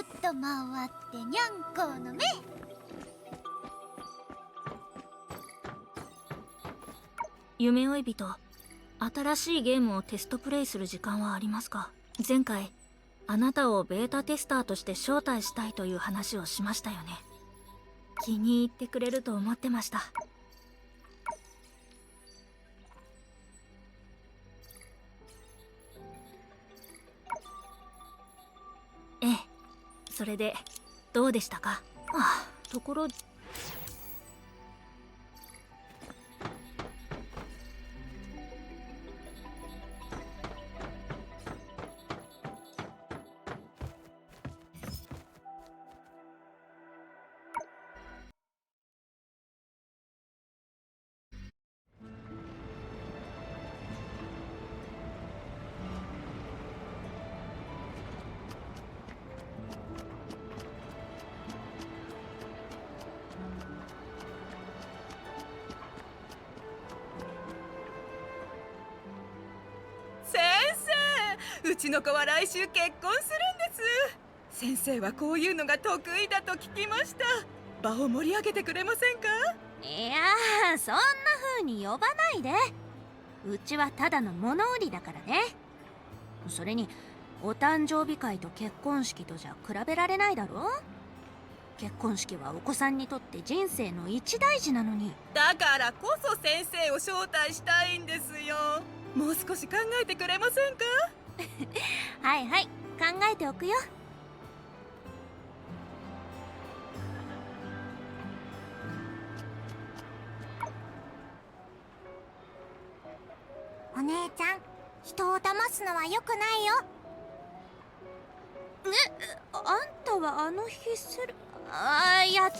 るっと回ってにゃんこの目。夢追い人、新しいゲームをテストプレイする時間はありますか？前回あなたをベータテスターとして招待したいという話をしましたよね。気に入ってくれると思ってました。ええ、それでどうでしたか？ところうちの子は来週結婚するんです。先生はこういうのが得意だと聞きました。場を盛り上げてくれませんか？いやー、そんな風に呼ばないで。うちはただの物売りだからね。それにお誕生日会と結婚式とじゃ比べられないだろ。結婚式はお子さんにとって人生の一大事なのに。だからこそ先生を招待したいんですよ。もう少し考えてくれませんか？はいはい、考えておくよ。お姉ちゃん、人を騙すのは良くないよ。あんたはあの日いや違う。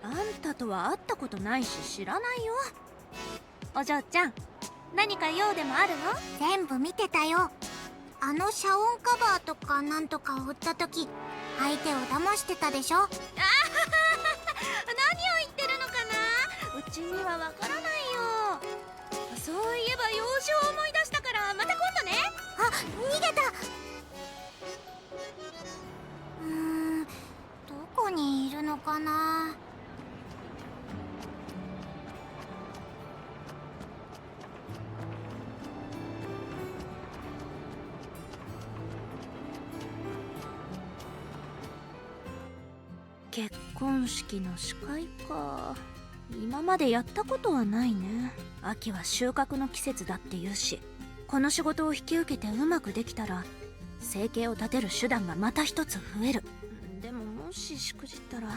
あんたとは会ったことないし知らないよ。お嬢ちゃん、何か用でもあるの？全部見てたよ。あの遮音カバーとかなんとかを売った時、相手を騙してたでしょ。何を言ってるのかな？うちにはわからないよ。そういえば用事を思い出したから、また今度ね。逃げた。どこにいるのかな。結婚式の司会か。今までやったことはないね。秋は収穫の季節だって言うし、この仕事を引き受けてうまくできたら生計を立てる手段がまた一つ増える。でももししくじったら、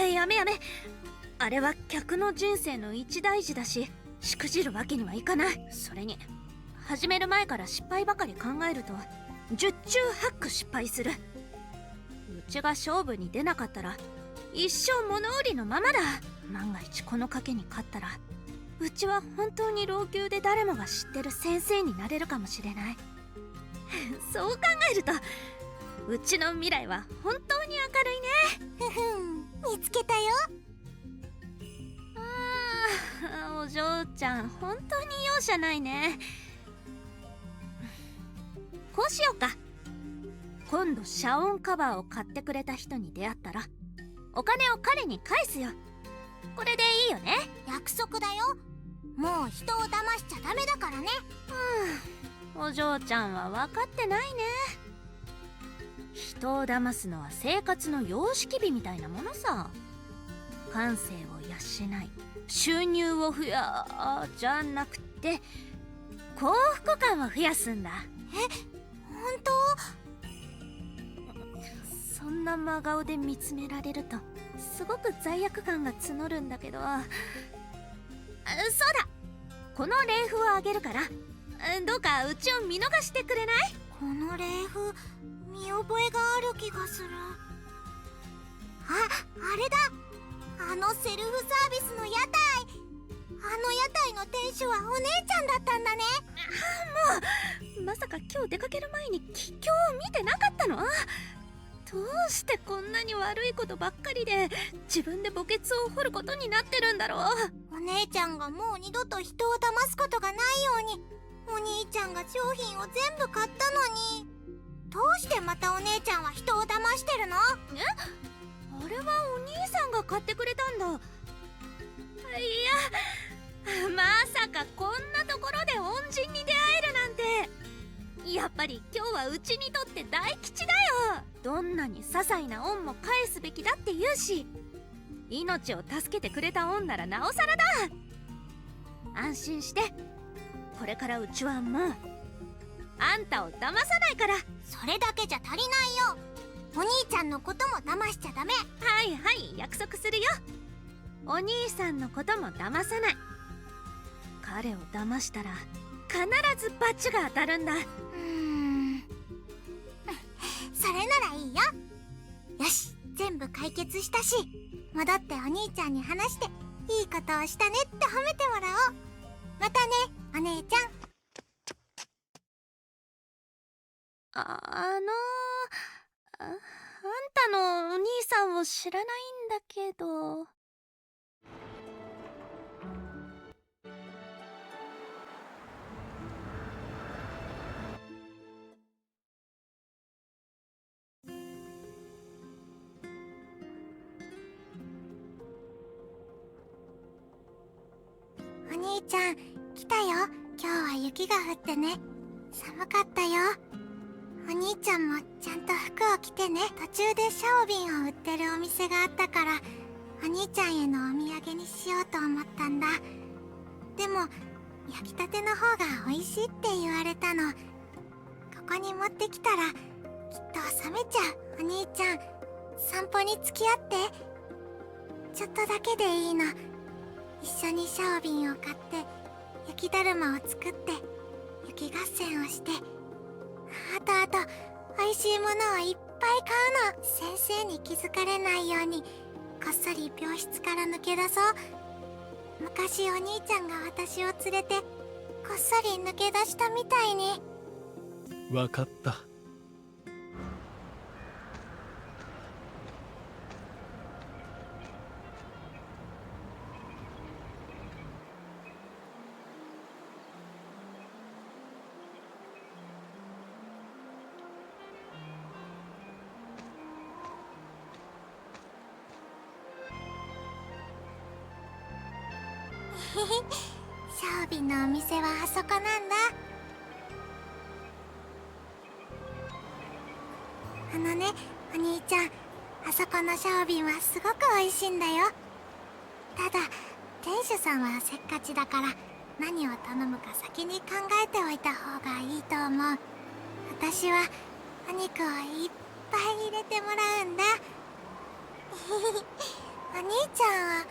やめ。あれは客の人生の一大事だし、しくじるわけにはいかない。それに始める前から失敗ばかり考えると十中八九失敗する。うちが勝負に出なかったら一生物売りのままだ。万が一この賭けに勝ったら、うちは本当に老朽で誰もが知ってる先生になれるかもしれない。そう考えるとうちの未来は本当に明るいね。見つけたよ。お嬢ちゃん本当に容赦ないね。こうしようか。今度遮音カバーを買ってくれた人に出会ったらお金を彼に返すよ。これでいいよね？約束だよ。もう人を騙しちゃダメだからね。お嬢ちゃんは分かってないね。人を騙すのは生活の様式美みたいなものさ。感性を養い収入を増やじゃなくて幸福感を増やすんだ。本当？そんな真顔で見つめられるとすごく罪悪感が募るんだけど、そうだ、この礼符をあげるからどうかうちを見逃してくれない？この礼符、見覚えがある気がする。あれだ。あのセルフサービスの屋台。あの屋台の店主はお姉ちゃんだったんだね。もうまさか今日出かける前に吉凶を見てなかったの？どうしてこんなに悪いことばっかりで自分で墓穴を掘ることになってるんだろう。お姉ちゃんがもう二度と人を騙すことがないように、お兄ちゃんが商品を全部買ったのに。どうしてまたお姉ちゃんは人を騙してるの？あれはお兄さんが買ってくれたんだ。いや、まさかこんなところで恩人に出会えるなんて。やっぱり今日はうちにとって大吉だよ。どんなに些細な恩も返すべきだって言うし、命を助けてくれた恩ならなおさらだ。安心して、これからうちはもうあんたを騙さないから。それだけじゃ足りないよ。お兄ちゃんのことも騙しちゃダメ。はいはい、約束するよ。お兄さんのことも騙さない。彼を騙したら必ずバチが当たるんだ。それならいいよ。よし、全部解決したし、戻ってお兄ちゃんに話していいことをしたねって褒めてもらおう。またね、お姉ちゃん。あんたのお兄さんを知らないんだけど。お兄ちゃん、来たよ。今日は雪が降ってね。寒かったよ。お兄ちゃんもちゃんと服を着てね。途中でシャオビンを売ってるお店があったから、お兄ちゃんへのお土産にしようと思ったんだ。でも、焼きたての方が美味しいって言われたの。ここに持ってきたら、きっと冷めちゃう。お兄ちゃん、散歩に付き合って。ちょっとだけでいいの。一緒にシャオビンを買って、雪だるまを作って、雪合戦をして、あと美味しいものをいっぱい買うの。先生に気づかれないようにこっそり病室から抜け出そう。昔お兄ちゃんが私を連れてこっそり抜け出したみたいに。わかった。シャオビンのお店はあそこなんだ。あのね、お兄ちゃん、あそこのシャオビンはすごく美味しいんだよ。ただ店主さんはせっかちだから、何を頼むか先に考えておいた方がいいと思う。私はお肉をいっぱい入れてもらうんだ。お兄ちゃんは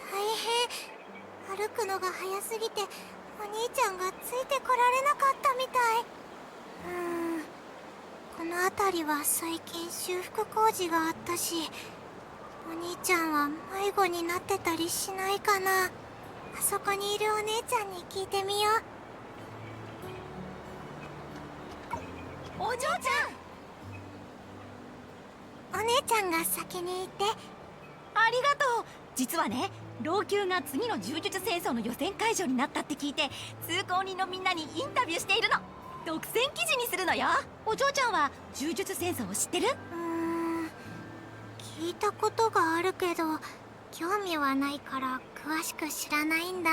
大変。歩くのが早すぎてお兄ちゃんがついてこられなかったみたい。この辺りは最近修復工事があったし、お兄ちゃんは迷子になってたりしないかな。あそこにいるお姉ちゃんに聞いてみよう。お嬢ちゃん、お姉ちゃんが先に行って。ありがとう。実はね、老朽が次の柔術戦争の予選会場になったって聞いて、通行人のみんなにインタビューしているの。独占記事にするのよ。お嬢ちゃんは柔術戦争を知ってる？聞いたことがあるけど興味はないから詳しく知らないんだ。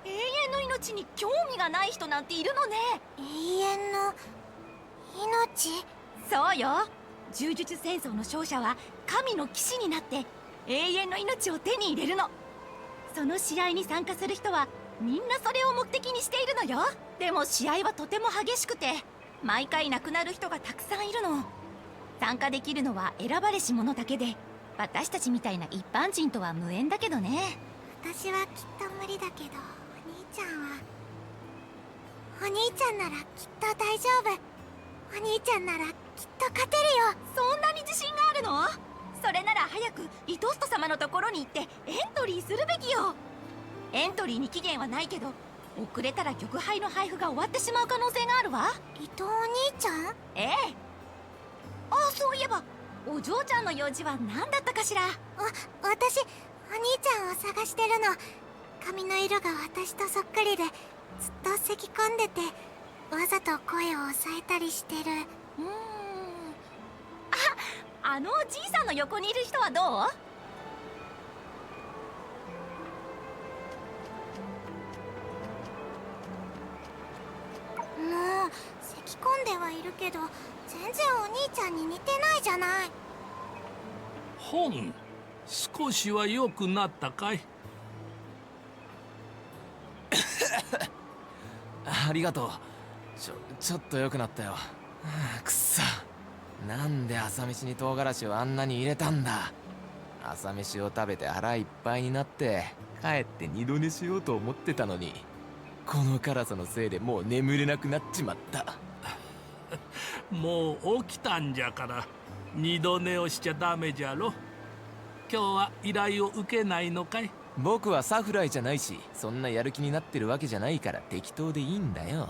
永遠の命に興味がない人なんているのね。永遠の命？そうよ。柔術戦争の勝者は神の騎士になって永遠の命を手に入れるの。その試合に参加する人はみんなそれを目的にしているのよ。でも試合はとても激しくて、毎回亡くなる人がたくさんいるの。参加できるのは選ばれし者だけで、私たちみたいな一般人とは無縁だけどね。私はきっと無理だけど、お兄ちゃんならきっと大丈夫。お兄ちゃんならきっと勝てるよ。そんなに自信があるの？それなら早くリトスト様のところに行ってエントリーするべきよ。エントリーに期限はないけど、遅れたら玉杯の配布が終わってしまう可能性があるわ。伊藤お兄ちゃん？ええ。あ、そういえばお嬢ちゃんの用事は何だったかしら。私お兄ちゃんを探してるの。髪の色が私とそっくりで、ずっと咳き込んでて、わざと声を抑えたりしてる。あのおじいさんの横にいる人はどう？もう咳き込んではいるけど、全然お兄ちゃんに似てないじゃない。本、少しは良くなったかい？ありがとう。ちょっと良くなったよ。くっさ、なんで朝飯に唐辛子をあんなに入れたんだ。朝飯を食べて腹いっぱいになって帰って二度寝しようと思ってたのに、この辛さのせいでもう眠れなくなっちまった。もう起きたんじゃから二度寝をしちゃダメじゃろ。今日は依頼を受けないのかい？僕はサフライじゃないし、そんなやる気になってるわけじゃないから適当でいいんだよ。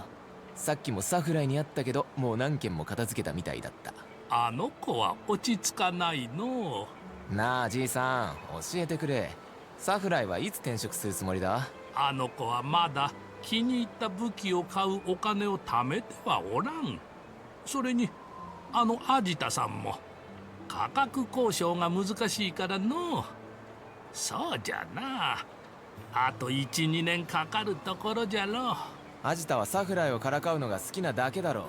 さっきもサフライに会ったけど、もう何件も片付けたみたいだった。あの子は落ち着かないの。なあじいさん、教えてくれ。サフライはいつ転職するつもりだ？あの子はまだ気に入った武器を買うお金を貯めてはおらん。それにあのアジタさんも価格交渉が難しいからの。そうじゃな、あと 1,2 年かかるところじゃろう。アジタはサフライをからかうのが好きなだけだろう。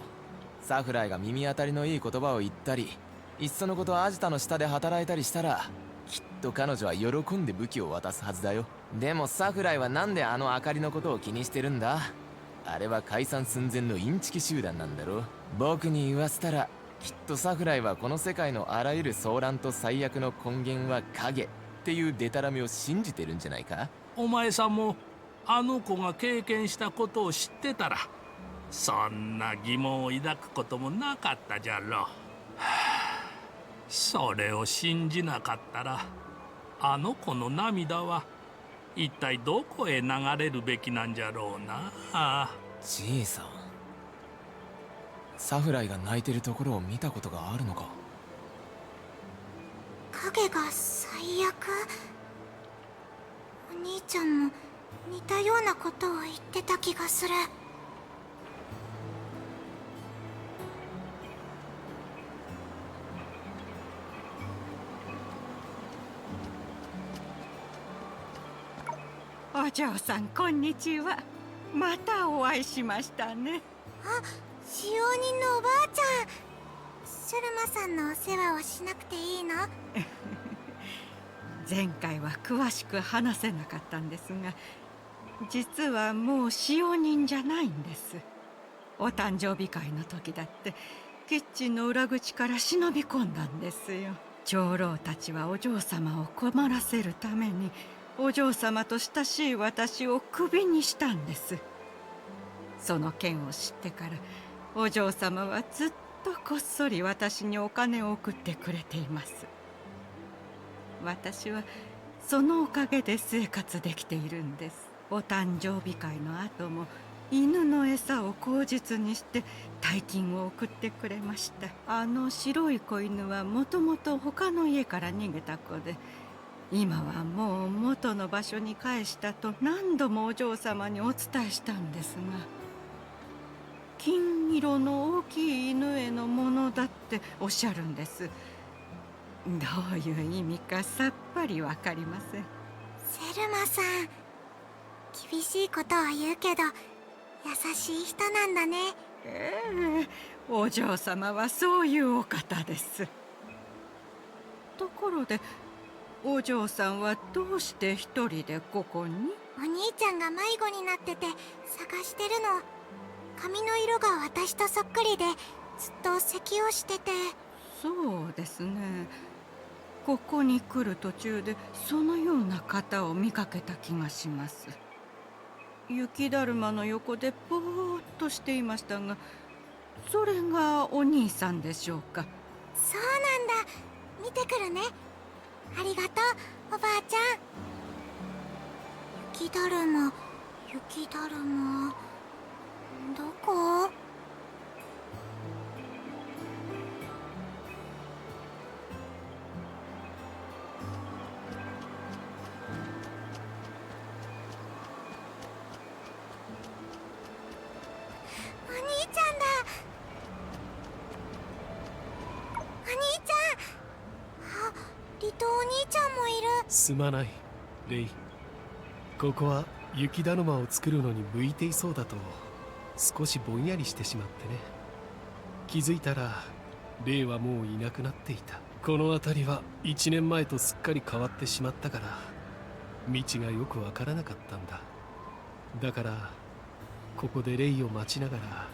サフライが耳当たりのいい言葉を言ったり、いっそのことアジタの下で働いたりしたら、きっと彼女は喜んで武器を渡すはずだよ。でもサフライはなんであのあかりのことを気にしてるんだ？あれは解散寸前のインチキ集団なんだろ。僕に言わせたら、きっとサフライはこの世界のあらゆる騒乱と最悪の根源は影っていうデタラメを信じてるんじゃないか？お前さんもあの子が経験したことを知ってたら、そんな疑問を抱くこともなかったじゃろう。はあ、それを信じなかったら、あの子の涙は一体どこへ流れるべきなんじゃろうな。じいさん、サフライが泣いてるところを見たことがあるのか？影が最悪。お兄ちゃんも似たようなことを言ってた気がする。お嬢さん、こんにちは。またお会いしましたね。あ、使用人のおばあちゃん。シュルマさんのお世話をしなくていいの？前回は詳しく話せなかったんですが、実はもう使用人じゃないんです。お誕生日会の時だってキッチンの裏口から忍び込んだんですよ。長老たちはお嬢様を困らせるために、お嬢様と親しい私をクビにしたんです。その件を知ってから、お嬢様はずっとこっそり私にお金を送ってくれています。私はそのおかげで生活できているんです。お誕生日会の後も犬の餌を口実にして大金を送ってくれました。あの白い子犬はもともと他の家から逃げた子で、今はもう元の場所に返したと何度もお嬢様にお伝えしたんですが、金色の大きい犬へのものだっておっしゃるんです。どういう意味かさっぱりわかりません。セルマさん、厳しいことは言うけど優しい人なんだね。お嬢様はそういうお方です。ところで、お嬢さんはどうして一人でここに？お兄ちゃんが迷子になってて探してるの。髪の色が私とそっくりでずっと咳をしてて。そうですね。ここに来る途中でそのような方を見かけた気がします。雪だるまの横でぼーっとしていましたが、それがお兄さんでしょうか？そうなんだ。見てくるね。ありがとう、おばあちゃん。雪雪だるま、雪だるま、どこ？お兄ちゃんだ。お兄ちゃん。あ、離島お兄ちゃんもいる。すまないレイ。ここは雪だるまを作るのに向いていそうだと少しぼんやりしてしまってね。気づいたらレイはもういなくなっていた。この辺りは1年前とすっかり変わってしまったから道がよくわからなかったんだ。だからここでレイを待ちながら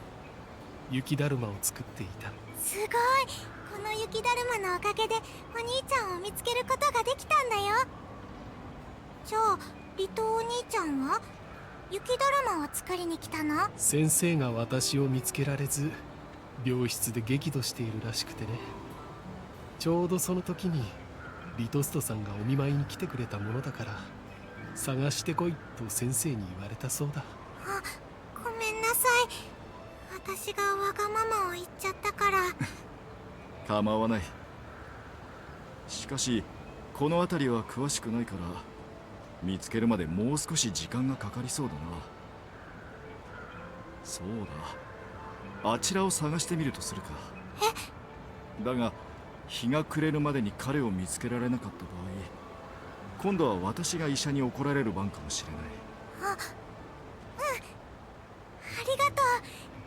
雪だるまを作っていた。すごい。この雪だるまのおかげでお兄ちゃんを見つけることができたんだよ。じゃあ離島お兄ちゃんは雪だるまを作りに来たの？先生が私を見つけられず病室で激怒しているらしくてね。ちょうどその時にリトストさんがお見舞いに来てくれたものだから探してこいと先生に言われたそうだ。あ、ごめんなさい。私がわがままを言っちゃったから。構わない。しかしこの辺りは詳しくないから見つけるまでもう少し時間がかかりそうだな。そうだ、あちらを探してみるとするか。だが日が暮れるまでに彼を見つけられなかった場合、今度は私が医者に怒られる番かもしれない。あ、うん、ありがとう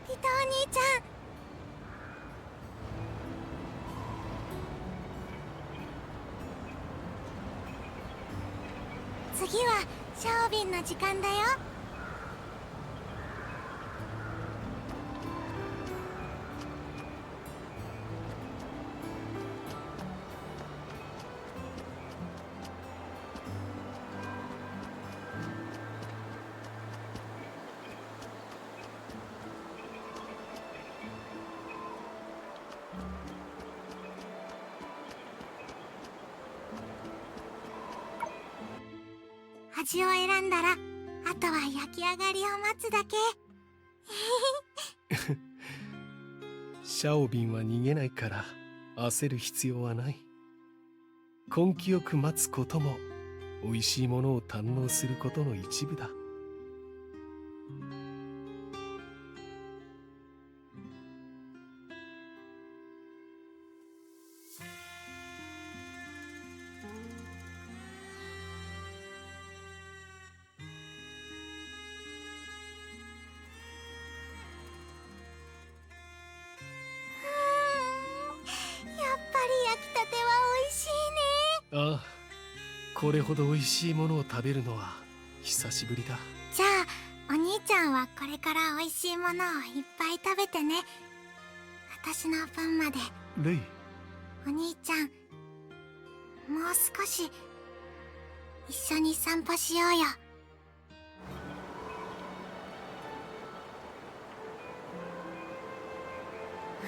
離島お兄ちゃん。次はシャオビンの時間だよ。味を選んだらあとは焼き上がりを待つだけ。シャオビンは逃げないから焦る必要はない。根気よく待つことも美味しいものを堪能することの一部だ。ああ、これほど美味しいものを食べるのは久しぶりだ。じゃあお兄ちゃんはこれから美味しいものをいっぱい食べてね。私の分まで。レイ、お兄ちゃん、もう少し一緒に散歩しようよ。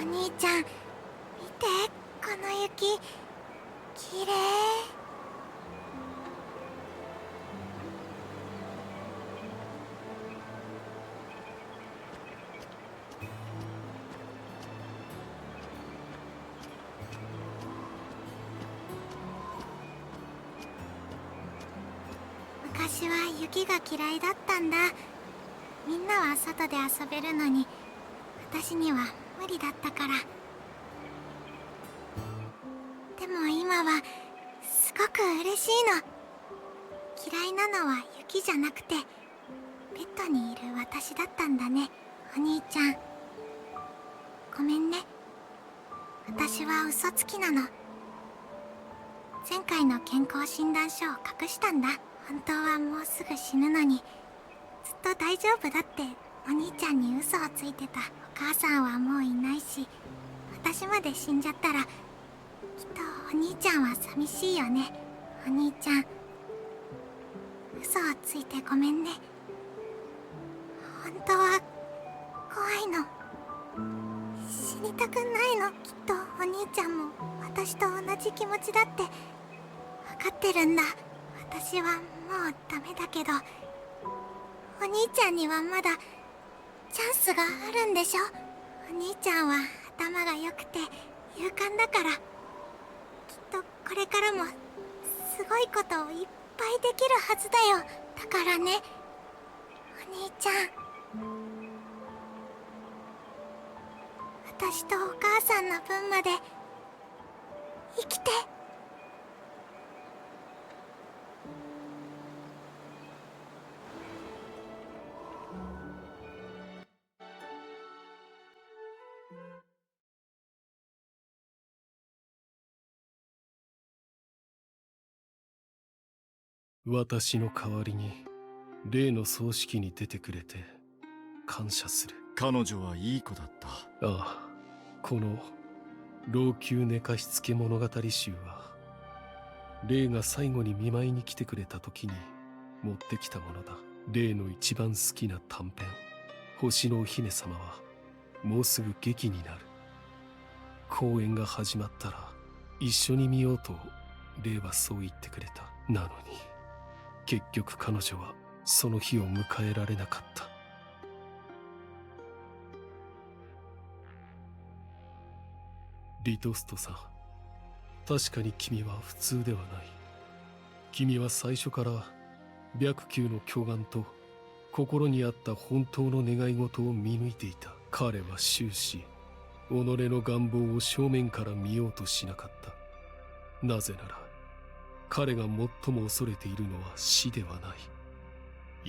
お兄ちゃん見て、この雪きれい。昔は雪が嫌いだったんだ。みんなは外で遊べるのに私には無理だったから。でも今はすごく嬉しいの。嫌いなのは雪じゃなくてベッドにいる私だったんだね。お兄ちゃんごめんね。私は嘘つきなの。前回の健康診断書を隠したんだ。本当はもうすぐ死ぬのにずっと大丈夫だってお兄ちゃんに嘘をついてた。お母さんはもういないし私まで死んじゃったらきっとお兄ちゃんは寂しいよね。お兄ちゃん嘘をついてごめんね。本当は怖いの。死にたくないの。きっとお兄ちゃんも私と同じ気持ちだって分かってるんだ。私はもうダメだけどお兄ちゃんにはまだチャンスがあるんでしょ。お兄ちゃんは頭が良くて勇敢だから、きっとこれからもすごいことをいっぱいできるはずだよ。だからね、お兄ちゃん。私とお母さんの分まで生きて。私の代わりに例の葬式に出てくれて感謝する。彼女はいい子だった。ああ、この老朽寝かしつけ物語集は霊が最後に見舞いに来てくれた時に持ってきたものだ。霊の一番好きな短編「星のお姫様」はもうすぐ劇になる。公演が始まったら一緒に見ようと霊はそう言ってくれた。なのに結局彼女はその日を迎えられなかった。リトストさん、確かに君は普通ではない。君は最初から白球の巨眼と心にあった本当の願い事を見抜いていた。彼は終始己の願望を正面から見ようとしなかった。なぜなら彼が最も恐れているのは死ではない。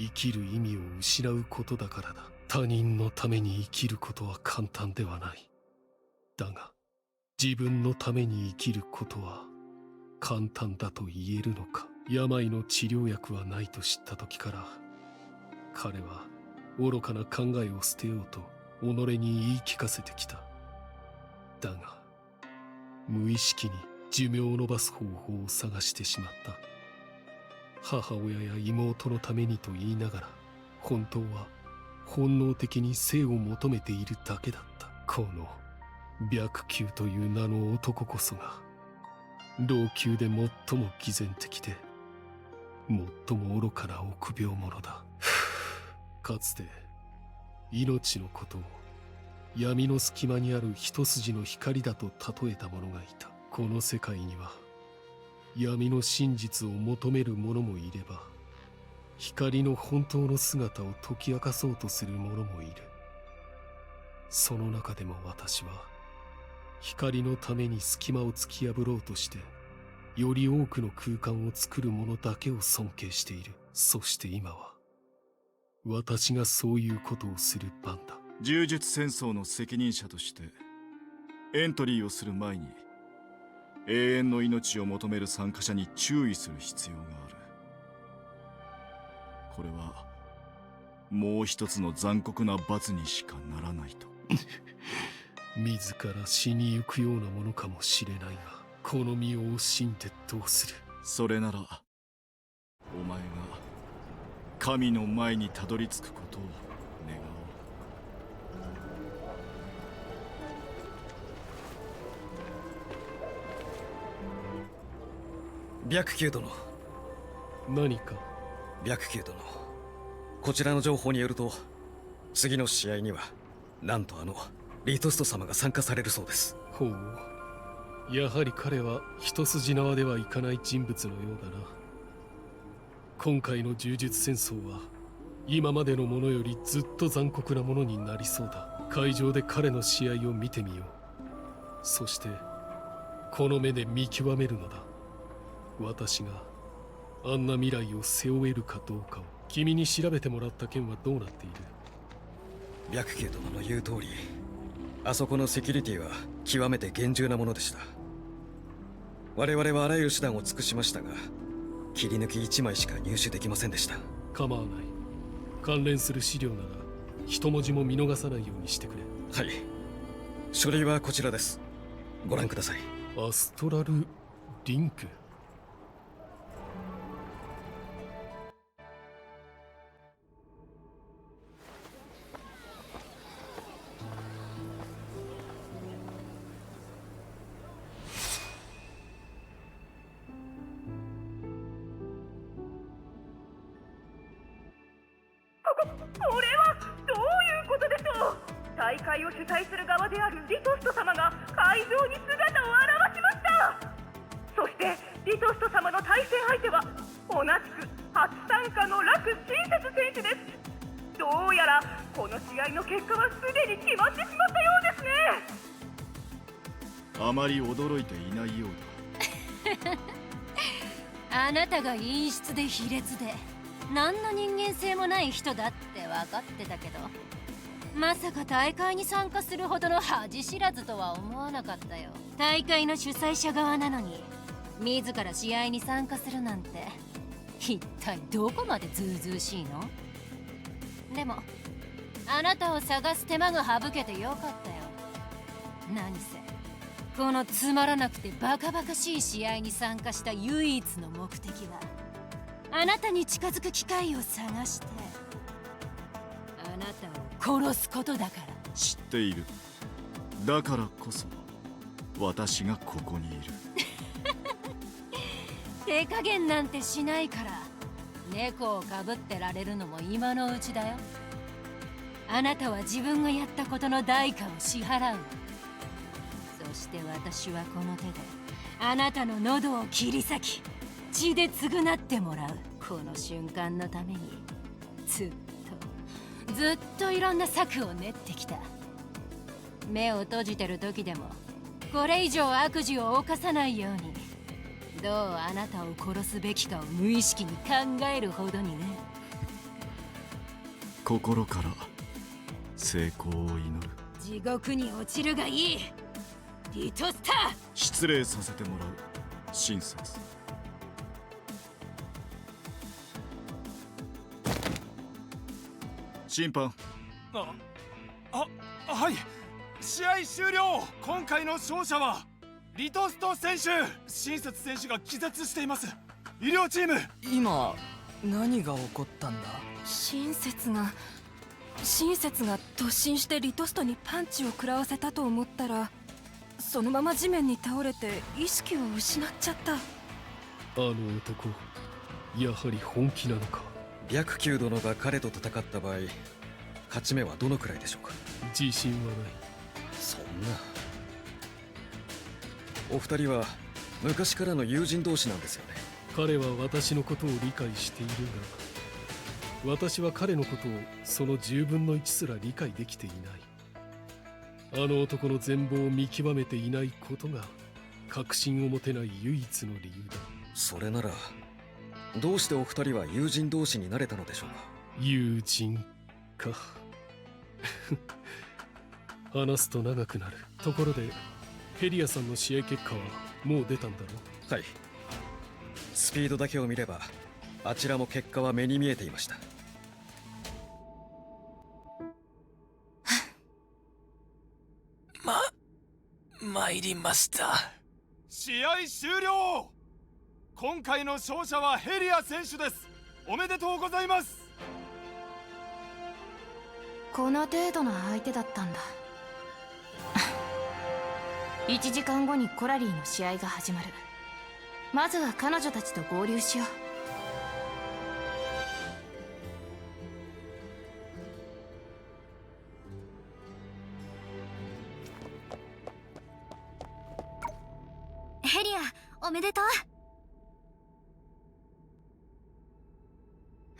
生きる意味を失うことだからだ。他人のために生きることは簡単ではない。だが自分のために生きることは簡単だと言えるのか。病の治療薬はないと知った時から彼は愚かな考えを捨てようと己に言い聞かせてきた。だが無意識に寿命を延ばす方法を探してしまった。母親や妹のためにと言いながら本当は本能的に生を求めているだけだった。この白球という名の男こそが老朽で最も偽善的で最も愚かな臆病者だ。かつて命のことを闇の隙間にある一筋の光だと例えた者がいた。この世界には闇の真実を求める者もいれば光の本当の姿を解き明かそうとする者もいる。その中でも私は光のために隙間を突き破ろうとしてより多くの空間を作る者だけを尊敬している。そして今は私がそういうことをする番だ。柔術戦争の責任者としてエントリーをする前に永遠の命を求める参加者に注意する必要がある。これはもう一つの残酷な罰にしかならないと。自ら死にゆくようなものかもしれないがこの身を惜しんでどうする。それならお前が神の前にたどり着くことを願おう。白球殿。何か。白球殿、こちらの情報によると次の試合にはなんとリトスト様が参加されるそうです。ほう、やはり彼は一筋縄ではいかない人物のようだな。今回の柔術戦争は今までのものよりずっと残酷なものになりそうだ。会場で彼の試合を見てみよう。そしてこの目で見極めるのだ。私があんな未来を背負えるかどうかを。君に調べてもらった件はどうなっている？白球殿の言う通り、あそこのセキュリティは極めて厳重なものでした。我々はあらゆる手段を尽くしましたが切り抜き1枚しか入手できませんでした。構わない。関連する資料なら一文字も見逃さないようにしてくれ。はい、書類はこちらです。ご覧ください。アストラルリンク。これはどういうことでしょう。大会を主催する側であるリトスト様が会場に姿を現しました。そしてリトスト様の対戦相手は同じく初参加の楽親切選手です。どうやらこの試合の結果はすでに決まってしまったようですね。あまり驚いていないようあなたが陰湿で卑劣で何の人間性もない人だって分かってたけど、まさか大会に参加するほどの恥知らずとは思わなかったよ。大会の主催者側なのに自ら試合に参加するなんて一体どこまでずうずうしいの。でもあなたを探す手間が省けてよかったよ。何せこのつまらなくてバカバカしい試合に参加した唯一の目的はあなたに近づく機会を探してあなたを殺すことだから。知っている。だからこそ私がここにいる。手加減なんてしないから猫をかぶってられるのも今のうちだよ。あなたは自分がやったことの代価を支払う。そして私はこの手であなたの喉を切り裂き血で償ってもらう。この瞬間のためにずっといろんな策を練ってきた。目を閉じてる時でもこれ以上悪事を犯さないようにどうあなたを殺すべきかを無意識に考えるほどにね。心から成功を祈る。地獄に落ちるがいいリトスター。失礼させてもらう。親切。審判。はい。試合終了。今回の勝者はリトスト選手。親切選手が気絶しています。医療チーム。今何が起こったんだ。親切が突進してリトストにパンチを食らわせたと思ったらそのまま地面に倒れて意識を失っちゃった。あの男やはり本気なのか。白球殿が彼と戦った場合勝ち目はどのくらいでしょうか。自信はない。そんな。お二人は昔からの友人同士なんですよね。彼は私のことを理解しているが私は彼のことをその10分の1すら理解できていない。あの男の全貌を見極めていないことが確信を持てない唯一の理由だ。それならどうしてお二人は友人同士になれたのでしょうか。友人か話すと長くなる。ところでヘリアさんの試合結果はもう出たんだろ。はい。スピードだけを見ればあちらも結果は目に見えていました。参りました。試合終了。今回の勝者はヘリア選手です。おめでとうございます。この程度の相手だったんだ。1時間後にコラリーの試合が始まる。まずは彼女たちと合流しよう。ヘリア、おめでとう。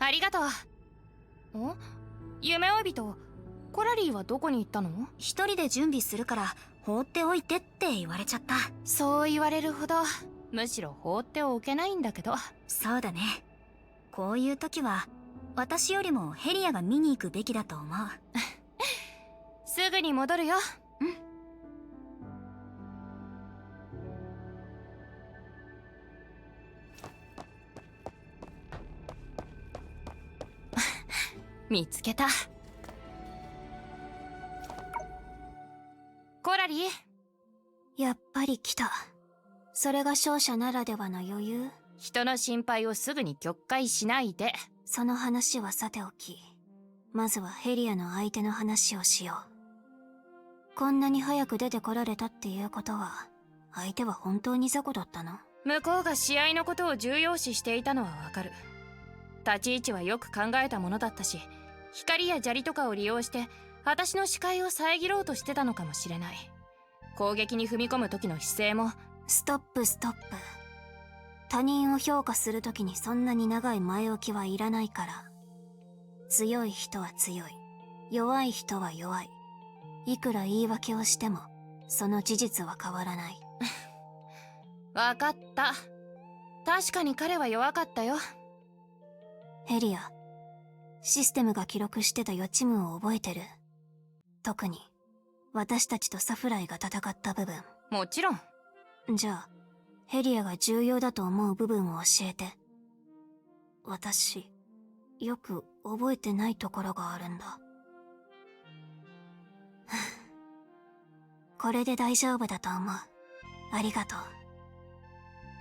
ありがとう。ん？夢追い人、コラリーはどこに行ったの？一人で準備するから放っておいてって言われちゃった。そう言われるほどむしろ放っておけないんだけど。そうだね。こういう時は私よりもヘリアが見に行くべきだと思う。すぐに戻るよ。うん。見つけた。コラリー。やっぱり来た。それが勝者ならではの余裕。人の心配をすぐに曲解しないで。その話はさておき、まずはヘリアの相手の話をしよう。こんなに早く出てこられたっていうことは、相手は本当に雑魚だったの？向こうが試合のことを重要視していたのはわかる。立ち位置はよく考えたものだったし、光や砂利とかを利用して私の視界を遮ろうとしてたのかもしれない。攻撃に踏み込む時の姿勢も。ストップストップ。他人を評価するときにそんなに長い前置きはいらないから。強い人は強い、弱い人は弱い。いくら言い訳をしてもその事実は変わらない。わかった。確かに彼は弱かったよ。ヘリア、システムが記録してた予知夢を覚えてる？特に私たちとサフライが戦った部分。もちろん。じゃあヘリアが重要だと思う部分を教えて。私よく覚えてないところがあるんだ。これで大丈夫だと思う。ありがとう。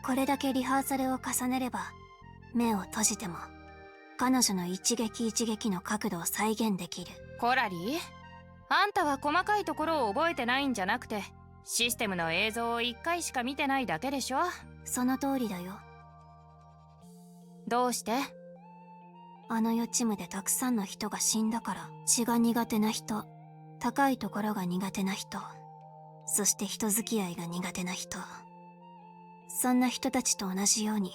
これだけリハーサルを重ねれば目を閉じても彼女の一撃一撃の角度を再現できる。コラリー、あんたは細かいところを覚えてないんじゃなくてシステムの映像を1回しか見てないだけでしょ。その通りだよ。どうして？あの予知夢でたくさんの人が死んだから。血が苦手な人、高いところが苦手な人、そして人付き合いが苦手な人。そんな人たちと同じように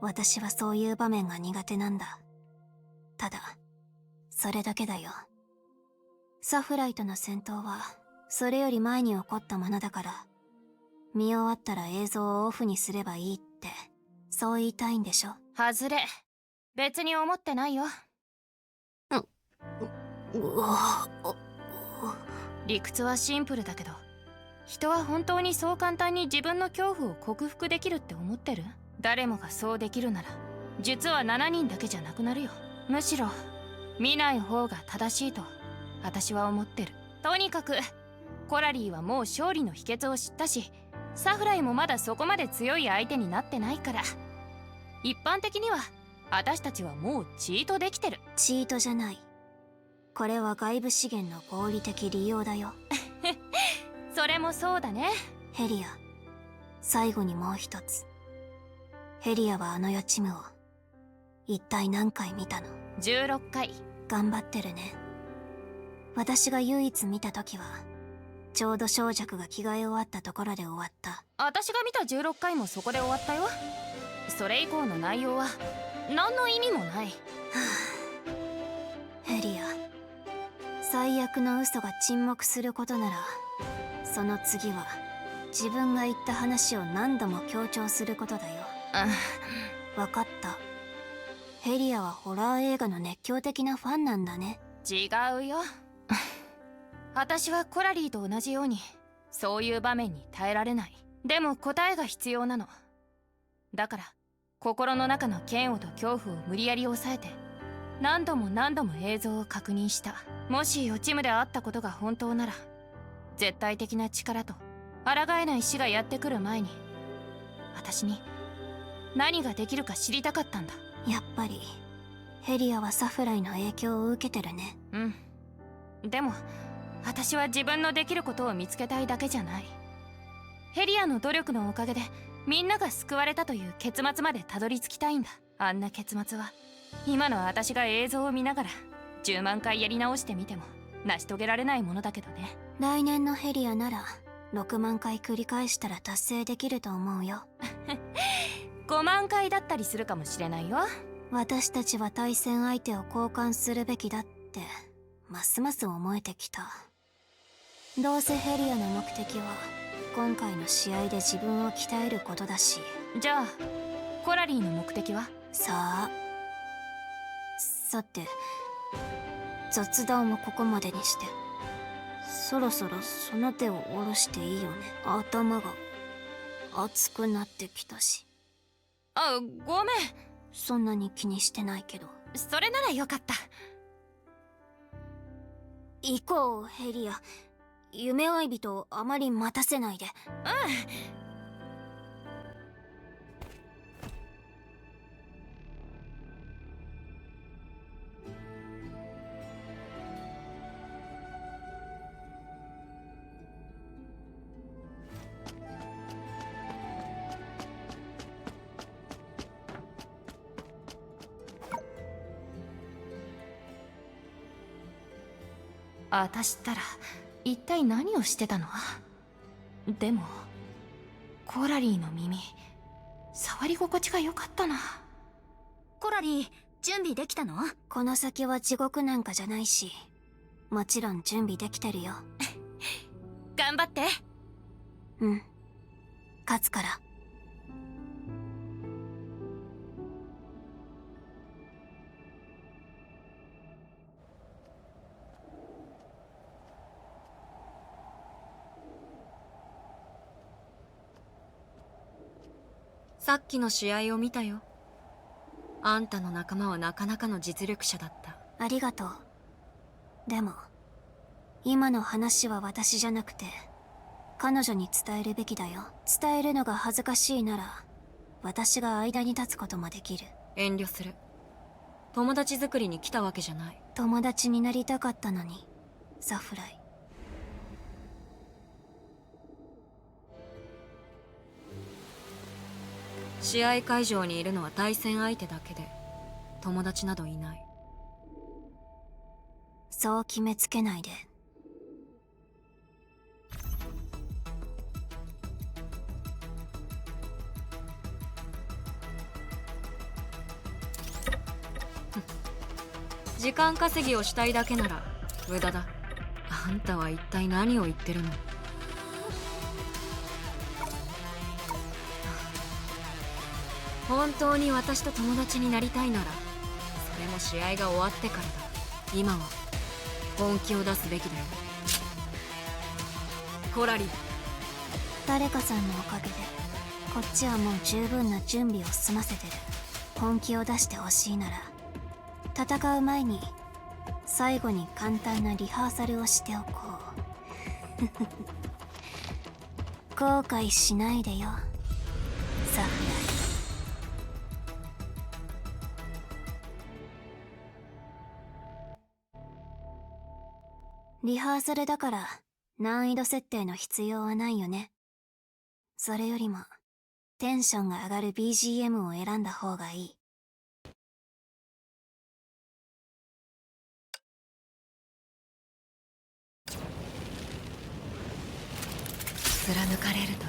私はそういう場面が苦手なんだ。ただそれだけだよ。サフライとの戦闘はそれより前に起こったものだから、見終わったら映像をオフにすればいいってそう言いたいんでしょ。外れ。別に思ってないよ。理屈はシンプルだけど、人は本当にそう簡単に自分の恐怖を克服できるって思ってる？誰もがそうできるなら実は7人だけじゃなくなるよ。むしろ見ない方が正しいと私は思ってる。とにかくコラリーはもう勝利の秘訣を知ったし、サフライもまだそこまで強い相手になってないから、一般的には私たちはもうチートできてる。チートじゃない。これは外部資源の合理的利用だよ。それもそうだね。ヘリア、最後にもう一つ。ヘリアはあの予知夢を一体何回見たの？16回。頑張ってるね。私が唯一見た時はちょうど小弱が着替え終わったところで終わった。私が見た16回もそこで終わったよ。それ以降の内容は何の意味もない。ヘリア、最悪の嘘が沈黙することなら、その次は自分が言った話を何度も強調することだよ。わかった。ヘリアはホラー映画の熱狂的なファンなんだね。違うよ。私はコラリーと同じようにそういう場面に耐えられない。でも答えが必要なの。だから心の中の嫌悪と恐怖を無理やり抑えて何度も何度も映像を確認した。もし予知夢であったことが本当なら、絶対的な力と抗えない死がやってくる前に私に何ができるか知りたかったんだ。やっぱりヘリアはサフライの影響を受けてるね。でも私は自分のできることを見つけたいだけじゃない。ヘリアの努力のおかげでみんなが救われたという結末までたどり着きたいんだ。あんな結末は今の私が映像を見ながら10万回やり直してみても成し遂げられないものだけどね。来年のヘリアなら6万回繰り返したら達成できると思うよ。5万回だったりするかもしれないよ。私たちは対戦相手を交換するべきだってますます思えてきた。どうせヘリアの目的は今回の試合で自分を鍛えることだし。じゃあコラリーの目的は？さて、雑談はここまでにして、そろそろその手を下ろしていいよね。頭が熱くなってきたし。ごめん。そんなに気にしてないけど。それならよかった。行こうヘリア。夢追い人をあまり待たせないで。私ったら一体何をしてたの？でもコラリーの耳触り心地が良かったな。コラリー、準備できたの？この先は地獄なんかじゃないし、もちろん準備できてるよ。頑張って。うん、勝つから。さっきの試合を見たよ。あんたの仲間はなかなかの実力者だった。ありがとう。でも今の話は私じゃなくて彼女に伝えるべきだよ。伝えるのが恥ずかしいなら私が間に立つこともできる。遠慮する。友達作りに来たわけじゃない。友達になりたかったのに、サフライ。試合会場にいるのは対戦相手だけで友達などいない。そう決めつけないで。時間稼ぎをしたいだけなら無駄だ。あんたは一体何を言ってるの？本当に私と友達になりたいならそれも試合が終わってからだ。今は本気を出すべきだよ。コラリー、誰かさんのおかげでこっちはもう十分な準備を済ませてる。本気を出してほしいなら戦う前に最後に簡単なリハーサルをしておこう。後悔しないでよ、サフライ。リハーサルだから難易度設定の必要はないよね。それよりもテンションが上がる BGM を選んだ方がいい。貫かれると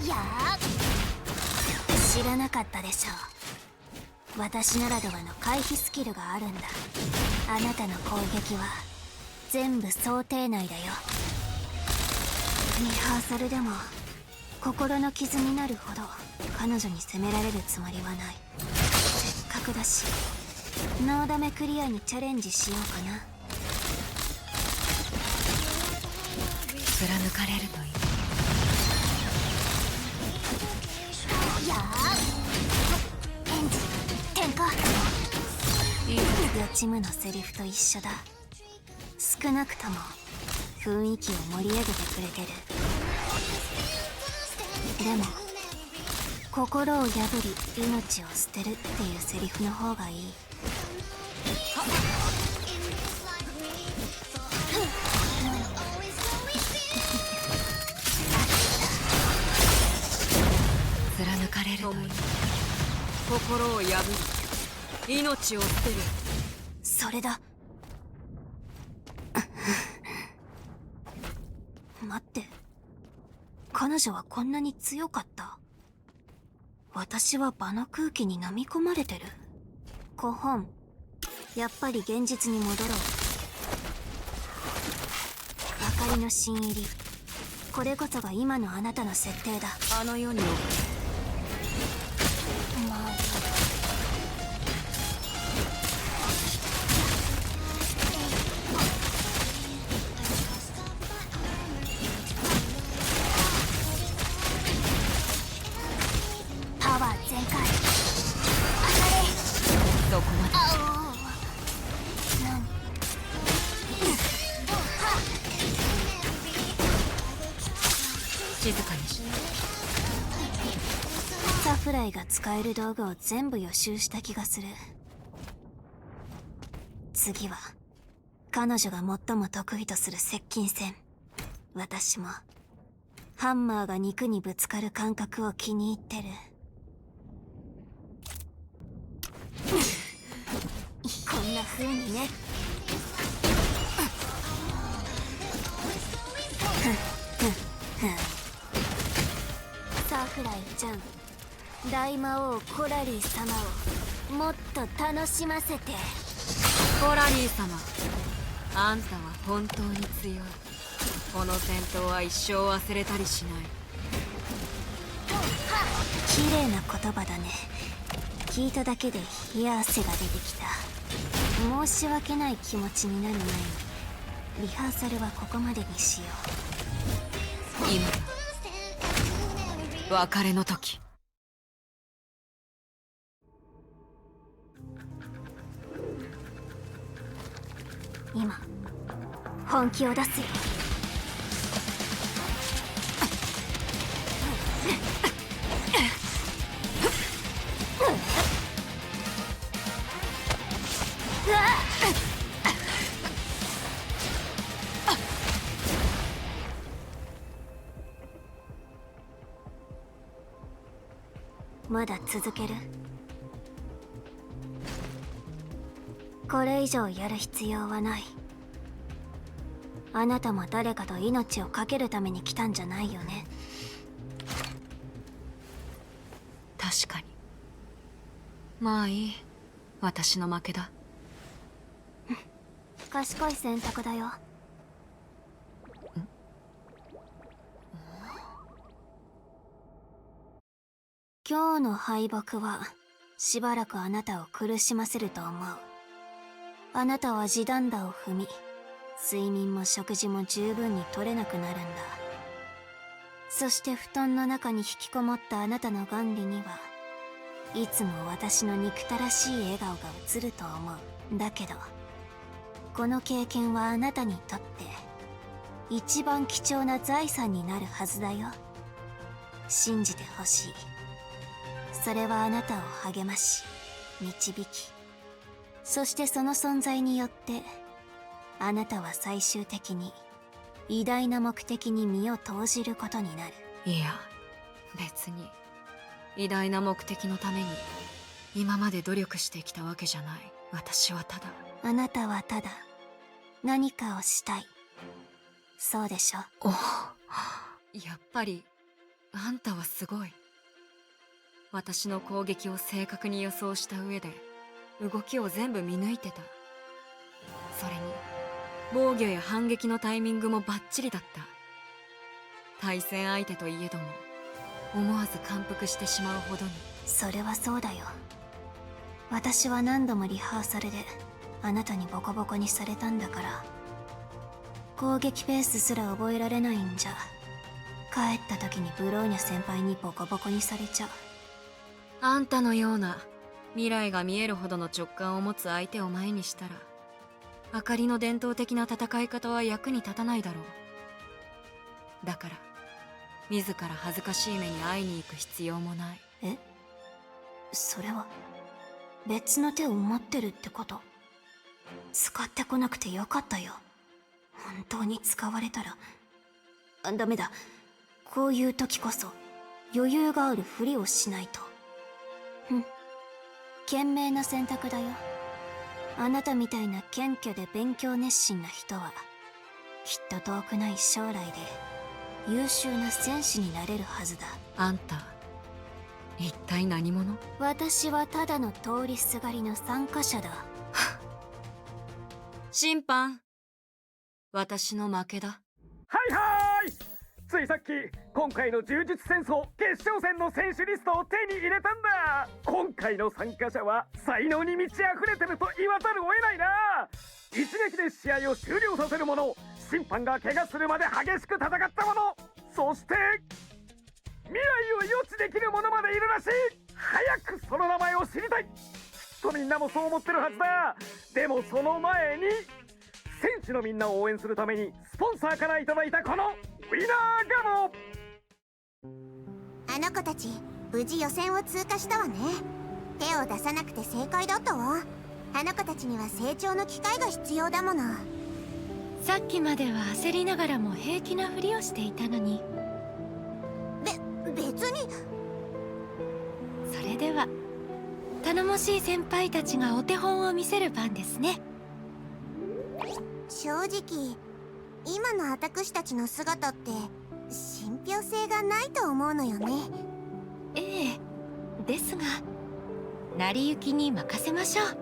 いい。やー、知らなかったでしょ。私ならではの回避スキルがあるんだ。あなたの攻撃は全部想定内だよ。リハーサルでも心の傷になるほど彼女に責められるつもりはない。せっかくだしノーダメクリアにチャレンジしようかな。貫かれるといい。やー、エンジン点火。予知夢のセリフと一緒だ。少なくとも雰囲気を盛り上げてくれてる。でも心を破り命を捨てるっていうセリフの方がいい。貫かれるといい。心を破り命を捨てる。それだ。待って、彼女はこんなに強かった？私は場の空気に飲み込まれてる？コホン、やっぱり現実に戻ろう。明かりの新入り、これこそが今のあなたの設定だ。あの世にパワー全開。当たれ。どこまで。静かにし。サフライが使える道具を全部予習した気がする。次は彼女が最も得意とする接近戦。私もハンマーが肉にぶつかる感覚を気に入ってる。こんな風にね。桜井ちゃん、大魔王コラリー様をもっと楽しませて。コラリー様、あんたは本当に強い。この戦闘は一生忘れたりしない。綺麗な言葉だね。聞いただけで冷や汗が出てきた。申し訳ない気持ちになる前にリハーサルはここまでにしよう。今だ、別れの時。今本気を出すよ。まだ続ける？これ以上やる必要はない。あなたも誰かと命を懸けるために来たんじゃないよね。確かに。まあいい、私の負けだ。賢い選択だよ。今日の敗北はしばらくあなたを苦しませると思う。あなたは地団打を踏み、睡眠も食事も十分に取れなくなるんだ。そして布団の中に引きこもったあなたの眼里にはいつも私の憎たらしい笑顔が映ると思う。だけどこの経験はあなたにとって一番貴重な財産になるはずだよ。信じてほしい。それはあなたを励まし導き、そしてその存在によってあなたは最終的に偉大な目的に身を投じることになる。いや、別に偉大な目的のために今まで努力してきたわけじゃない。私はただ、あなたはただ何かをしたい。そうでしょ？お、やっぱりあんたはすごい。私の攻撃を正確に予想した上で動きを全部見抜いてた。それに防御や反撃のタイミングもバッチリだった。対戦相手といえども思わず感服してしまうほどに。それはそうだよ。私は何度もリハーサルであなたにボコボコにされたんだから、攻撃ペースすら覚えられないんじゃ帰った時にブローニャ先輩にボコボコにされちゃう。あんたのような未来が見えるほどの直感を持つ相手を前にしたら、明かりの伝統的な戦い方は役に立たないだろう。だから自ら恥ずかしい目に遭いに行く必要もない。え？それは別の手を持ってるってこと？使ってこなくてよかったよ。本当に使われたらダメだ。こういう時こそ余裕があるふりをしないと。賢明な選択だよ。あなたみたいな謙虚で勉強熱心な人はきっと遠くない将来で優秀な戦士になれるはずだ。あんた一体何者？私はただの通りすがりの参加者だ。審判、私の負けだ。はいはーい、ついさっき今回の柔術戦争決勝戦の選手リストを手に入れたんだ。今回の参加者は才能に満ち溢れてると言わざるを得ないな。一撃で試合を終了させる者、審判が怪我するまで激しく戦った者、そして未来を予知できる者までいるらしい。早くその名前を知りたい。きっとみんなもそう思ってるはずだ。でもその前に選手のみんなを応援するためにスポンサーからいただいたこのウィナーガモ。あの子たち無事予選を通過したわね。手を出さなくて正解だったわ。あの子たちには成長の機会が必要だもの。さっきまでは焦りながらも平気なふりをしていたのに。別に。それでは頼もしい先輩たちがお手本を見せる番ですね。正直今の私たちの姿って信憑性がないと思うのよね。ええ、ですが成り行きに任せましょう。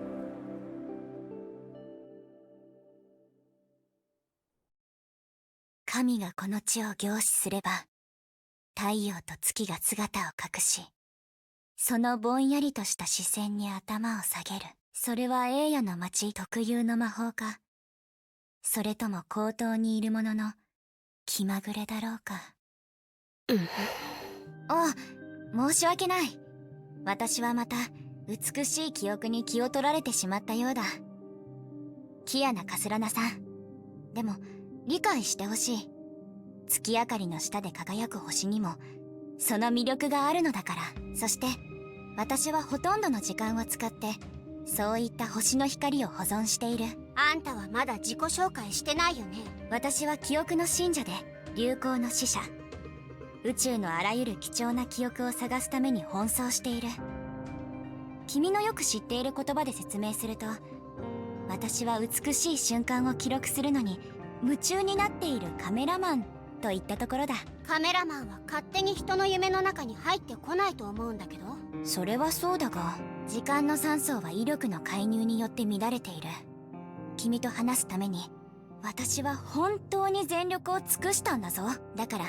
神がこの地を凝視すれば、太陽と月が姿を隠し、そのぼんやりとした視線に頭を下げる。それは栄夜の町特有の魔法か、それとも高等にいるものの気まぐれだろうか。申し訳ない。私はまた美しい記憶に気を取られてしまったようだ。キアナ・カスラナさん、でも理解してほしい。月明かりの下で輝く星にもその魅力があるのだから。そして私はほとんどの時間を使ってそういった星の光を保存している。あんたはまだ自己紹介してないよね。私は記憶の信者で流行の使者。宇宙のあらゆる貴重な記憶を探すために奔走している。君のよく知っている言葉で説明すると、私は美しい瞬間を記録するのに夢中になっているカメラマンといったところだ。カメラマンは勝手に人の夢の中に入ってこないと思うんだけど。それはそうだが、時間の3層は威力の介入によって乱れている。君と話すために私は本当に全力を尽くしたんだぞ。だから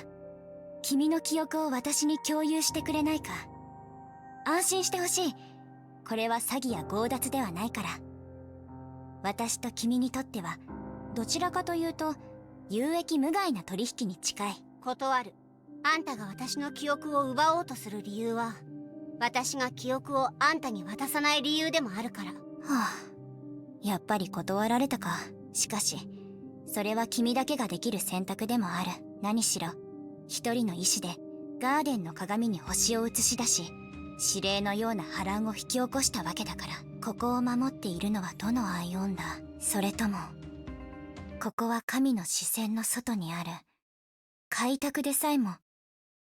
君の記憶を私に共有してくれないか。安心してほしい。これは詐欺や強奪ではないから。私と君にとってはどちらかというと有益無害な取引に近い。断る。あんたが私の記憶を奪おうとする理由は、私が記憶をあんたに渡さない理由でもあるから。はあ、やっぱり断られたか。しかしそれは君だけができる選択でもある。何しろ一人の意志でガーデンの鏡に星を映し出し、指令のような波乱を引き起こしたわけだから。ここを守っているのはどのアイオンだ。それともここは神の視線の外にある、開拓でさえも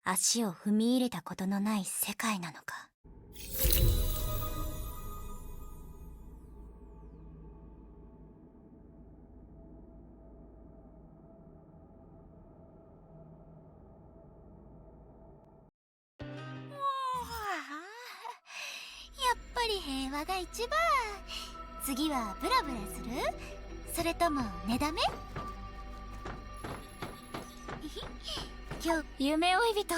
足を踏み入れたことのない世界なのか。やっぱり平和が一番。次はブラブラする？それとも寝だめ？今日夢追い人、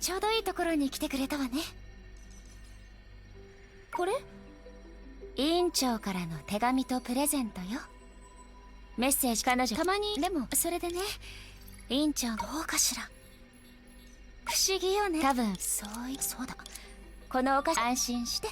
ちょうどいいところに来てくれたわね。これ委員長からの手紙とプレゼントよ。メッセージ彼女たまに。でもそれでね、委員長どうかしら。不思議よね。多分そうだ。このお菓子安心して。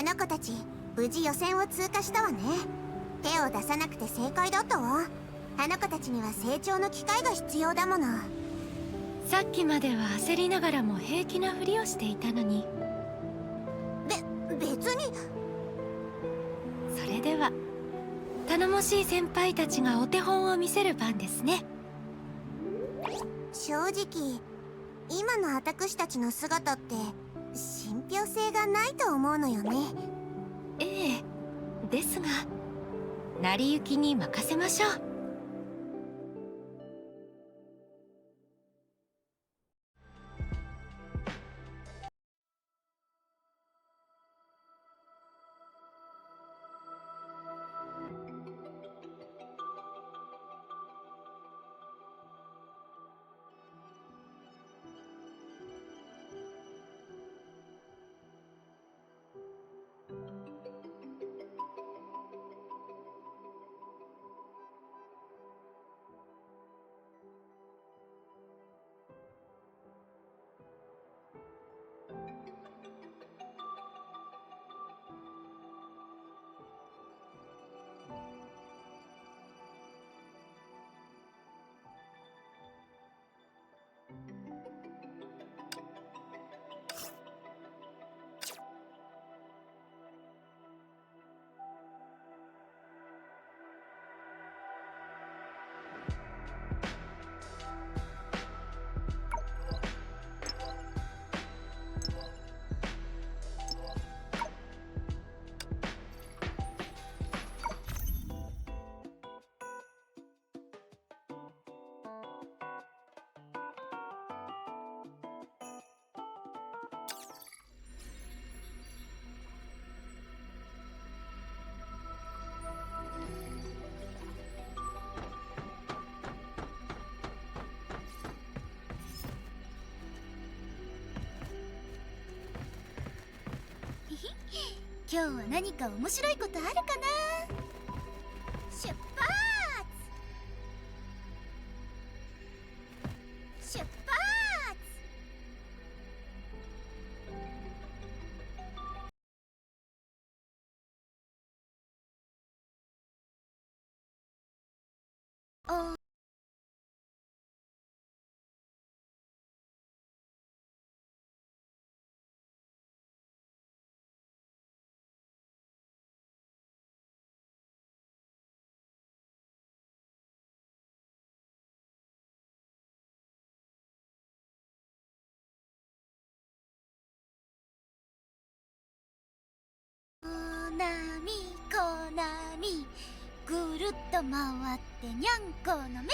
あの子たち無事予選を通過したわね。手を出さなくて正解だったわ。あの子たちには成長の機会が必要だもの。さっきまでは焦りながらも平気なふりをしていたのに。別に。それでは頼もしい先輩たちがお手本を見せる番ですね。正直今の私たちの姿って信憑性がないと思うのよね。ええ、ですが成り行きに任せましょう。今日は何か面白いことあるかな。出発出発。あなみこなみぐるっと回ってにゃんこの目。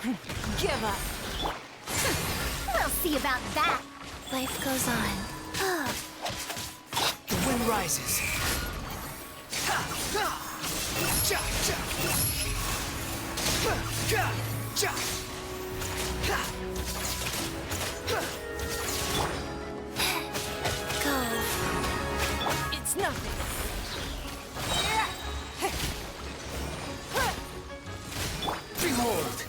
Give up. We'll see about that. Life goes on. The wind rises. Go. It's nothing. Behold.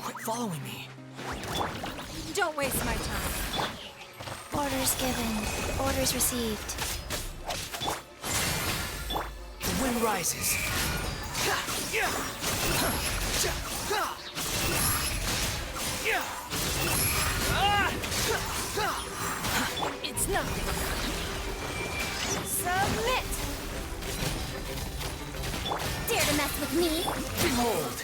Quit following me. Don't waste my time. Orders given. Orders received. The wind rises. It's nothing. Submit. Dare to mess with me? Behold.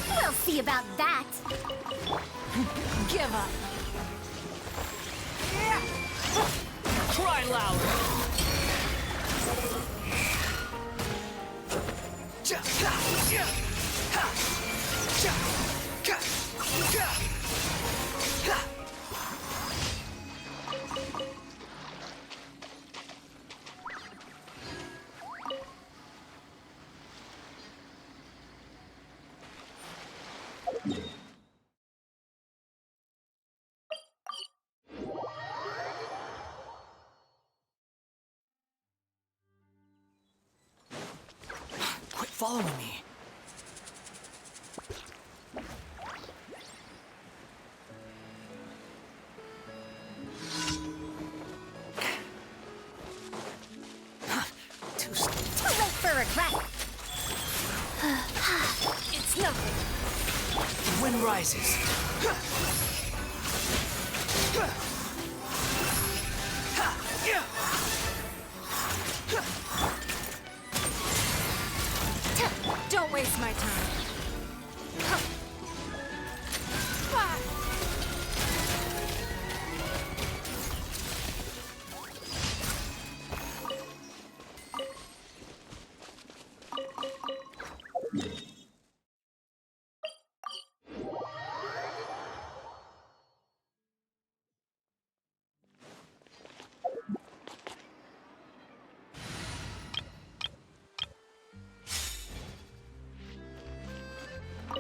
We'll see about that. Give up. Cry louder. Quit following me. Too late for regret. It's nothing. The wind rises. Don't waste my time.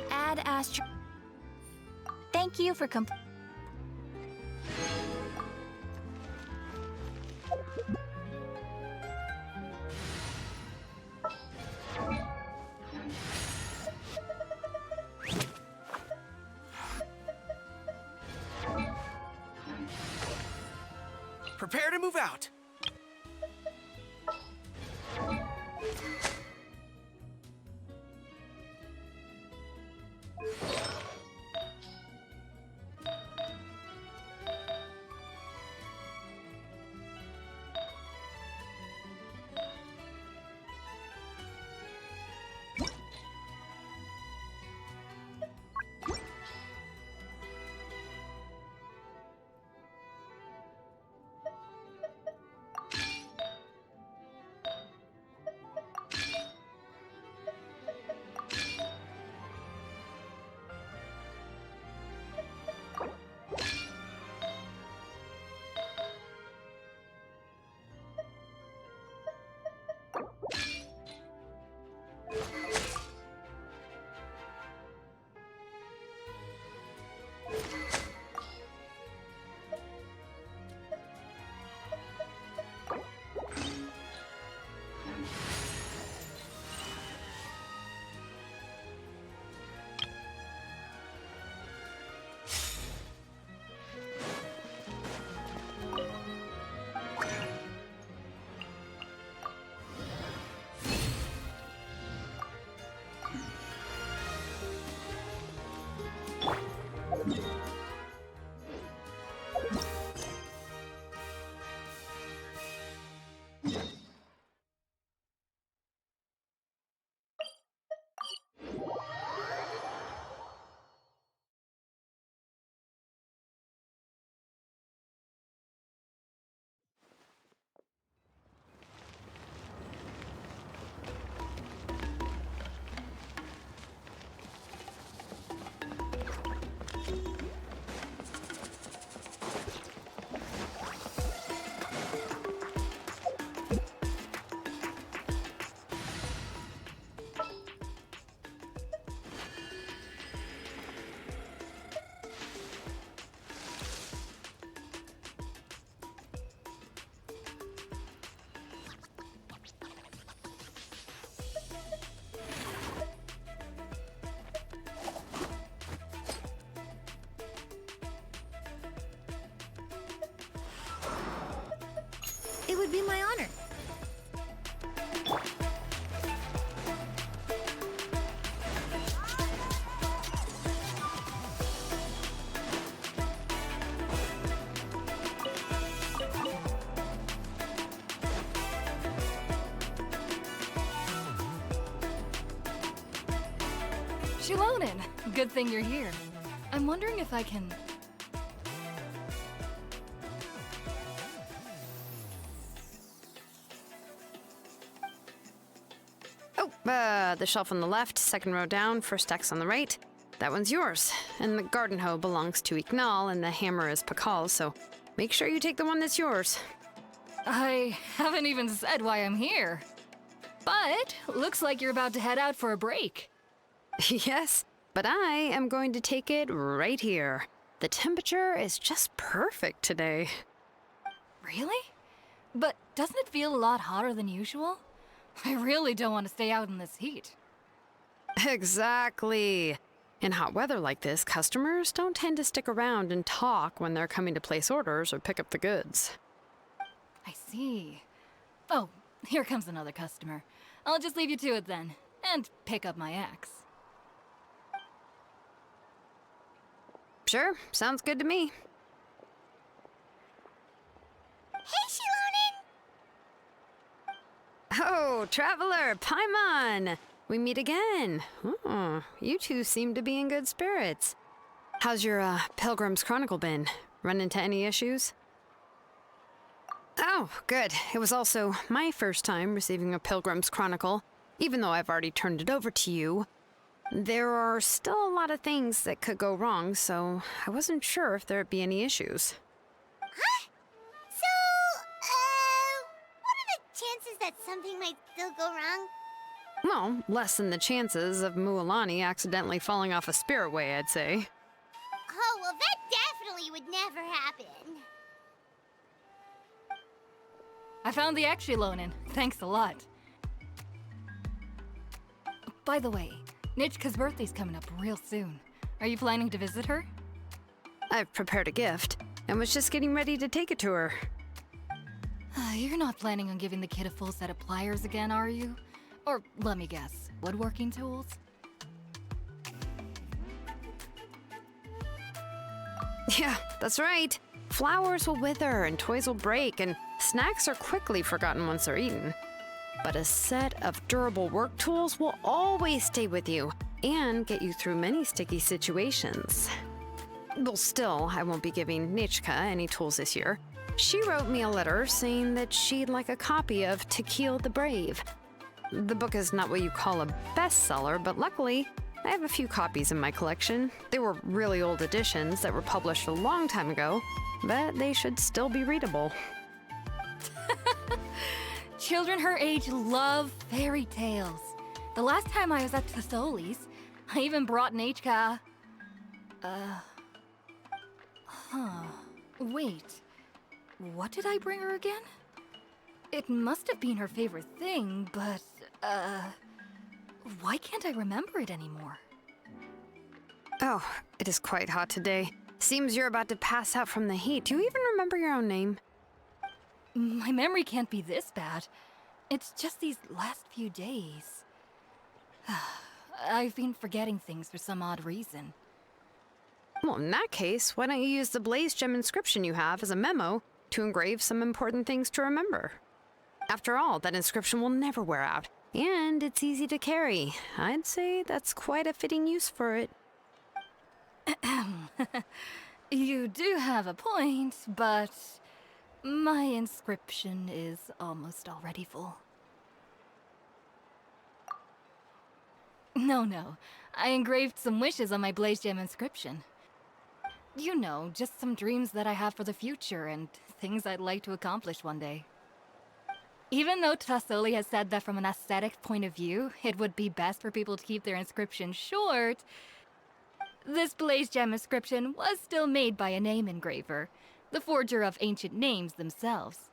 Add Astro. Thank you for Prepare to move out. It would be my honor. Shilonen, good thing you're here. I'm wondering if I can... The shelf on the left, second row down, first X on the right. That one's yours. And the garden hoe belongs to Ignal, and the hammer is Pakal's, so make sure you take the one that's yours. I haven't even said why I'm here. But looks like you're about to head out for a break. Yes, but I am going to take it right here. The temperature is just perfect today. Really? But doesn't it feel a lot hotter than usual? I really don't want to stay out in this heat. Exactly. In hot weather like this, customers don't tend to stick around and talk when they're coming to place orders or pick up the goods. I see. Oh, here comes another customer. I'll just leave you to it then, and pick up my axe. Sure, sounds good to me. Hey, Shilonen! Oh, Traveler, Paimon! We meet again. Oh, you two seem to be in good spirits. How's your, Pilgrim's Chronicle been? Run into any issues? Oh, good. It was also my first time receiving a Pilgrim's Chronicle, even though I've already turned it over to you. There are still a lot of things that could go wrong, so I wasn't sure if there'd be any issues. Huh? So, what are the chances that something might still go wrong? Well, less than the chances of Mualani accidentally falling off a spirit way, I'd say. Oh, well, that definitely would never happen. I found the axe, Shilonen. Thanks a lot. By the way, Nichka's birthday's coming up real soon. Are you planning to visit her? I've prepared a gift, and was just getting ready to take it to her. You're not planning on giving the kid a full set of pliers again, are you? Or, let me guess, woodworking tools? Yeah, that's right. Flowers will wither and toys will break, and snacks are quickly forgotten once they're eaten. But a set of durable work tools will always stay with you and get you through many sticky situations. Well, still, I won't be giving Nichka any tools this year. She wrote me a letter saying that she'd like a copy of To Kill the Brave. The book is not what you call a bestseller, but luckily, I have a few copies in my collection. They were really old editions that were published a long time ago, but they should still be readable. Children her age love fairy tales. The last time I was at Thesoli's, I even brought Nichka Huh. Wait. What did I bring her again? It must have been her favorite thing, but, why can't I remember it anymore? Oh, it is quite hot today. Seems you're about to pass out from the heat. Do you even remember your own name? My memory can't be this bad. It's just these last few days. I've been forgetting things for some odd reason. Well, in that case, why don't you use the Blaze Gem inscription you have as a memo to engrave some important things to remember? After all, that inscription will never wear out, and it's easy to carry. I'd say that's quite a fitting use for it. You do have a point, but my inscription is almost already full. No. I engraved some wishes on my Blaze Gem inscription. You know, just some dreams that I have for the future and things I'd like to accomplish one day. Even though Tassoli has said that from an aesthetic point of view, it would be best for people to keep their inscription short, this Blaze Gem inscription was still made by a name engraver, the forger of ancient names themselves.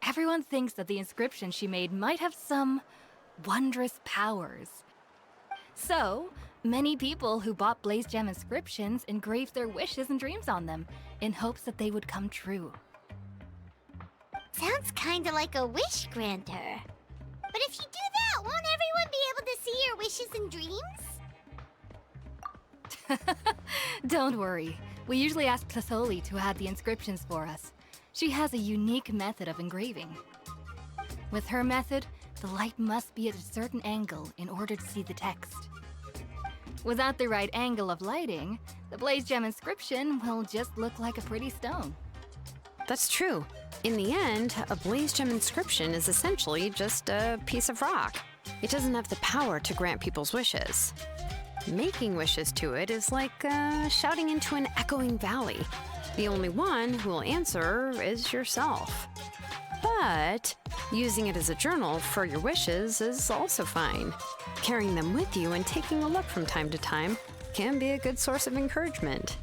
Everyone thinks that the inscription she made might have some wondrous powers. So, many people who bought Blaze Gem inscriptions engraved their wishes and dreams on them, in hopes that they would come true. Sounds kinda like a wish granter. But if you do that, won't everyone be able to see your wishes and dreams? Don't worry. We usually ask Tassoli to add the inscriptions for us. She has a unique method of engraving. With her method, the light must be at a certain angle in order to see the text. Without the right angle of lighting, the Blaze Gem inscription will just look like a pretty stone. That's true. In the end, a Blaze Gem inscription is essentially just a piece of rock. It doesn't have the power to grant people's wishes. Making wishes to it is like shouting into an echoing valley. The only one who will answer is yourself. But using it as a journal for your wishes is also fine. Carrying them with you and taking a look from time to time can be a good source of encouragement.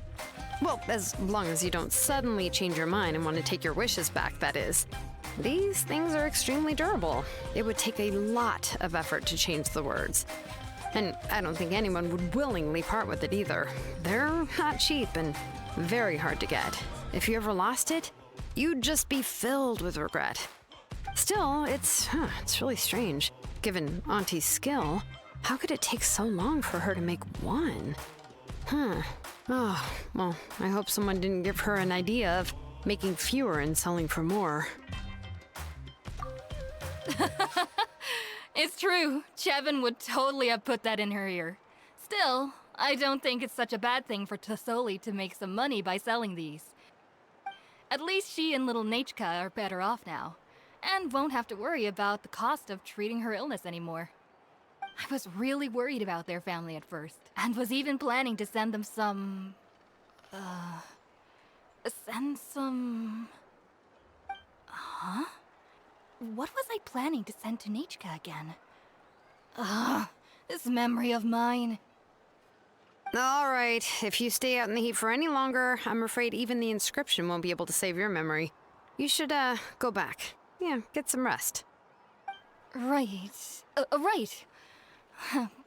Well, as long as you don't suddenly change your mind and want to take your wishes back, that is. These things are extremely durable. It would take a lot of effort to change the words. And I don't think anyone would willingly part with it either. They're not cheap and very hard to get. If you ever lost it, you'd just be filled with regret. Still, it's really strange. Given Auntie's skill, how could it take so long for her to make one? Oh, well, I hope someone didn't give her an idea of making fewer and selling for more. It's true. Chevin would totally have put that in her ear. Still, I don't think it's such a bad thing for Tassoli to make some money by selling these. At least she and little Nachka are better off now, and won't have to worry about the cost of treating her illness anymore. I was really worried about their family at first, and was even planning to send them some... Huh? What was I planning to send to Nachka again? This memory of mine. All right, if you stay out in the heat for any longer, I'm afraid even the inscription won't be able to save your memory. You should, go back. Yeah, get some rest. Right. Right.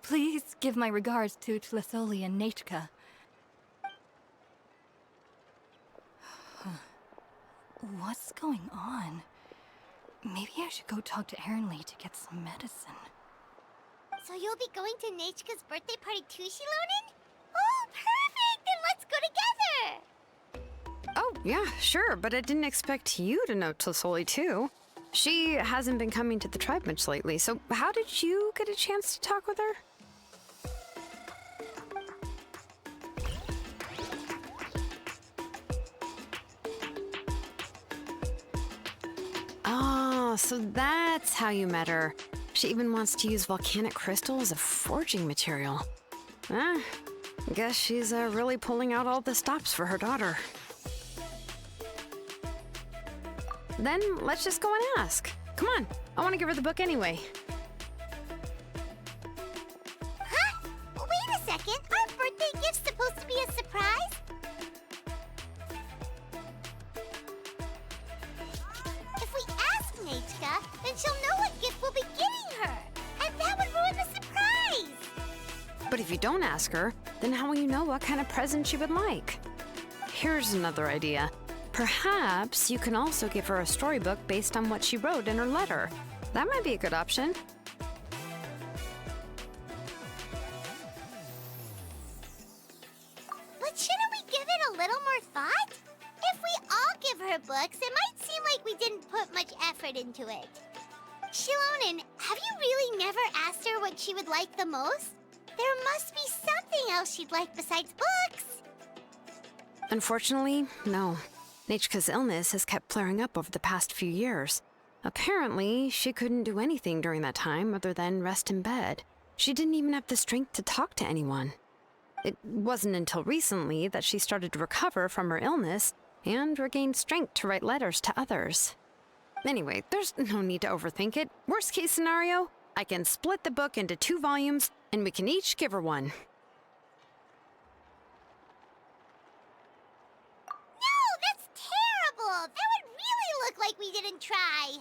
Please give my regards to Tassoli and Nachka. What's going on? Maybe I should go talk to Ernly to get some medicine. So you'll be going to Nachka's birthday party too, Shilonen? Oh, perfect! Then let's go together! Oh, yeah, sure, but I didn't expect you to know Tassoli too. She hasn't been coming to the tribe much lately, so how did you get a chance to talk with her? Oh, so that's how you met her. She even wants to use volcanic crystal as a forging material. Guess she's really pulling out all the stops for her daughter. Then let's just go and ask. Come on, I want to give her the book anyway. Huh? Wait a second, aren't birthday gifts supposed to be a surprise? if you don't ask her, then how will you know what kind of present she would like? Here's another idea. Perhaps you can also give her a storybook based on what she wrote in her letter. That might be a good option. But shouldn't we give it a little more thought? If we all give her books, it might seem like we didn't put much effort into it. Shilonen, have you really never asked her what she would like the most? There must be something else she'd like besides books. Unfortunately, no. Nichika's illness has kept flaring up over the past few years. Apparently, she couldn't do anything during that time other than rest in bed. She didn't even have the strength to talk to anyone. It wasn't until recently that she started to recover from her illness and regained strength to write letters to others. Anyway, there's no need to overthink it. Worst case scenario, I can split the book into 2 volumes and we can each give her one. No, that's terrible! That would really look like we didn't try.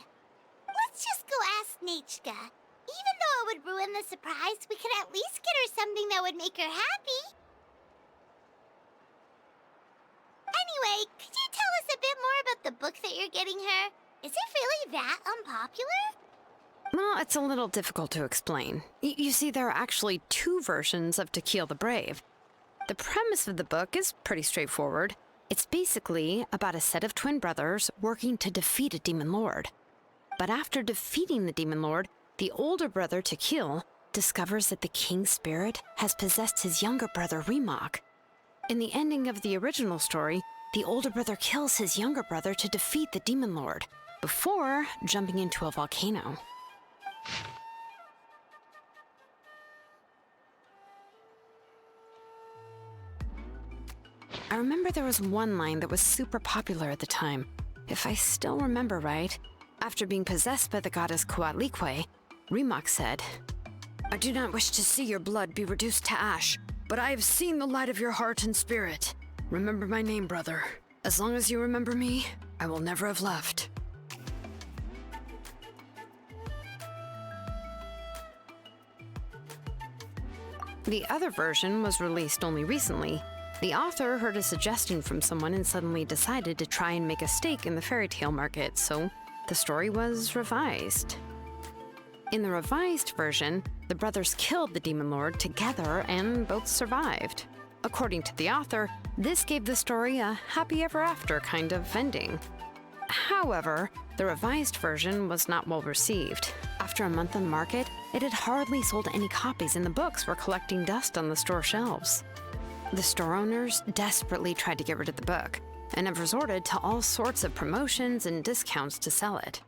Let's just go ask Nichika. Even though it would ruin the surprise, we could at least get her something that would make her happy. Anyway, could you tell us a bit more about the book that you're getting her? Is it really that unpopular? Well, it's a little difficult to explain. You see, there are actually 2 versions of To Kill the Brave. The premise of the book is pretty straightforward. It's basically about a set of twin brothers working to defeat a demon lord. But after defeating the demon lord, the older brother, To Kill, discovers that the king's spirit has possessed his younger brother, Remak. In the ending of the original story, the older brother kills his younger brother to defeat the demon lord, before jumping into a volcano. I remember there was one line that was super popular at the time. If I still remember right, after being possessed by the goddess Coatlicue, Remak said, "I do not wish to see your blood be reduced to ash, but I have seen the light of your heart and spirit. Remember my name, brother. As long as you remember me, I will never have left." The other version was released only recently. The author heard a suggestion from someone and suddenly decided to try and make a stake in the fairy tale market, so the story was revised. In the revised version, the brothers killed the demon lord together and both survived. According to the author, this gave the story a happy ever after kind of ending. However, the revised version was not well received. After a month on the market, it had hardly sold any copies and the books were collecting dust on the store shelves. The store owners desperately tried to get rid of the book and have resorted to all sorts of promotions and discounts to sell it.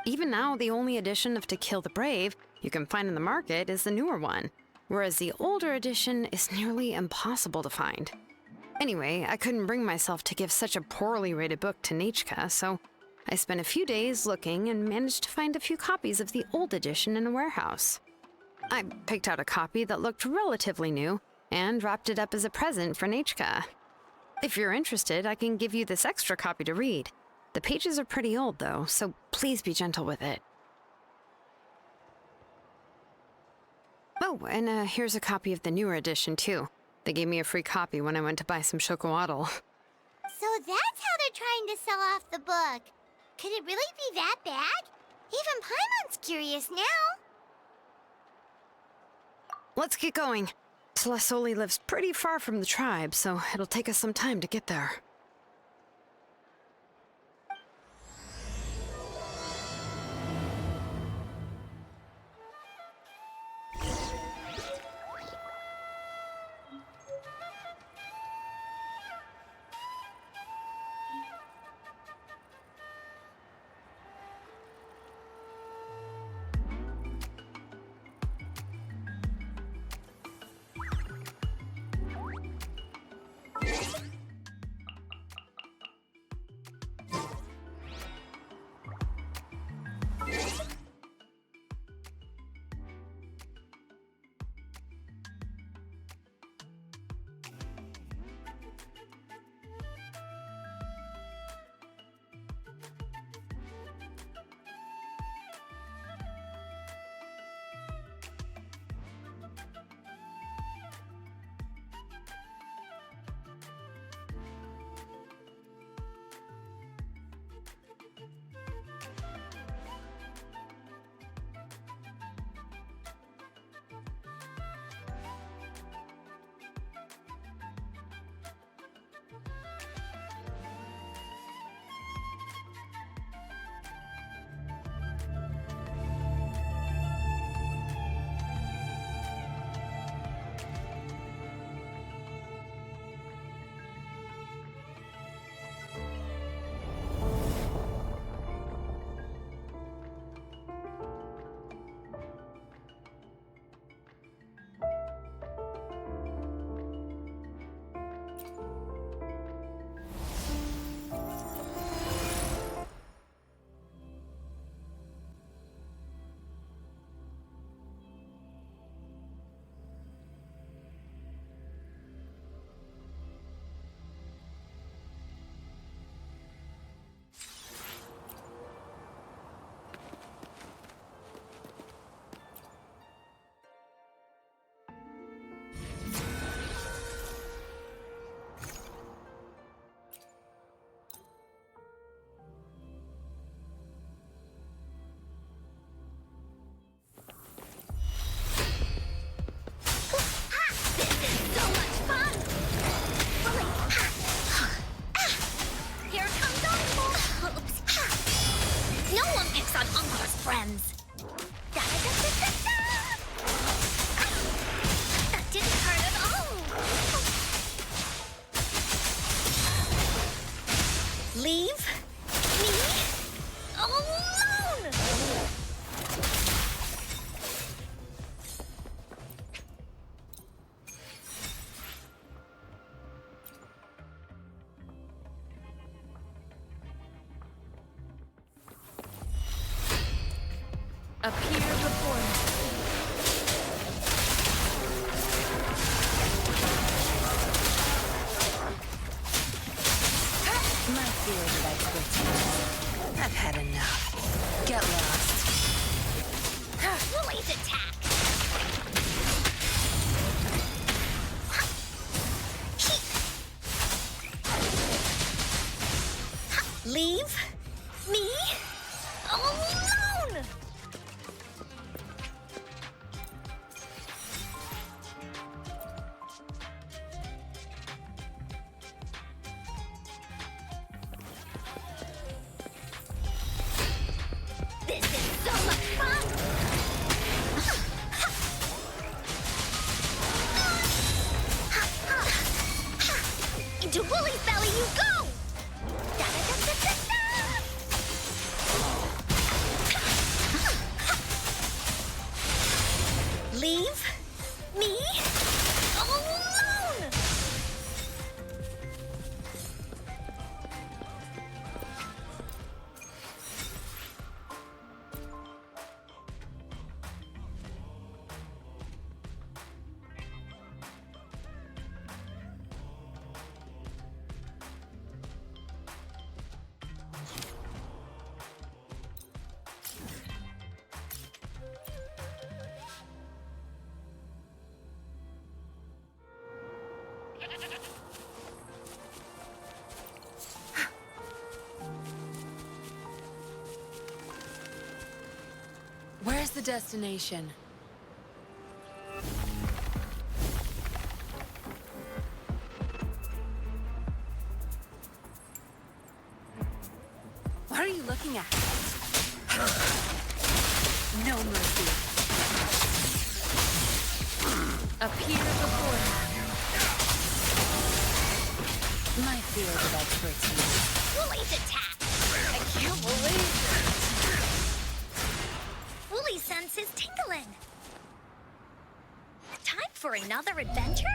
Even now, the only edition of To Kill the Brave you can find in the market is the newer one, whereas the older edition is nearly impossible to find. Anyway, I couldn't bring myself to give such a poorly rated book to Nichika, so I spent a few days looking and managed to find a few copies of the old edition in a warehouse. I picked out a copy that looked relatively new and wrapped it up as a present for Nichika. If you're interested, I can give you this extra copy to read. The pages are pretty old though, so please be gentle with it. Oh, and here's a copy of the newer edition too. They gave me a free copy when I went to buy some chocowaddle. So that's how they're trying to sell off the book. Could it really be that bad? Even Paimon's curious now. Let's get going. Tlasoli lives pretty far from the tribe, so it'll take us some time to get there. Appear before me. My fears of expertise. I've had enough. Get lost. Woolie's attack! Leave me alone! This is so much fun! Into Woolie's belly you go! Da-da-da-da-da-da! Leave me alone! Where's the destination? What are you looking at? No mercy. Appear before me. My field of expertise. Woolie's attack! I can't believe it! Woolie's sense is tingling. Time for another adventure?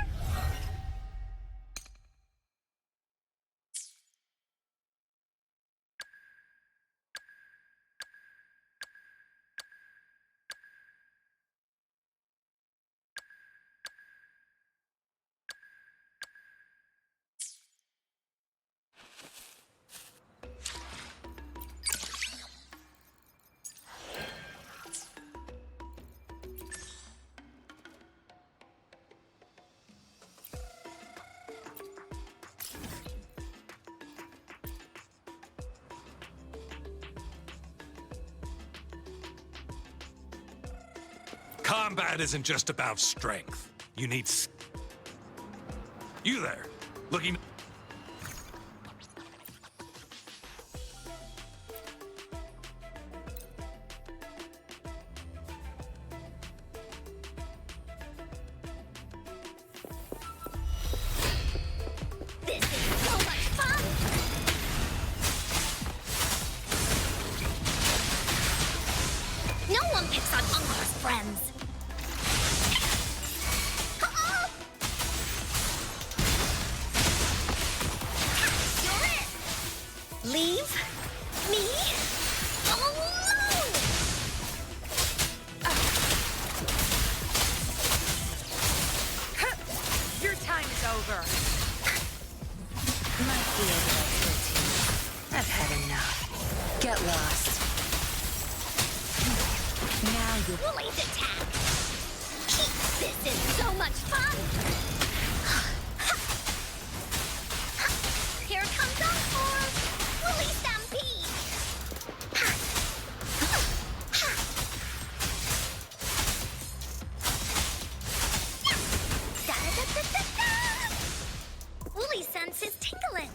Combat isn't just about strength. You need... You there, looking... This is so much fun! No one picks on Uncle's friends. Leave me alone! Your time is over. My field of expertise. I've had enough. Get lost. Now you... Woolie's attack! This is so much fun! Here comes Encore! Woolly Stampede! Da-da-da-da-da-da! Woolly's sense is tingling.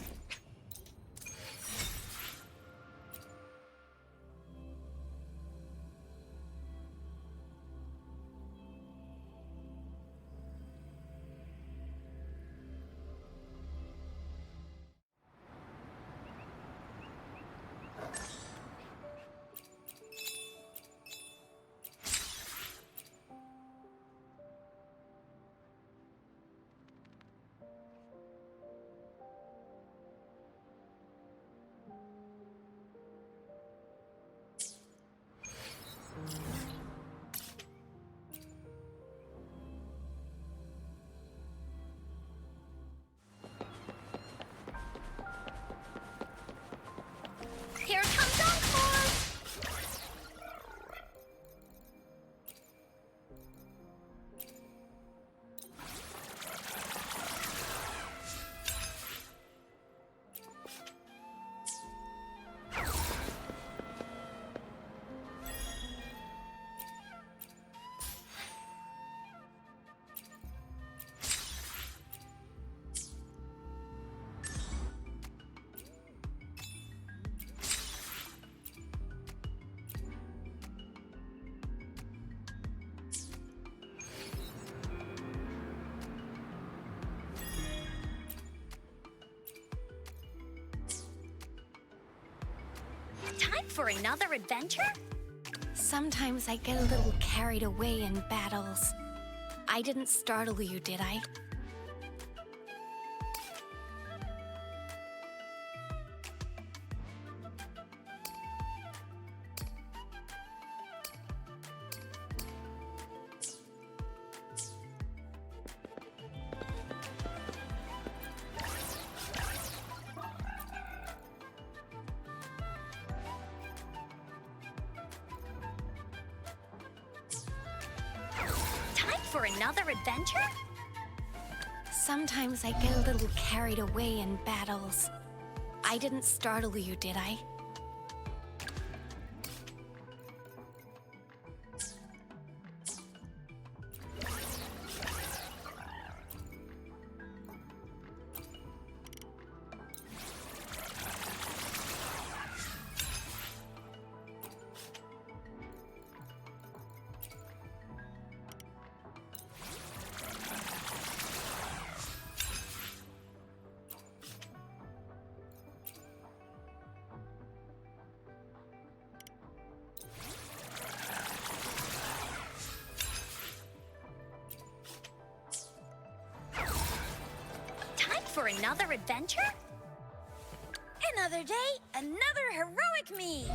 Time for another adventure? Sometimes I get a little carried away in battles. I didn't startle you, did I? Time for another adventure? Sometimes I get a little carried away in battles. I didn't startle you, did I? Time for another adventure? Another day, another heroic me!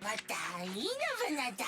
またいいのぶなだ。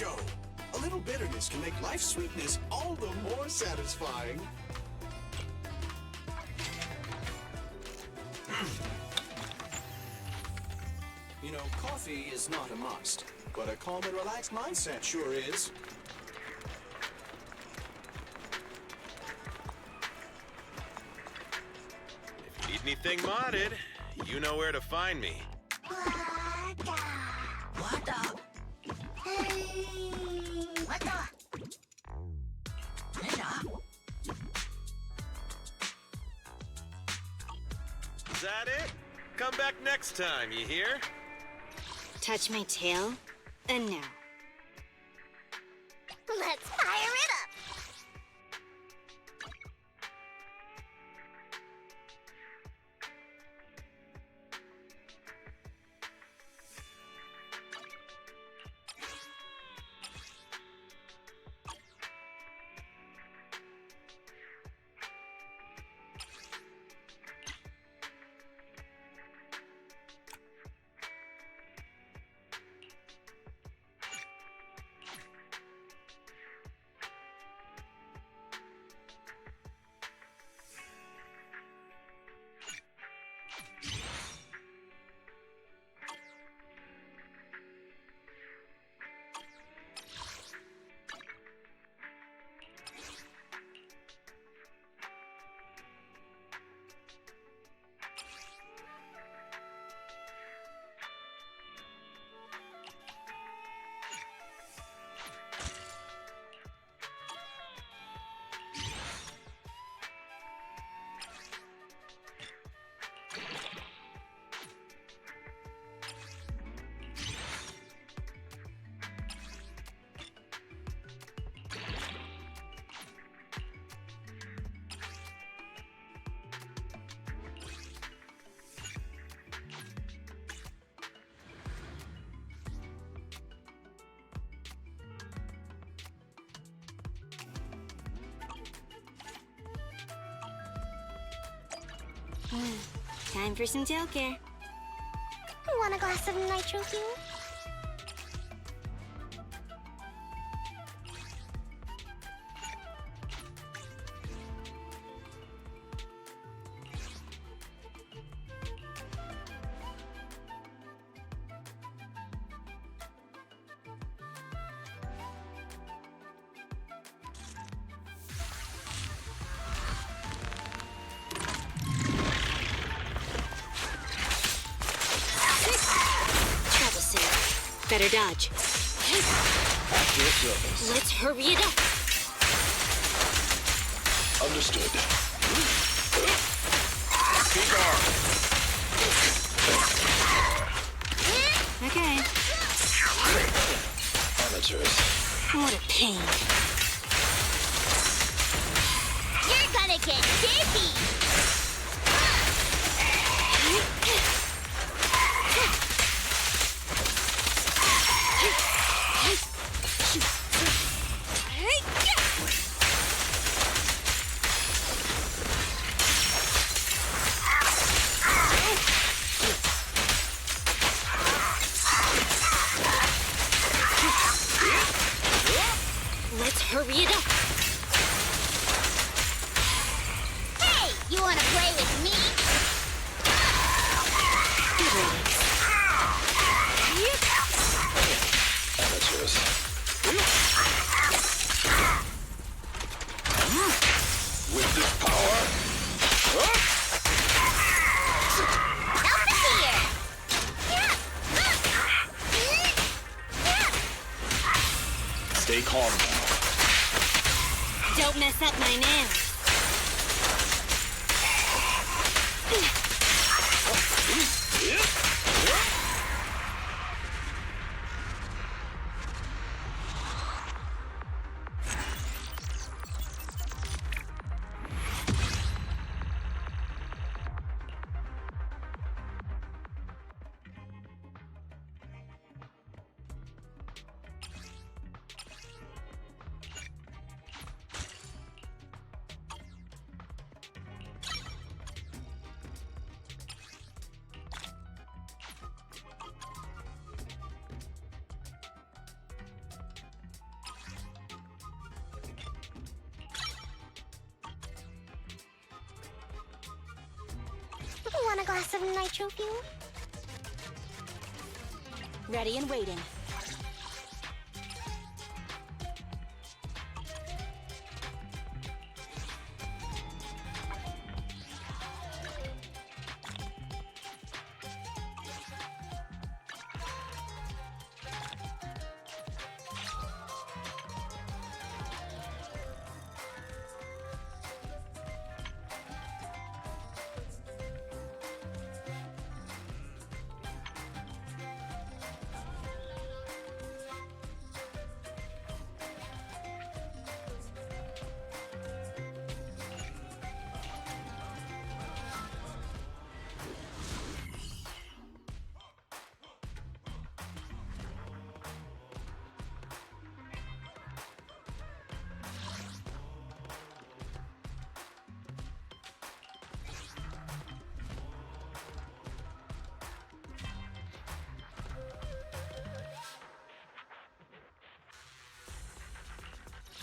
show. A little bitterness can make life's sweetness all the more satisfying. You know, coffee is not a must, but a calm and relaxed mindset sure is. If you need anything modded, you know where to find me. Is that it? Come back next time, you hear? Touch my tail, and now. Let's fire it up! Time for some tail care. Want a glass of nitro fuel? Better dodge. At your service. Let's hurry it up. Understood. Keep on. Okay. Amateurs. What a pain. You're gonna get dizzy! Let's hurry it up. Hey, you wanna play with me? Amateurs. With this power. Stay calm now. Don't mess up my nails. glass of nitro fuel? Ready and waiting.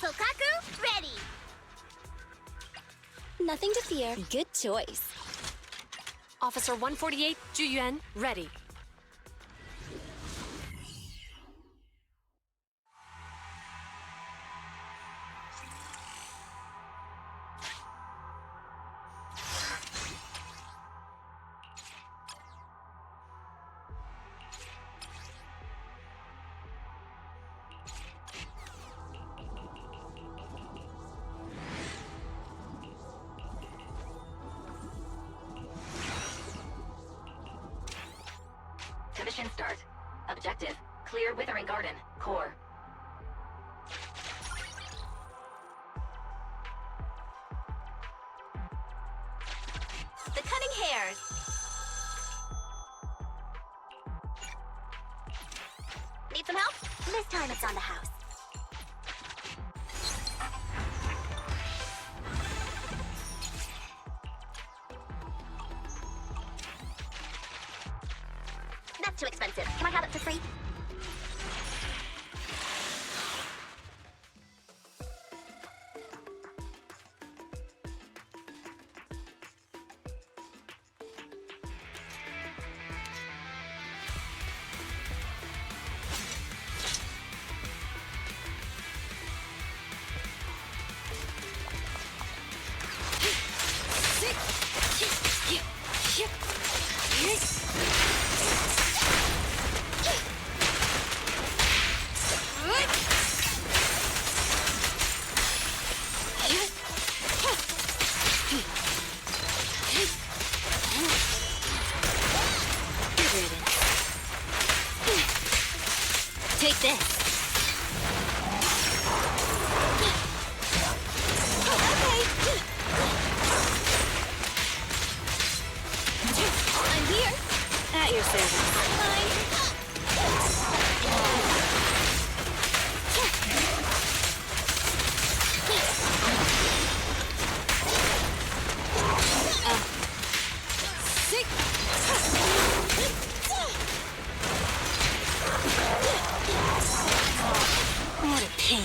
Sokaku, ready! Nothing to fear. Good choice. Officer 148, Juyuan, ready. Mission start. Objective: clear Wuthering Garden. Core. The cunning hairs. Need some help? This time it's on the house. That's too expensive. Can I have it for free? Take this. I'm here. At your service. What a pain.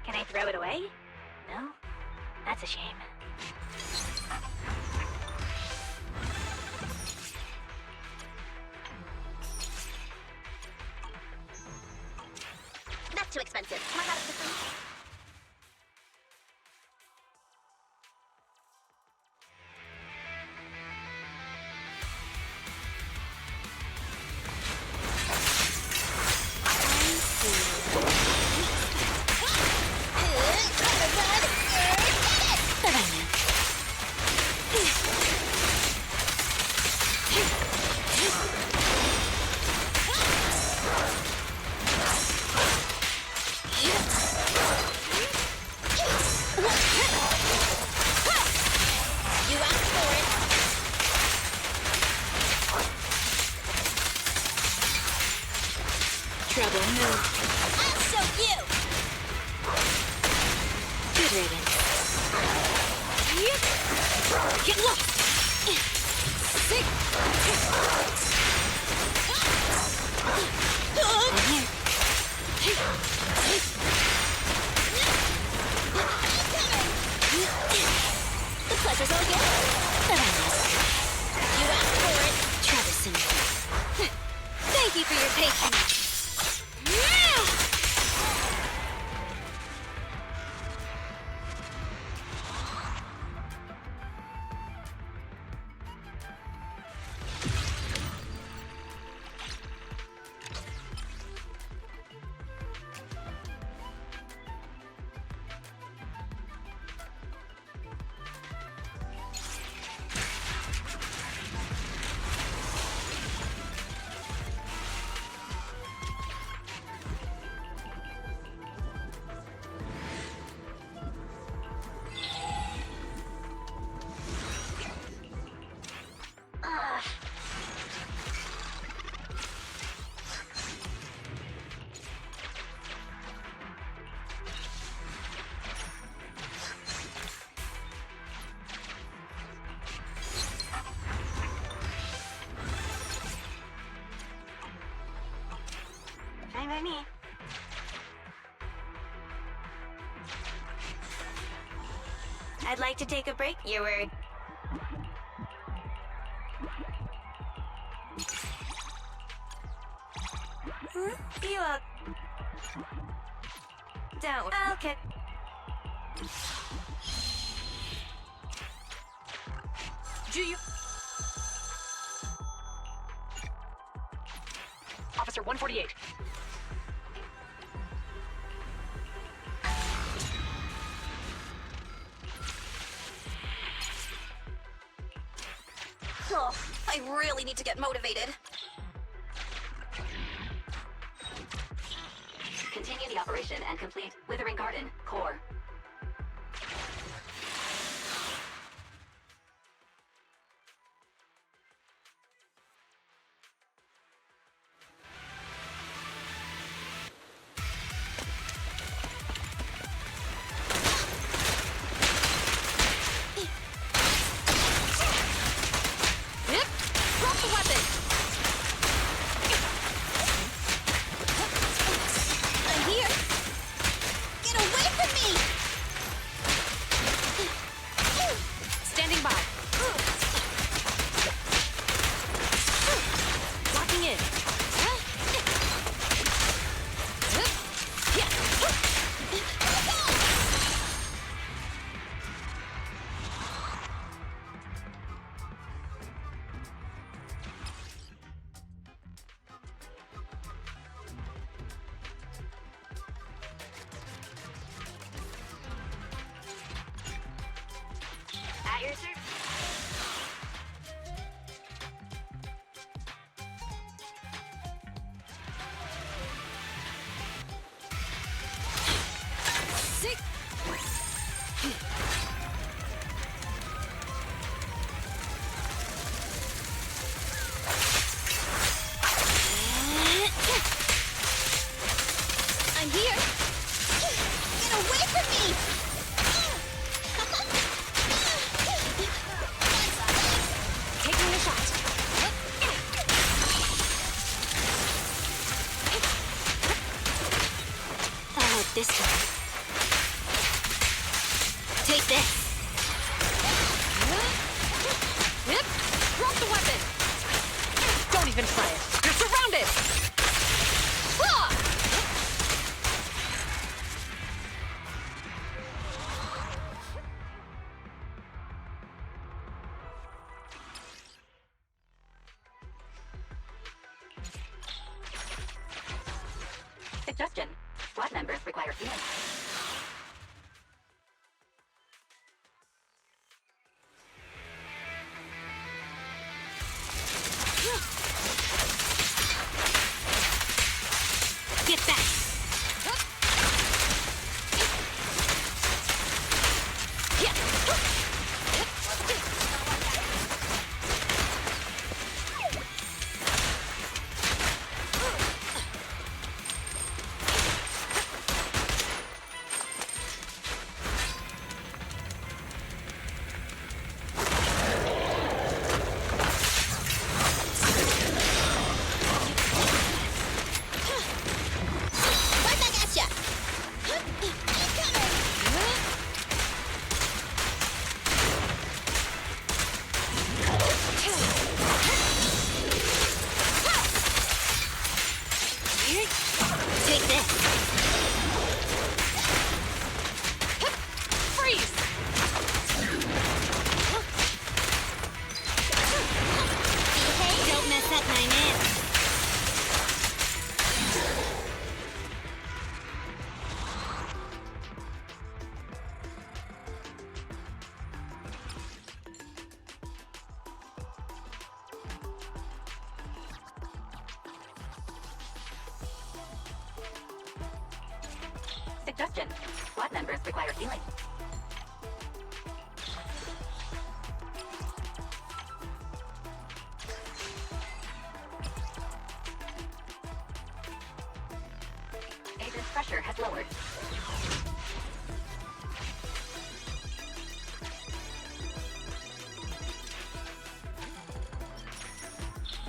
Can I throw it away? No? That's a shame. That's too expensive. Can I have it for free? Double move. I'll show you! Good riddance. Get lost! Sick! The pleasure's all yours. You asked for it. Traversing. Thank you for your patience. Fine by me. I'd like to take a break. Your word. You up. Don't. Okay. Do you? Officer 148. Oh, I really need to get motivated. Continue the operation and complete Wuthering Garden, Core. Drop the weapon! I'm here! Get away from me! Standing by. Locking in. At your service. Sick! I'm here! Get away from me! Taking a shot. I'll help this time. Take this! Drop the weapon. Don't even try it. You're surrounded. Ah! Suggestion. Squad members require healing. Get back! Suggestion. Squad members require healing. Agent's pressure has lowered.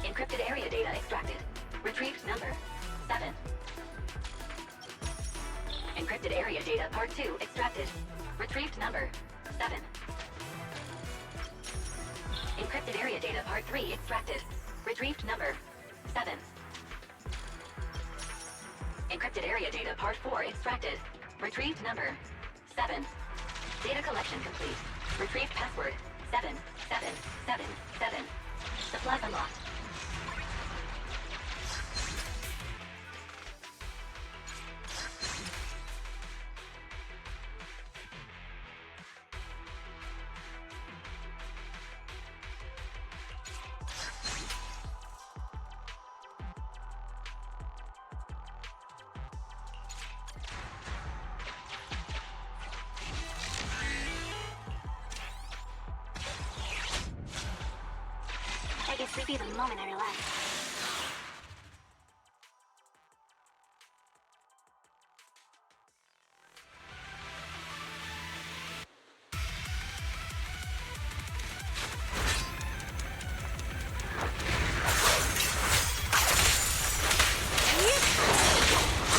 Encrypted area data extracted. Retrieved number 7. Encrypted area data part 2 extracted. Retrieved number 7. Encrypted area data part 3 extracted. Retrieved number 7. Encrypted area data part 4 extracted. Retrieved number 7. Data collection complete. Retrieved password 7777. Supplies unlocked. I get sleepy the moment I relax.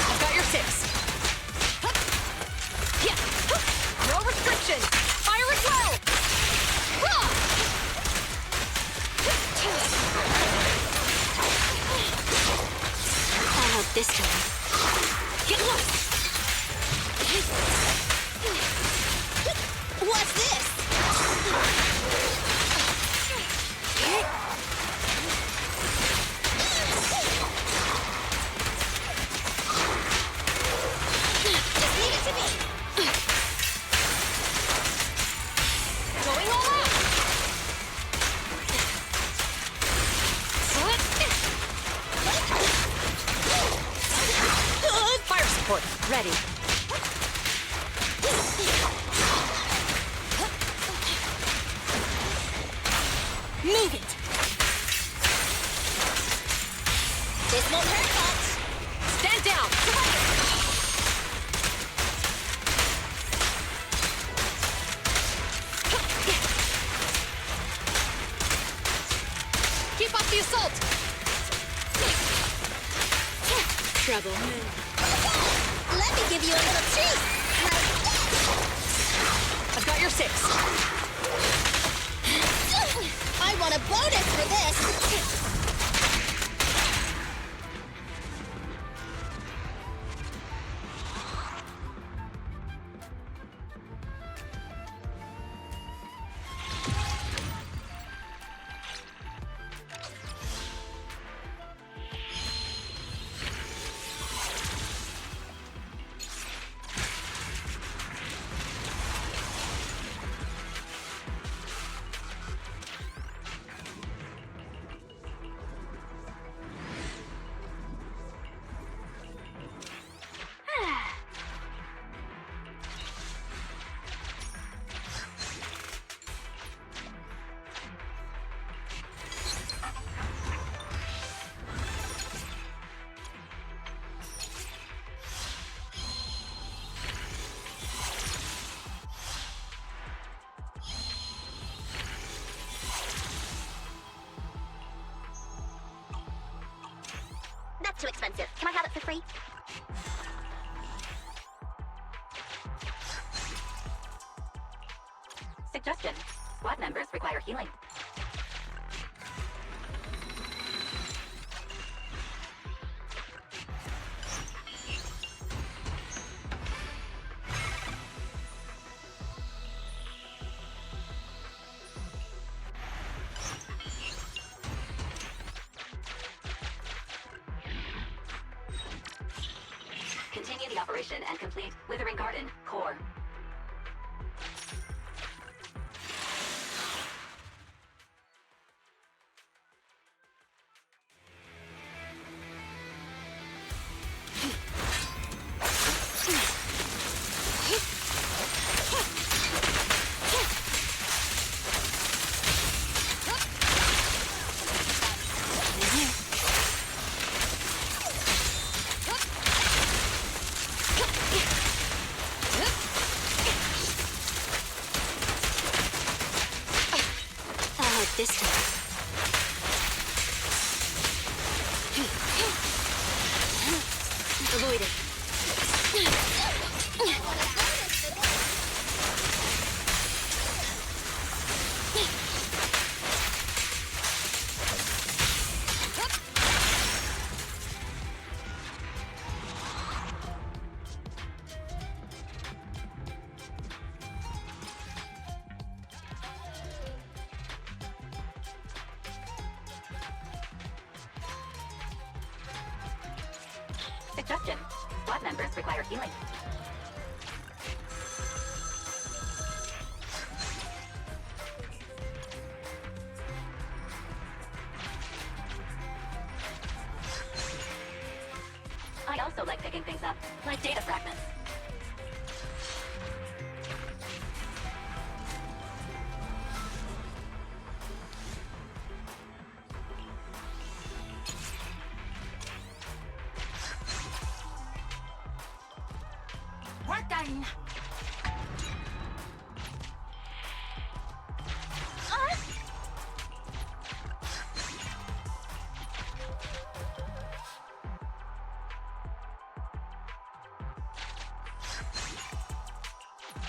I've got your 6. Yeah. No restriction. Fire as well. I'll help this time. Get loose. What's this? Just leave it to me. Going all out. Fire support ready. Move it. This won't hurt much. Stand down. Keep up the assault. Trouble. Let me give you a little treat. I've got your 6. I want a bonus for this. That's too expensive. Can I have it for free? Suggestion. Squad members require healing. Continue the operation and complete Wuthering Garden core. this time. Avoid it. Suggestion. Squad members require healing. I also like picking things up, like data fragments. Working!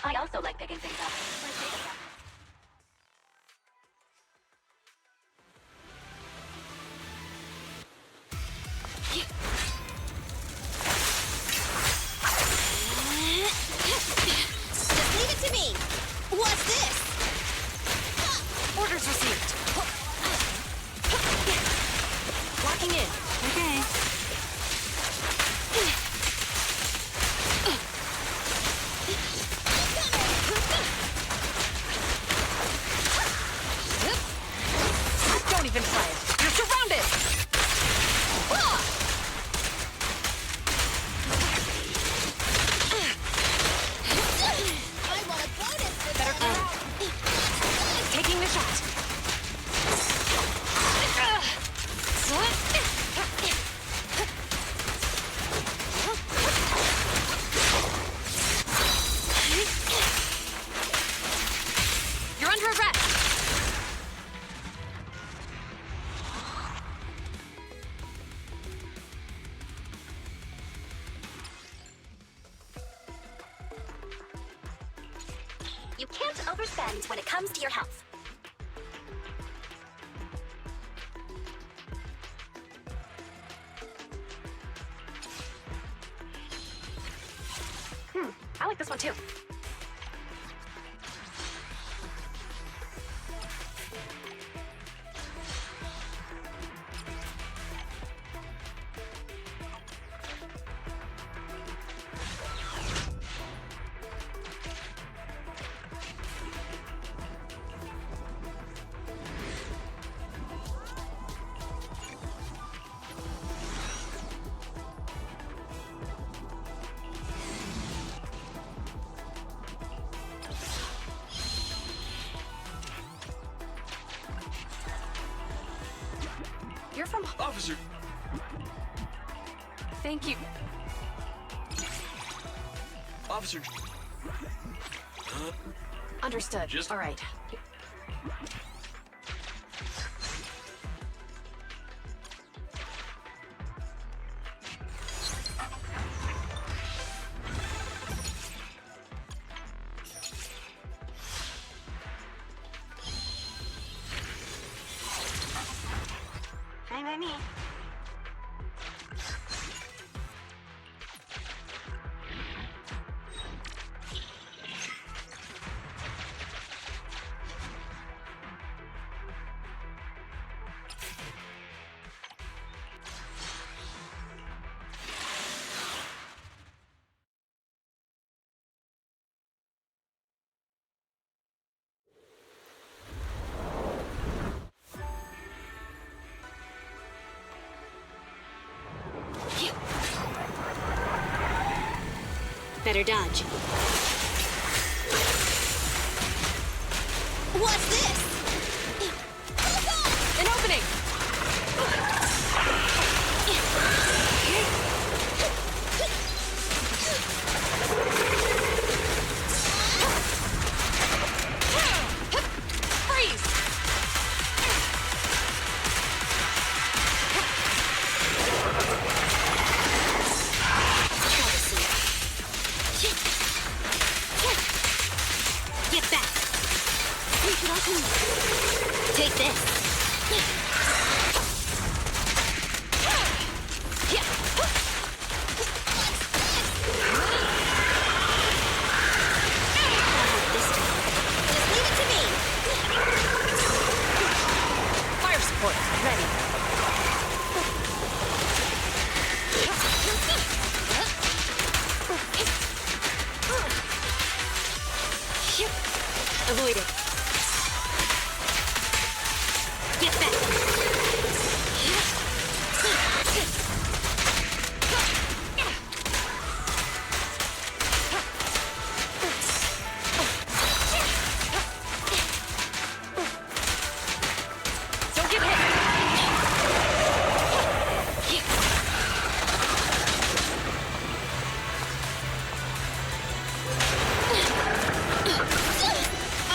I also like picking things up, like data fragments. Just leave it to me. What's this? Orders received. Locking in. Okay. Don't even try it. You're surrounded. I want a bonus for Better clear out. Taking the shot. You're under arrest. You can't overspend when it comes to your health. I like this one too. You're from Officer. Thank you. Officer. Understood. All right. Fine by me. Better dodge. What's this? An opening. Freeze. Take this. Fire support, ready. Avoid it. Get back. Don't get hit.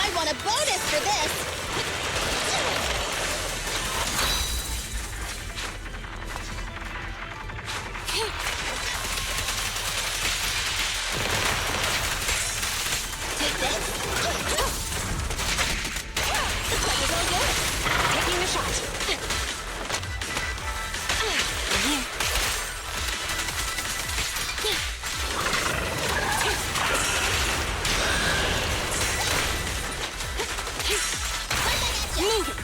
I want a bonus for this! Take this. The play is all yours. Taking the shot. Here. Move it.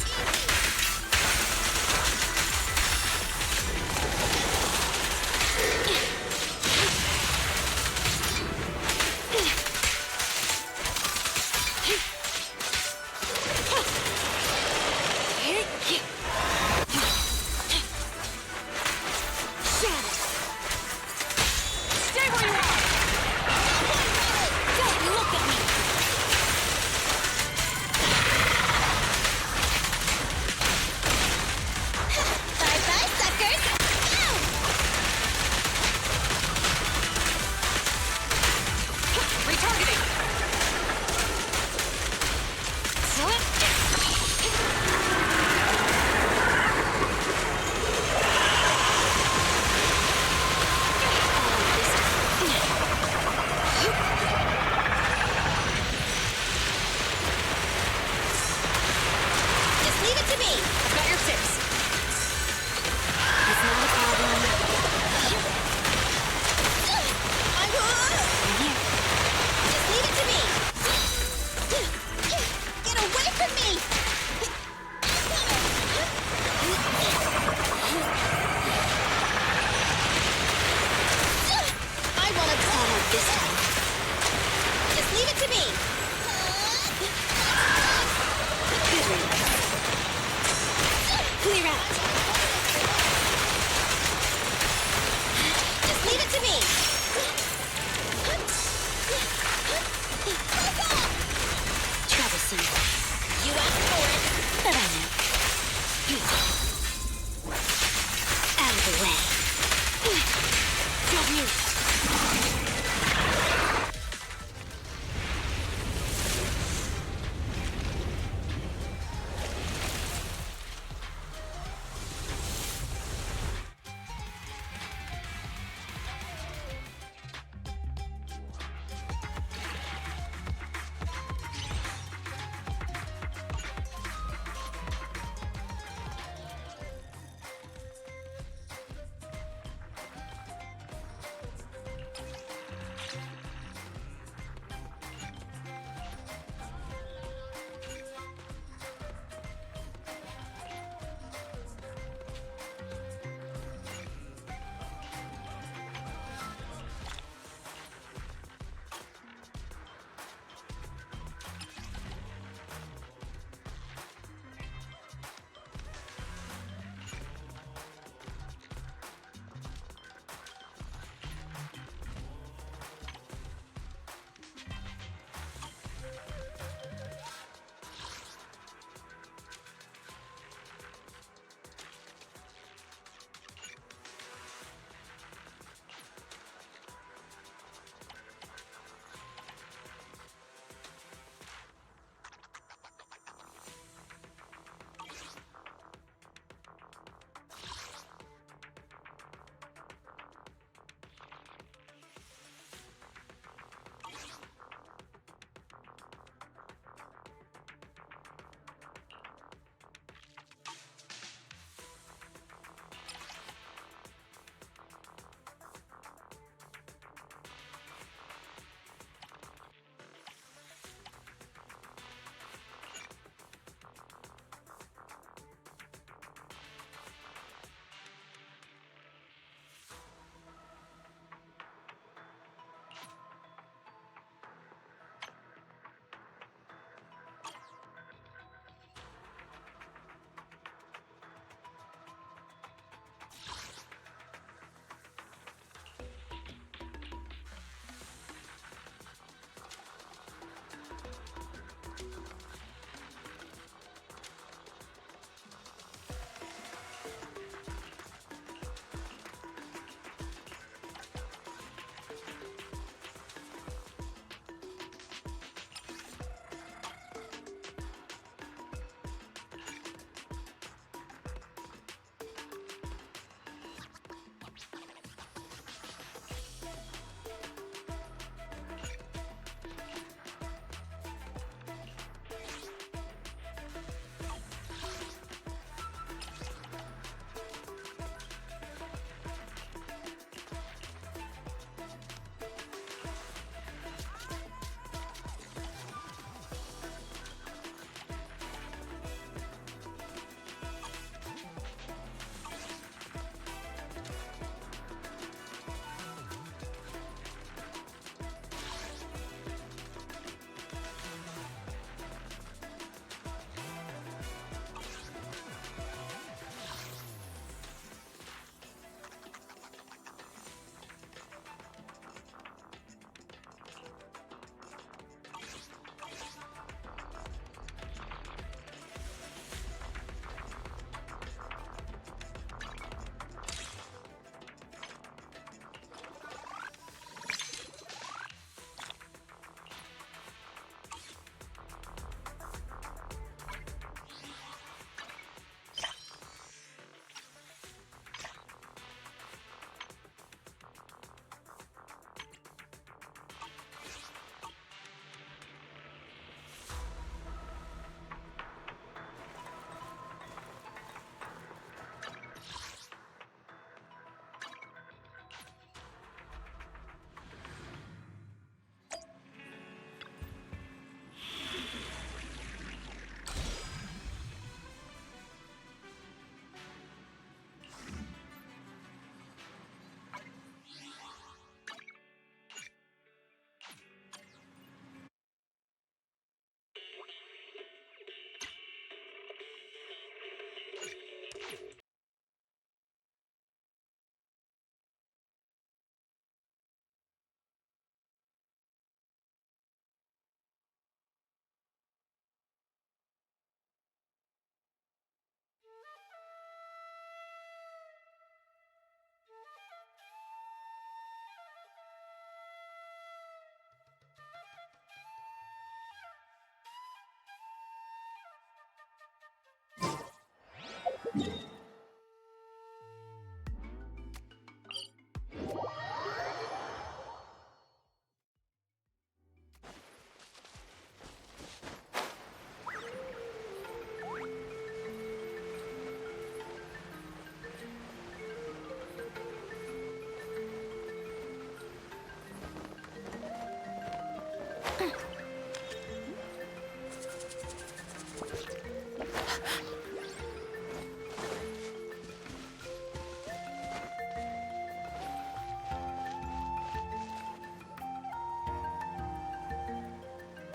Stay where you are. Don't look at me! Bye-bye, suckers! Ow! Retargeting. Slow it Just leave it to me! I've got your six. It's not a problem. Just leave it to me! Get away from me! I want to call this time. Just leave it to me! Good riddance. Clear out. Just leave it to me! Troublesome. You asked for it! But I know. Out of the way. Don't move.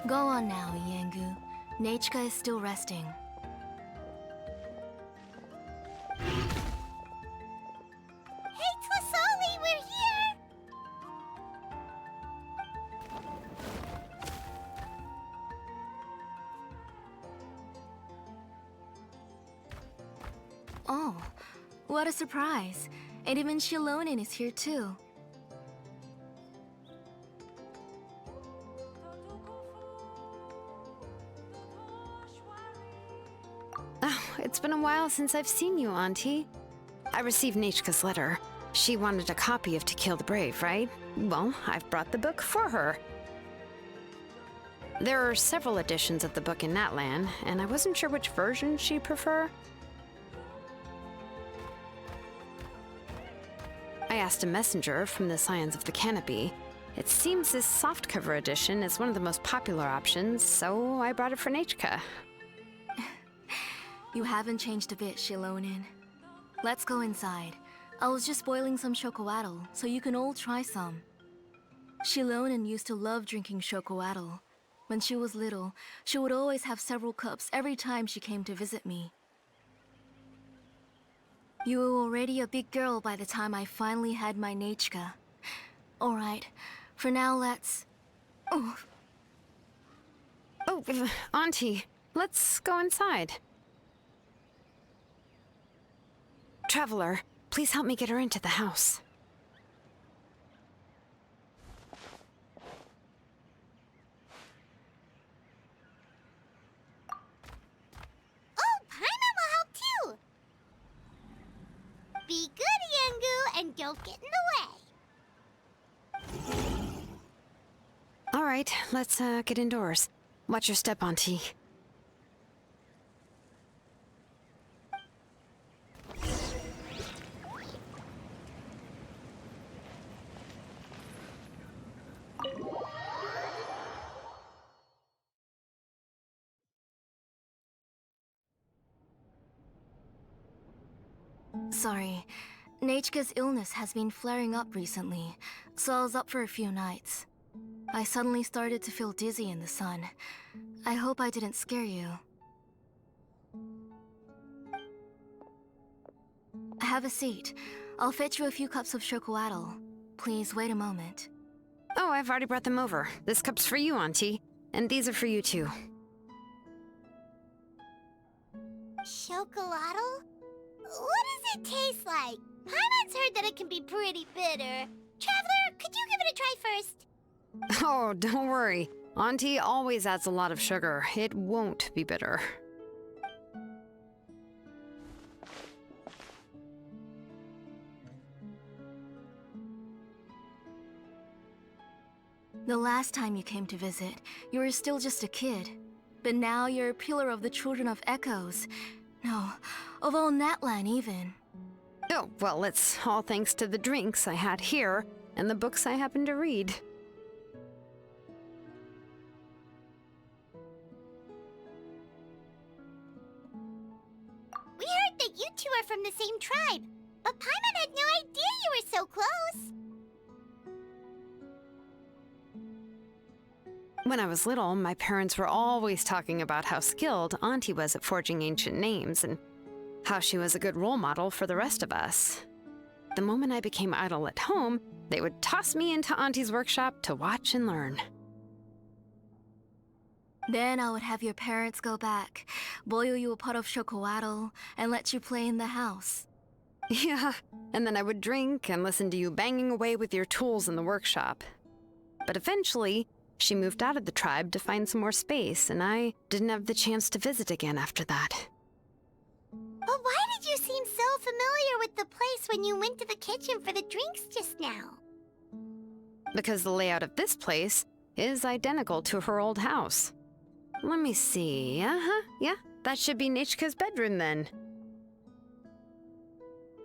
Go on now, Iengu. Nachika is still resting. Hey, Twasoli, we're here! Oh, what a surprise. And even Shilonin is here too. Oh, it's been a while since I've seen you, Auntie. I received Nachika's letter. She wanted a copy of To Kill the Brave, right? Well, I've brought the book for her. There are several editions of the book in Natlan, and I wasn't sure which version she'd prefer. I asked a messenger from the Scions of the Canopy. It seems this softcover edition is one of the most popular options, so I brought it for Nachika. You haven't changed a bit, Shilonin. Let's go inside. I was just boiling some chocoatl, so you can all try some. Shilonin used to love drinking chocoatl. When she was little, she would always have several cups every time she came to visit me. You were already a big girl by the time I finally had my Nachika. Alright, for now let's... Oh, Auntie, let's go inside. Traveler, please help me get her into the house. Oh, Paimon will help too! Be good, Iengu, and don't get in the way. All right, let's get indoors. Watch your step, Auntie. Sorry. Nachika's illness has been flaring up recently, so I was up for a few nights. I suddenly started to feel dizzy in the sun. I hope I didn't scare you. Have a seat. I'll fetch you a few cups of chocoatl. Please wait a moment. Oh, I've already brought them over. This cup's for you, Auntie. And these are for you, too. Chocolatl? What does it taste like? Paimon's heard that it can be pretty bitter. Traveler, could you give it a try first? Oh, don't worry. Auntie always adds a lot of sugar. It won't be bitter. The last time you came to visit, you were still just a kid. But now you're a pillar of the Children of Echoes. No, of all Natlan even. Oh, well, it's all thanks to the drinks I had here and the books I happened to read. We heard that you two are from the same tribe, but Paimon had no idea you were so close. When I was little, my parents were always talking about how skilled Auntie was at forging ancient names and how she was a good role model for the rest of us. The moment I became idle at home, they would toss me into Auntie's workshop to watch and learn. Then I would have your parents go back, boil you a pot of chocoatl, and let you play in the house. Yeah, and then I would drink and listen to you banging away with your tools in the workshop. But eventually, she moved out of the tribe to find some more space, and I didn't have the chance to visit again after that. But why did you seem so familiar with the place when you went to the kitchen for the drinks just now? Because the layout of this place is identical to her old house. Let me see. Yeah, that should be Nachika's bedroom then.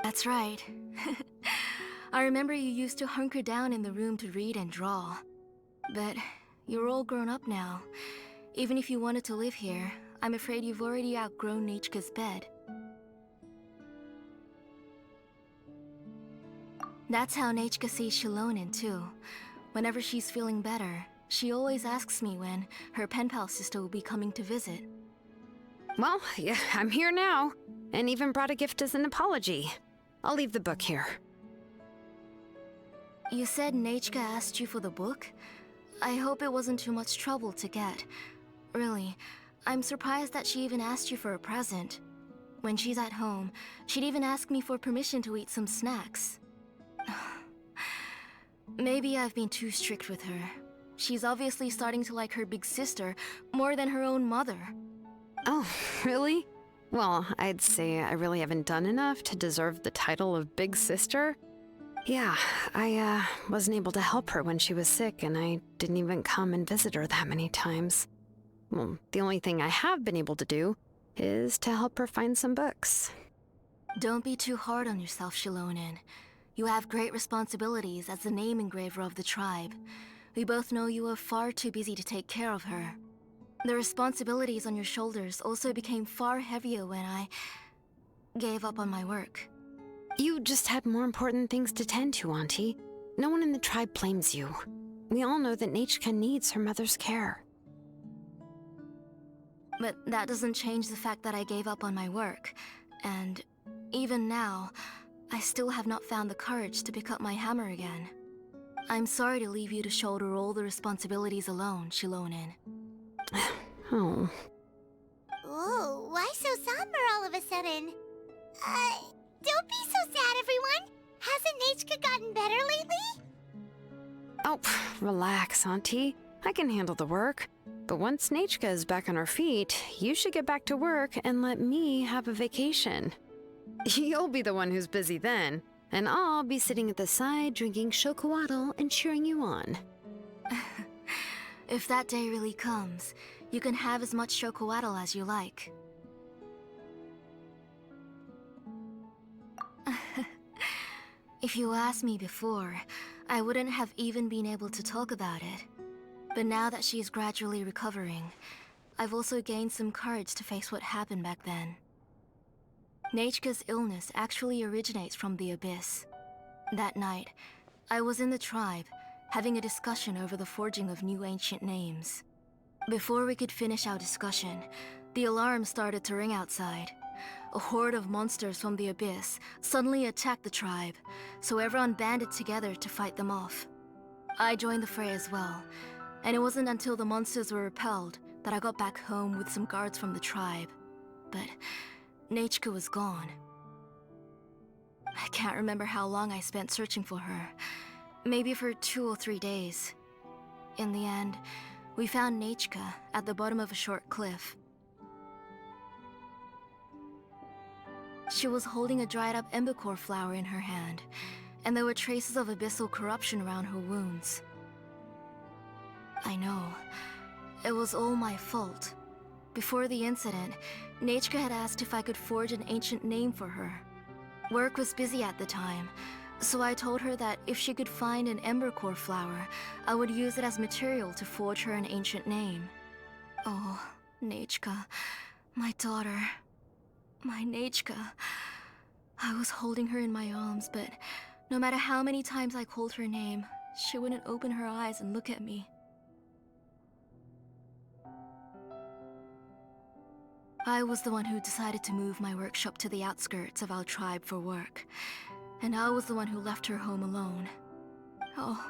That's right. I remember you used to hunker down in the room to read and draw. But You're all grown up now. Even if you wanted to live here, I'm afraid you've already outgrown Nechka's bed. That's how Nechka sees Shilonen too. Whenever she's feeling better, she always asks me when her pen pal sister will be coming to visit. Well, yeah, I'm here now, and even brought a gift as an apology. I'll leave the book here. You said Nechka asked you for the book? I hope it wasn't too much trouble to get. Really, I'm surprised that she even asked you for a present. When she's at home, she'd even ask me for permission to eat some snacks. Maybe I've been too strict with her. She's obviously starting to like her big sister more than her own mother. Oh, really? Well, I'd say I really haven't done enough to deserve the title of Big Sister. Yeah, I wasn't able to help her when she was sick, and I didn't even come and visit her that many times. Well, the only thing I have been able to do is to help her find some books. Don't be too hard on yourself, Shilonen. You have great responsibilities as the name engraver of the tribe. We both know you are far too busy to take care of her. The responsibilities on your shoulders also became far heavier when I gave up on my work. You just had more important things to tend to, Auntie. No one in the tribe blames you. We all know that Nechka needs her mother's care. But that doesn't change the fact that I gave up on my work. And even now, I still have not found the courage to pick up my hammer again. I'm sorry to leave you to shoulder all the responsibilities alone, Shilonen. Oh. Ooh, why so somber all of a sudden? Don't be so sad, everyone! Hasn't Nechka gotten better lately? Oh, relax, Auntie. I can handle the work. But once Nechka is back on her feet, you should get back to work and let me have a vacation. You'll be the one who's busy then, and I'll be sitting at the side drinking chocolatl and cheering you on. If that day really comes, you can have as much chocolatl as you like. If you asked me before, I wouldn't have even been able to talk about it. But now that she's gradually recovering, I've also gained some courage to face what happened back then. Nechka's illness actually originates from the Abyss. That night, I was in the tribe, having a discussion over the forging of new ancient names. Before we could finish our discussion, the alarm started to ring outside. A horde of monsters from the Abyss suddenly attacked the tribe, so everyone banded together to fight them off. I joined the fray as well, and it wasn't until the monsters were repelled that I got back home with some guards from the tribe. But Nechka was gone. I can't remember how long I spent searching for her. Maybe for 2 or 3 days. In the end, we found Nechka at the bottom of a short cliff. She was holding a dried up embercore flower in her hand, and there were traces of abyssal corruption around her wounds. I know. It was all my fault. Before the incident, Nechka had asked if I could forge an ancient name for her. Work was busy at the time, so I told her that if she could find an embercore flower, I would use it as material to forge her an ancient name. Oh, Nechka, my daughter. My Nechka. I was holding her in my arms, but no matter how many times I called her name, she wouldn't open her eyes and look at me. I was the one who decided to move my workshop to the outskirts of our tribe for work, and I was the one who left her home alone. Oh,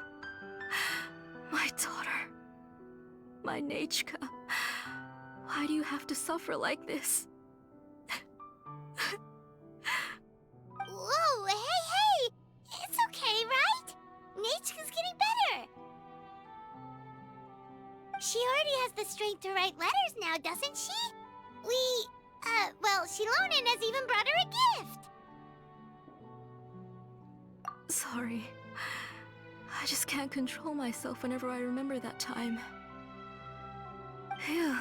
my daughter. My Nechka. Why do you have to suffer like this? Whoa, hey! It's okay, right? Nechka's getting better! She already has the strength to write letters now, doesn't she? Well, Shilonen has even brought her a gift! Sorry. I just can't control myself whenever I remember that time. Phew.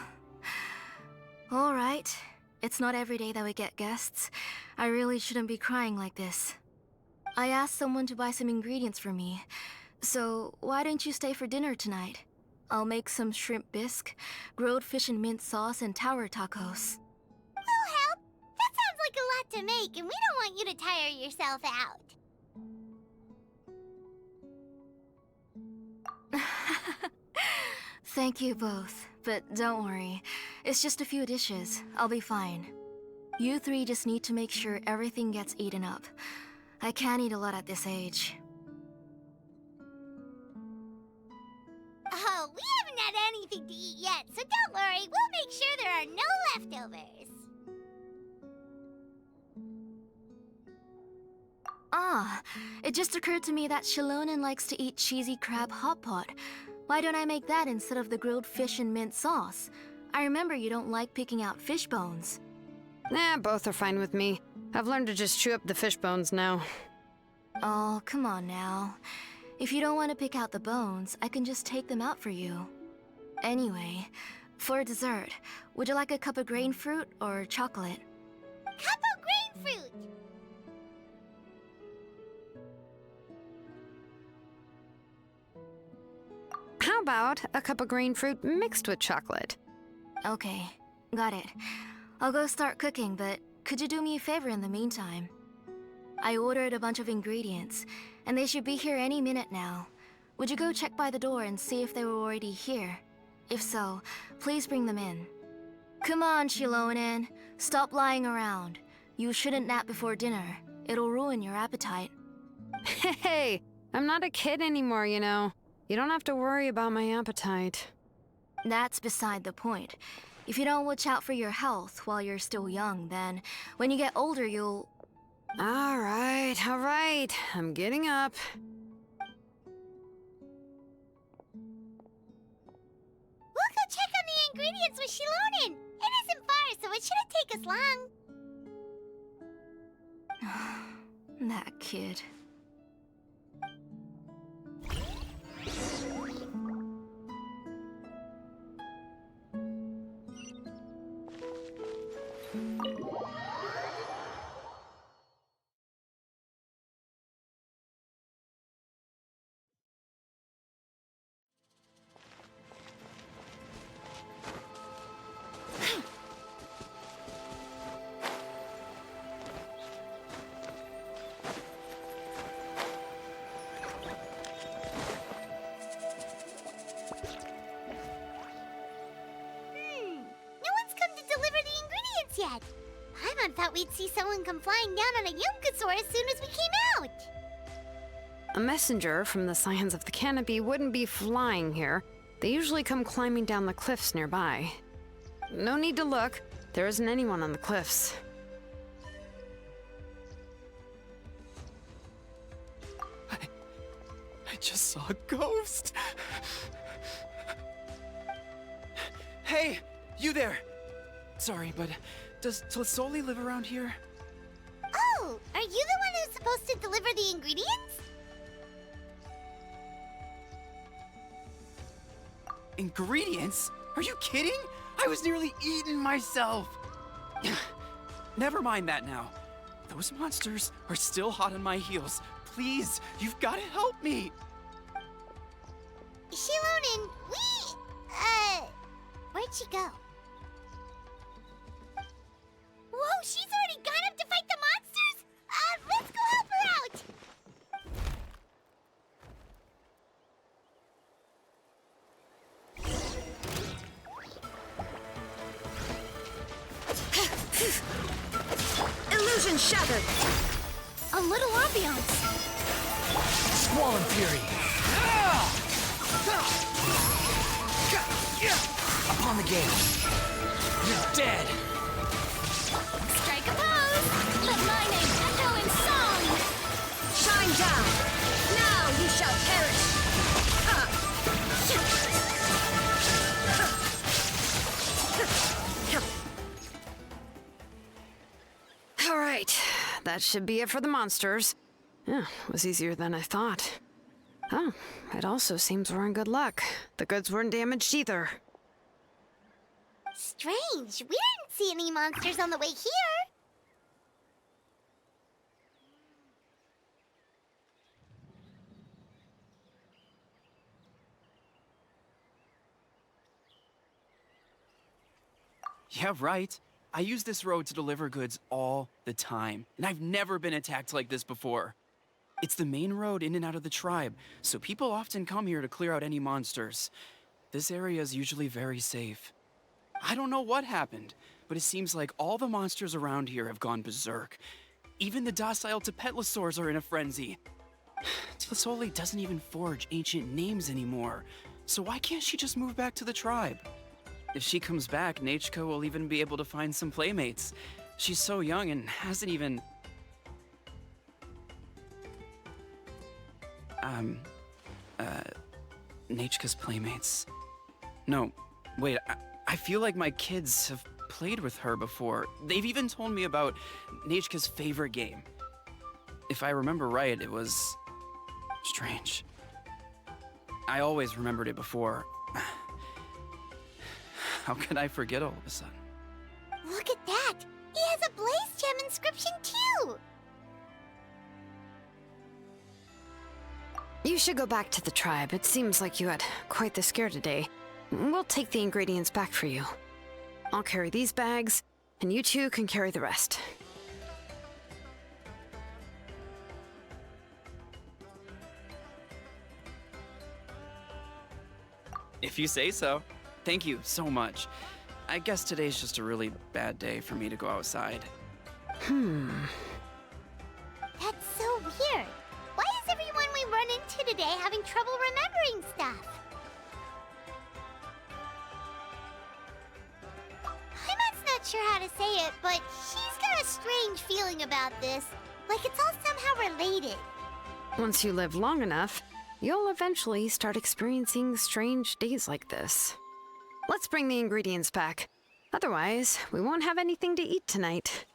Alright. It's not every day that we get guests. I really shouldn't be crying like this. I asked someone to buy some ingredients for me. So, why don't you stay for dinner tonight? I'll make some shrimp bisque, grilled fish and mint sauce, and tower tacos. We'll help. That sounds like a lot to make, and we don't want you to tire yourself out. Thank you both, but don't worry. It's just a few dishes. I'll be fine. You three just need to make sure everything gets eaten up. I can't eat a lot at this age. Oh, we haven't had anything to eat yet, so don't worry. We'll make sure there are no leftovers. Ah, it just occurred to me that Shilonen likes to eat cheesy crab hot pot. Why don't I make that instead of the grilled fish and mint sauce? I remember you don't like picking out fish bones. Nah, both are fine with me. I've learned to just chew up the fish bones now. Oh, come on now. If you don't want to pick out the bones, I can just take them out for you. Anyway, for dessert, would you like a cup of grain fruit or chocolate? Cup of grain fruit! How about a cup of green fruit mixed with chocolate? Okay, got it. I'll go start cooking, but could you do me a favor in the meantime? I ordered a bunch of ingredients, and they should be here any minute now. Would you go check by the door and see if they were already here? If so, please bring them in. Come on, Shilonen. Stop lying around. You shouldn't nap before dinner. It'll ruin your appetite. Hey, I'm not a kid anymore, you know. You don't have to worry about my appetite. That's beside the point. If you don't watch out for your health while you're still young, then when you get older, you'll... All right. I'm getting up. We'll go check on the ingredients with Shilonen. It isn't far, so it shouldn't take us long. That kid. Yet. Paimon thought we'd see someone come flying down on a Yunkasaur as soon as we came out. A messenger from the Scions of the Canopy wouldn't be flying here. They usually come climbing down the cliffs nearby. No need to look. There isn't anyone on the cliffs. I just saw a ghost. Hey, you there! Sorry, but does Tlisoli live around here? Oh, are you the one who's supposed to deliver the ingredients? Ingredients? Are you kidding? I was nearly eaten myself! Never mind that now. Those monsters are still hot on my heels. Please, you've got to help me! Shilonen, where'd she go? Whoa, she's already gone up to fight the monsters? Let's go help her out! Illusion shattered! A little ambiance! Squall and Fury! Upon the gate! You're dead! Strike a pose! Let my name echo in song! Shine down! Now you shall perish! All right, that should be it for the monsters. Yeah, it was easier than I thought. Oh, it also seems we're in good luck. The goods weren't damaged either. Strange, we didn't see any monsters on the way here. Yeah, right. I use this road to deliver goods all the time, and I've never been attacked like this before. It's the main road in and out of the tribe, so people often come here to clear out any monsters. This area is usually very safe. I don't know what happened, but it seems like all the monsters around here have gone berserk. Even the docile Tepetlosaurs are in a frenzy. Tlisoli doesn't even forge ancient names anymore, so why can't she just move back to the tribe? If she comes back, Nachiko will even be able to find some playmates. She's so young and hasn't even... Nachiko's playmates. No, wait, I feel like my kids have played with her before. They've even told me about Nachiko's favorite game. If I remember right, it was... strange. I always remembered it before. How could I forget all of a sudden? Look at that! He has a Blaze Gem inscription too! You should go back to the tribe. It seems like you had quite the scare today. We'll take the ingredients back for you. I'll carry these bags, and you two can carry the rest. If you say so. Thank you so much. I guess today's just a really bad day for me to go outside. That's so weird. Why is everyone we run into today having trouble remembering stuff? Heimat's not sure how to say it, but she's got a strange feeling about this. Like it's all somehow related. Once you live long enough, you'll eventually start experiencing strange days like this. Let's bring the ingredients back. Otherwise, we won't have anything to eat tonight.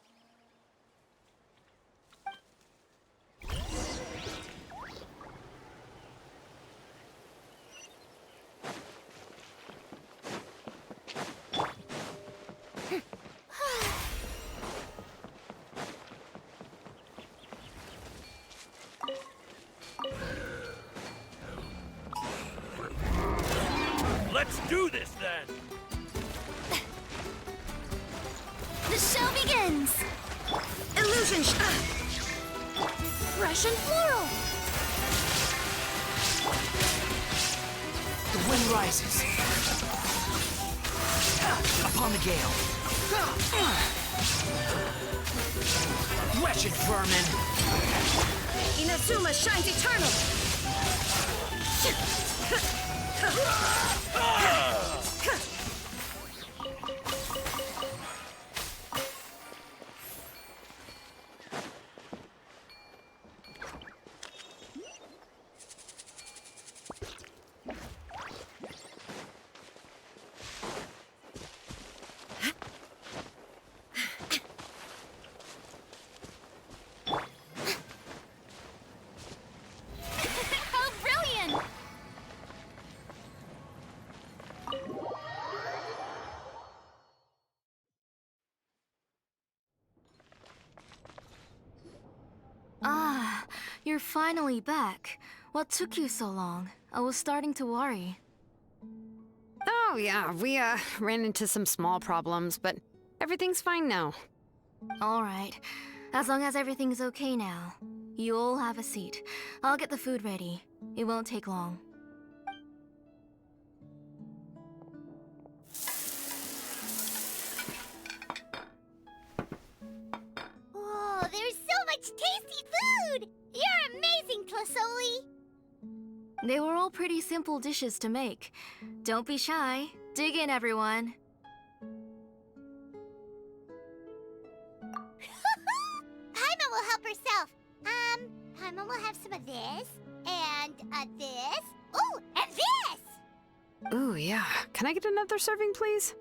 Let's do this then! The show begins! Illusion Russian floral! The wind rises. Upon the gale. Wretched vermin! Inazuma shines eternal! How brilliant! Ah, you're finally back. What took you so long? I was starting to worry. Oh yeah, we ran into some small problems, but everything's fine now. Alright, as long as everything's okay now. You all have a seat. I'll get the food ready. It won't take long. Whoa, there's so much tasty food! You're amazing, Tlisoli! They were all pretty simple dishes to make. Don't be shy. Dig in, everyone. Paimon will help herself. Paimon will have some of this, and this. Ooh, and this! Ooh, yeah. Can I get another serving, please?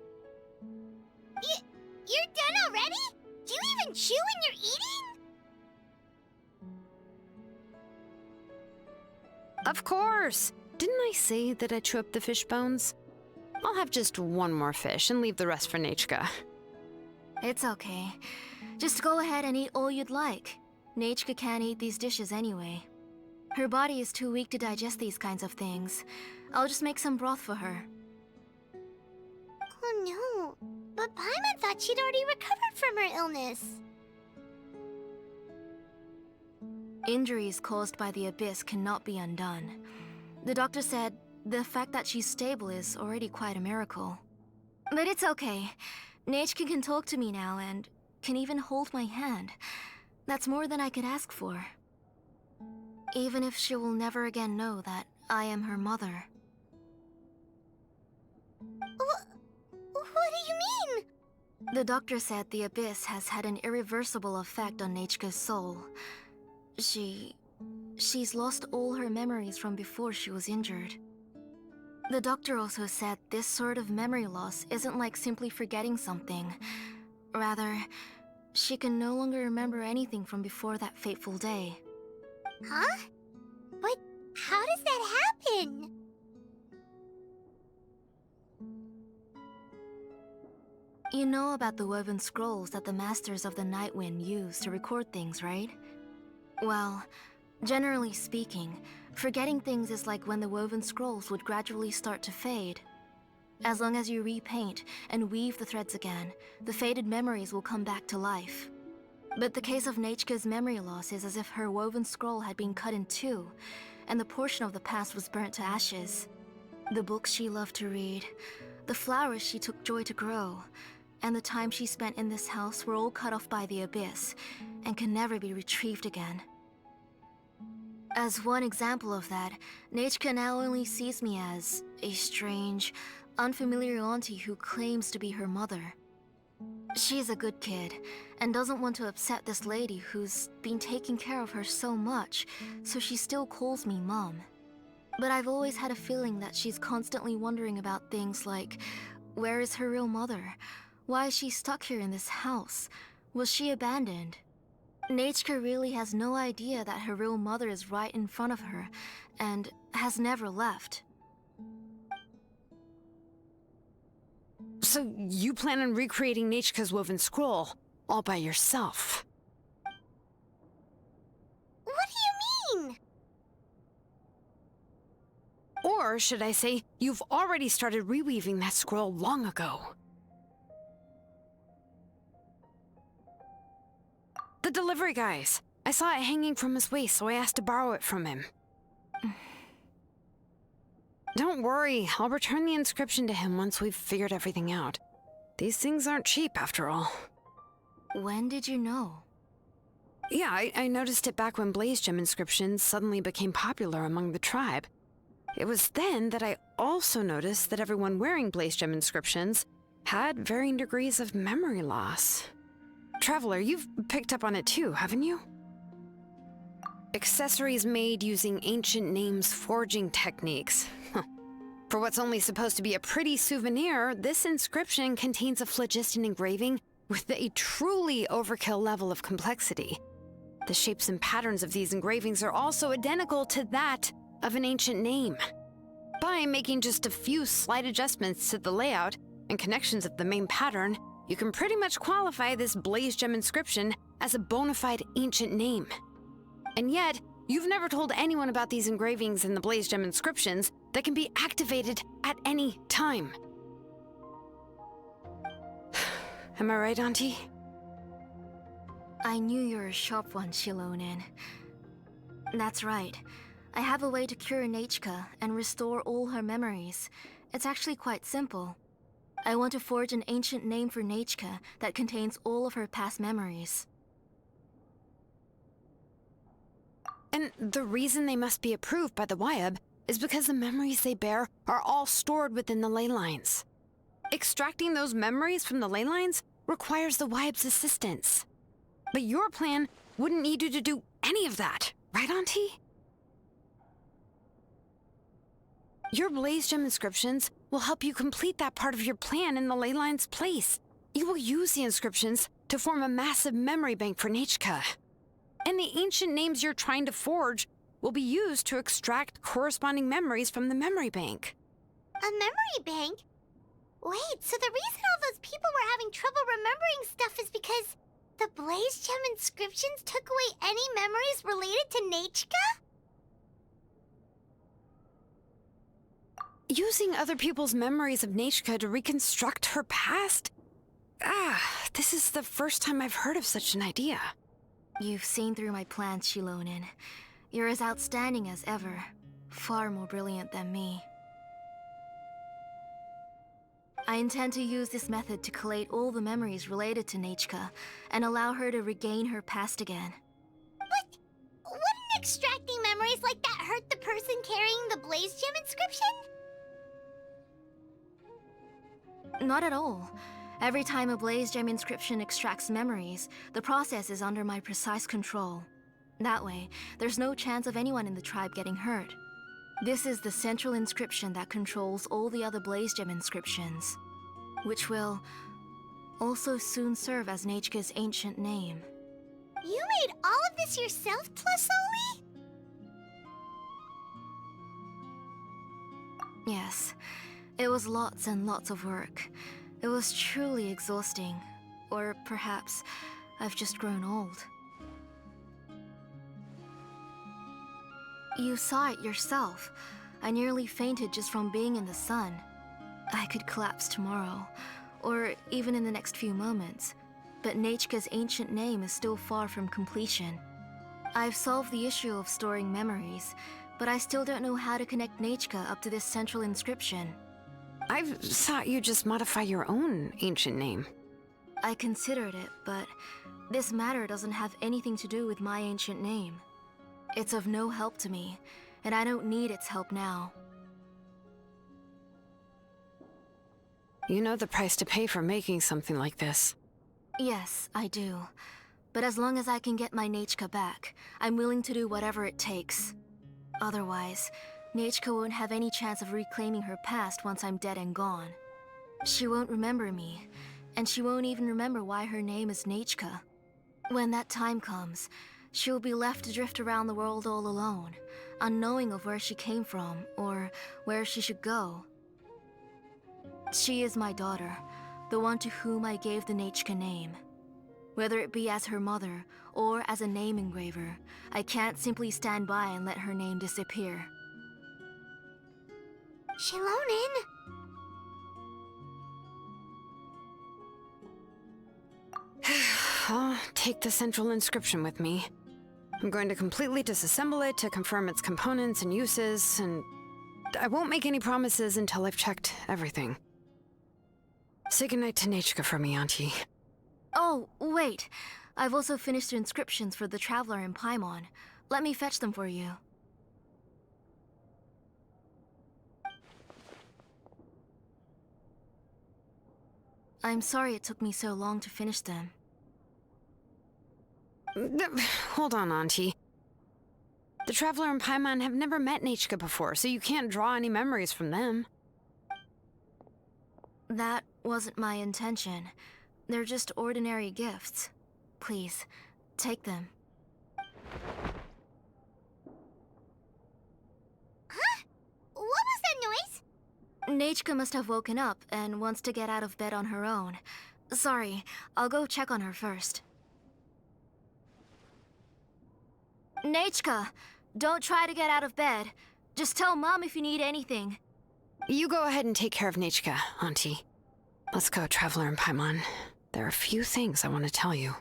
You're done already? Do you even chew when you're eating? Of course! Didn't I say that I chew up the fish bones? I'll have just one more fish and leave the rest for Nachika. It's okay. Just go ahead and eat all you'd like. Nachika can't eat these dishes anyway. Her body is too weak to digest these kinds of things. I'll just make some broth for her. Oh no. But But Paimon thought she'd already recovered from her illness. Injuries caused by the Abyss cannot be undone. The doctor said the fact that she's stable is already quite a miracle. But it's okay. Nechka can talk to me now and can even hold my hand. That's more than I could ask for. Even if she will never again know that I am her mother. What do you mean? The doctor said the Abyss has had an irreversible effect on Nechka's soul. She's lost all her memories from before she was injured. The doctor also said this sort of memory loss isn't like simply forgetting something. Rather, she can no longer remember anything from before that fateful day. Huh? But how does that happen? You know about the woven scrolls that the Masters of the Night Wind use to record things, right? Well, generally speaking, forgetting things is like when the woven scrolls would gradually start to fade. As long as you repaint and weave the threads again, the faded memories will come back to life. But the case of Nechka's memory loss is as if her woven scroll had been cut in two, and the portion of the past was burnt to ashes. The books she loved to read, the flowers she took joy to grow, and the time she spent in this house were all cut off by the Abyss, and can never be retrieved again. As one example of that, Nechka now only sees me as a strange, unfamiliar auntie who claims to be her mother. She's a good kid, and doesn't want to upset this lady who's been taking care of her so much, so she still calls me Mom. But I've always had a feeling that she's constantly wondering about things like, where is her real mother? Why is she stuck here in this house? Was she abandoned? Nechka really has no idea that her real mother is right in front of her, and has never left. So you plan on recreating Nechka's woven scroll all by yourself? What do you mean? Or should I say, you've already started reweaving that scroll long ago? The delivery guys. I saw it hanging from his waist, so I asked to borrow it from him. Don't worry, I'll return the inscription to him once we've figured everything out. These things aren't cheap, after all. When did you know? Yeah, I noticed it back when Blaze Gem inscriptions suddenly became popular among the tribe. It was then that I also noticed that everyone wearing Blaze Gem inscriptions had varying degrees of memory loss. Traveler, you've picked up on it too, haven't you? Accessories made using ancient names forging techniques. For what's only supposed to be a pretty souvenir, this inscription contains a phlogiston engraving with a truly overkill level of complexity. The shapes and patterns of these engravings are also identical to that of an ancient name. By making just a few slight adjustments to the layout and connections of the main pattern, you can pretty much qualify this Blaze Gem inscription as a bona fide ancient name. And yet, you've never told anyone about these engravings in the Blaze Gem inscriptions that can be activated at any time. Am I right, Auntie? I knew you were a sharp one, Shilonen. That's right. I have a way to cure Nechka and restore all her memories. It's actually quite simple. I want to forge an ancient name for Nechka that contains all of her past memories. And the reason they must be approved by the Wyab is because the memories they bear are all stored within the ley lines. Extracting those memories from the ley lines requires the Wyab's assistance. But your plan wouldn't need you to do any of that, right, Auntie? Your Blaze Gem inscriptions will help you complete that part of your plan in the ley line's place. You will use the inscriptions to form a massive memory bank for Nechka. And the ancient names you're trying to forge will be used to extract corresponding memories from the memory bank. A memory bank? Wait, so the reason all those people were having trouble remembering stuff is because the Blaze Gem inscriptions took away any memories related to Nechka? Using other people's memories of Nechka to reconstruct her past This is the first time I've heard of such an idea. You've seen through my plans, Shilonin. You're as outstanding as ever. Far more brilliant than me. I intend to use this method to collate all the memories related to Nechka and allow her to regain her past again. But wouldn't extracting memories like that hurt the person carrying the Blaze Gem inscription? Not at all. Every time a Blaze Gem inscription extracts memories, the process is under my precise control. That way, there's no chance of anyone in the tribe getting hurt. This is the central inscription that controls all the other Blaze Gem inscriptions, which will also soon serve as Nechka's ancient name. You made all of this yourself, Plusoli? Yes, it was lots and lots of work. It was truly exhausting. Or perhaps I've just grown old. You saw it yourself. I nearly fainted just from being in the sun. I could collapse tomorrow, or even in the next few moments. But Nechka's ancient name is still far from completion. I've solved the issue of storing memories, but I still don't know how to connect Nechka up to this central inscription. I thought you just modify your own ancient name. I considered it, but this matter doesn't have anything to do with my ancient name. It's of no help to me, and I don't need its help now. You know the price to pay for making something like this. Yes, I do. But as long as I can get my Nechka back, I'm willing to do whatever it takes. Otherwise, Nechka won't have any chance of reclaiming her past once I'm dead and gone. She won't remember me, and she won't even remember why her name is Nechka. When that time comes, she'll be left to drift around the world all alone, unknowing of where she came from or where she should go. She is my daughter, the one to whom I gave the Nechka name. Whether it be as her mother or as a name engraver, I can't simply stand by and let her name disappear. Shilonin! I'll take the central inscription with me. I'm going to completely disassemble it to confirm its components and uses, and I won't make any promises until I've checked everything. Say goodnight to Nechka for me, Auntie. Oh, wait. I've also finished the inscriptions for the Traveler in Paimon. Let me fetch them for you. I'm sorry it took me so long to finish them. Hold on, Auntie. The Traveler and Paimon have never met Nechka before, so you can't draw any memories from them. That wasn't my intention. They're just ordinary gifts. Please, take them. Huh? What was that noise? Nechka must have woken up and wants to get out of bed on her own. Sorry, I'll go check on her first. Nechka, don't try to get out of bed. Just tell Mom if you need anything. You go ahead and take care of Nechka, Auntie. Let's go, Traveler and Paimon. There are a few things I want to tell you.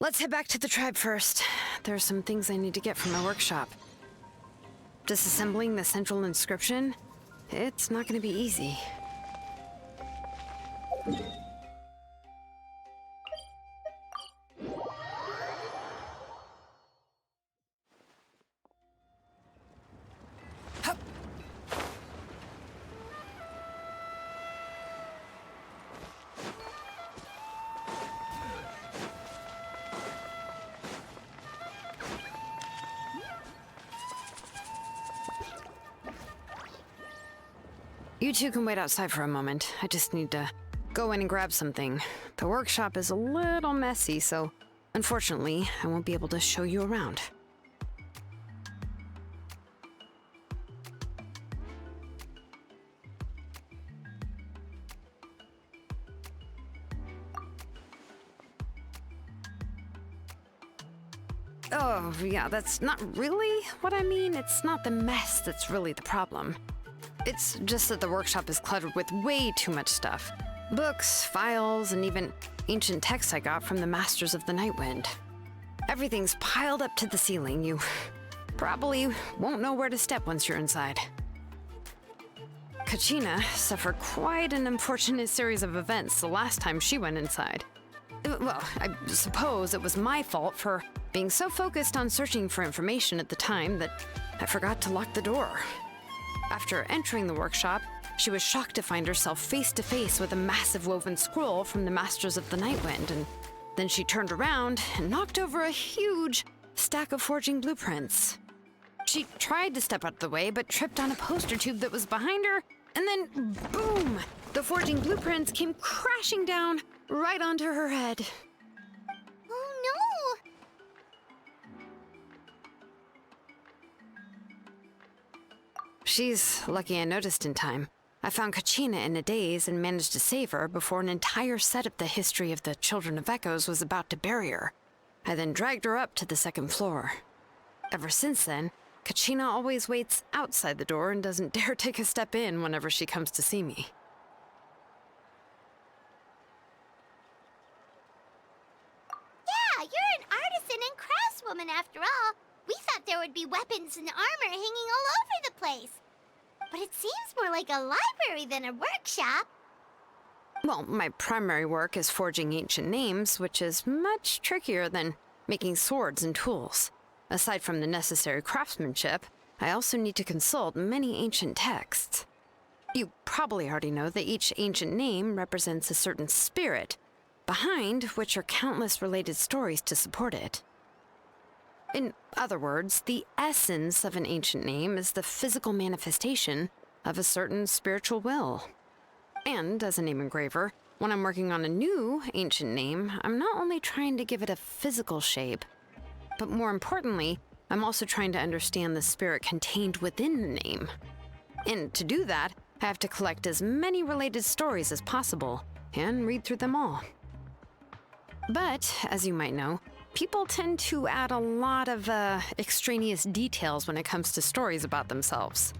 Let's head back to the tribe first. There are some things I need to get from my workshop. Disassembling the central inscription? It's not going to be easy. You two can wait outside for a moment. I just need to go in and grab something. The workshop is a little messy, so unfortunately, I won't be able to show you around. Oh, yeah, that's not really what I mean. It's not the mess that's really the problem. It's just that the workshop is cluttered with way too much stuff. Books, files, and even ancient texts I got from the Masters of the Nightwind. Everything's piled up to the ceiling. You probably won't know where to step once you're inside. Kachina suffered quite an unfortunate series of events the last time she went inside. Well, I suppose it was my fault for being so focused on searching for information at the time that I forgot to lock the door. After entering the workshop, she was shocked to find herself face to face with a massive woven scroll from the Masters of the Nightwind, and then she turned around and knocked over a huge stack of forging blueprints. She tried to step out of the way, but tripped on a poster tube that was behind her, and then boom! The forging blueprints came crashing down right onto her head. Oh no! She's lucky I noticed in time. I found Kachina in a daze and managed to save her before an entire set of the history of the Children of Echoes was about to bury her. I then dragged her up to the second floor. Ever since then, Kachina always waits outside the door and doesn't dare take a step in whenever she comes to see me. Yeah, you're an artisan and craftswoman after all. We thought there would be weapons and armor hanging all over the place. But it seems more like a library than a workshop. Well, my primary work is forging ancient names, which is much trickier than making swords and tools. Aside from the necessary craftsmanship, I also need to consult many ancient texts. You probably already know that each ancient name represents a certain spirit, behind which are countless related stories to support it. In other words, the essence of an ancient name is the physical manifestation of a certain spiritual will. And as a name engraver, when I'm working on a new ancient name, I'm not only trying to give it a physical shape, but more importantly, I'm also trying to understand the spirit contained within the name. And to do that, I have to collect as many related stories as possible and read through them all. But, as you might know, people tend to add a lot of extraneous details when it comes to stories about themselves.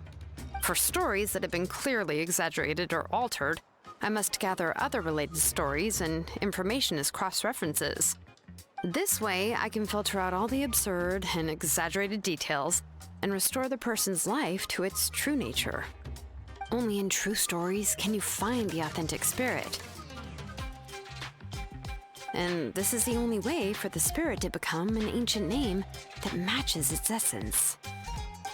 For stories that have been clearly exaggerated or altered, I must gather other related stories and information as cross-references. This way, I can filter out all the absurd and exaggerated details and restore the person's life to its true nature. Only in true stories can you find the authentic spirit. And this is the only way for the spirit to become an ancient name that matches its essence.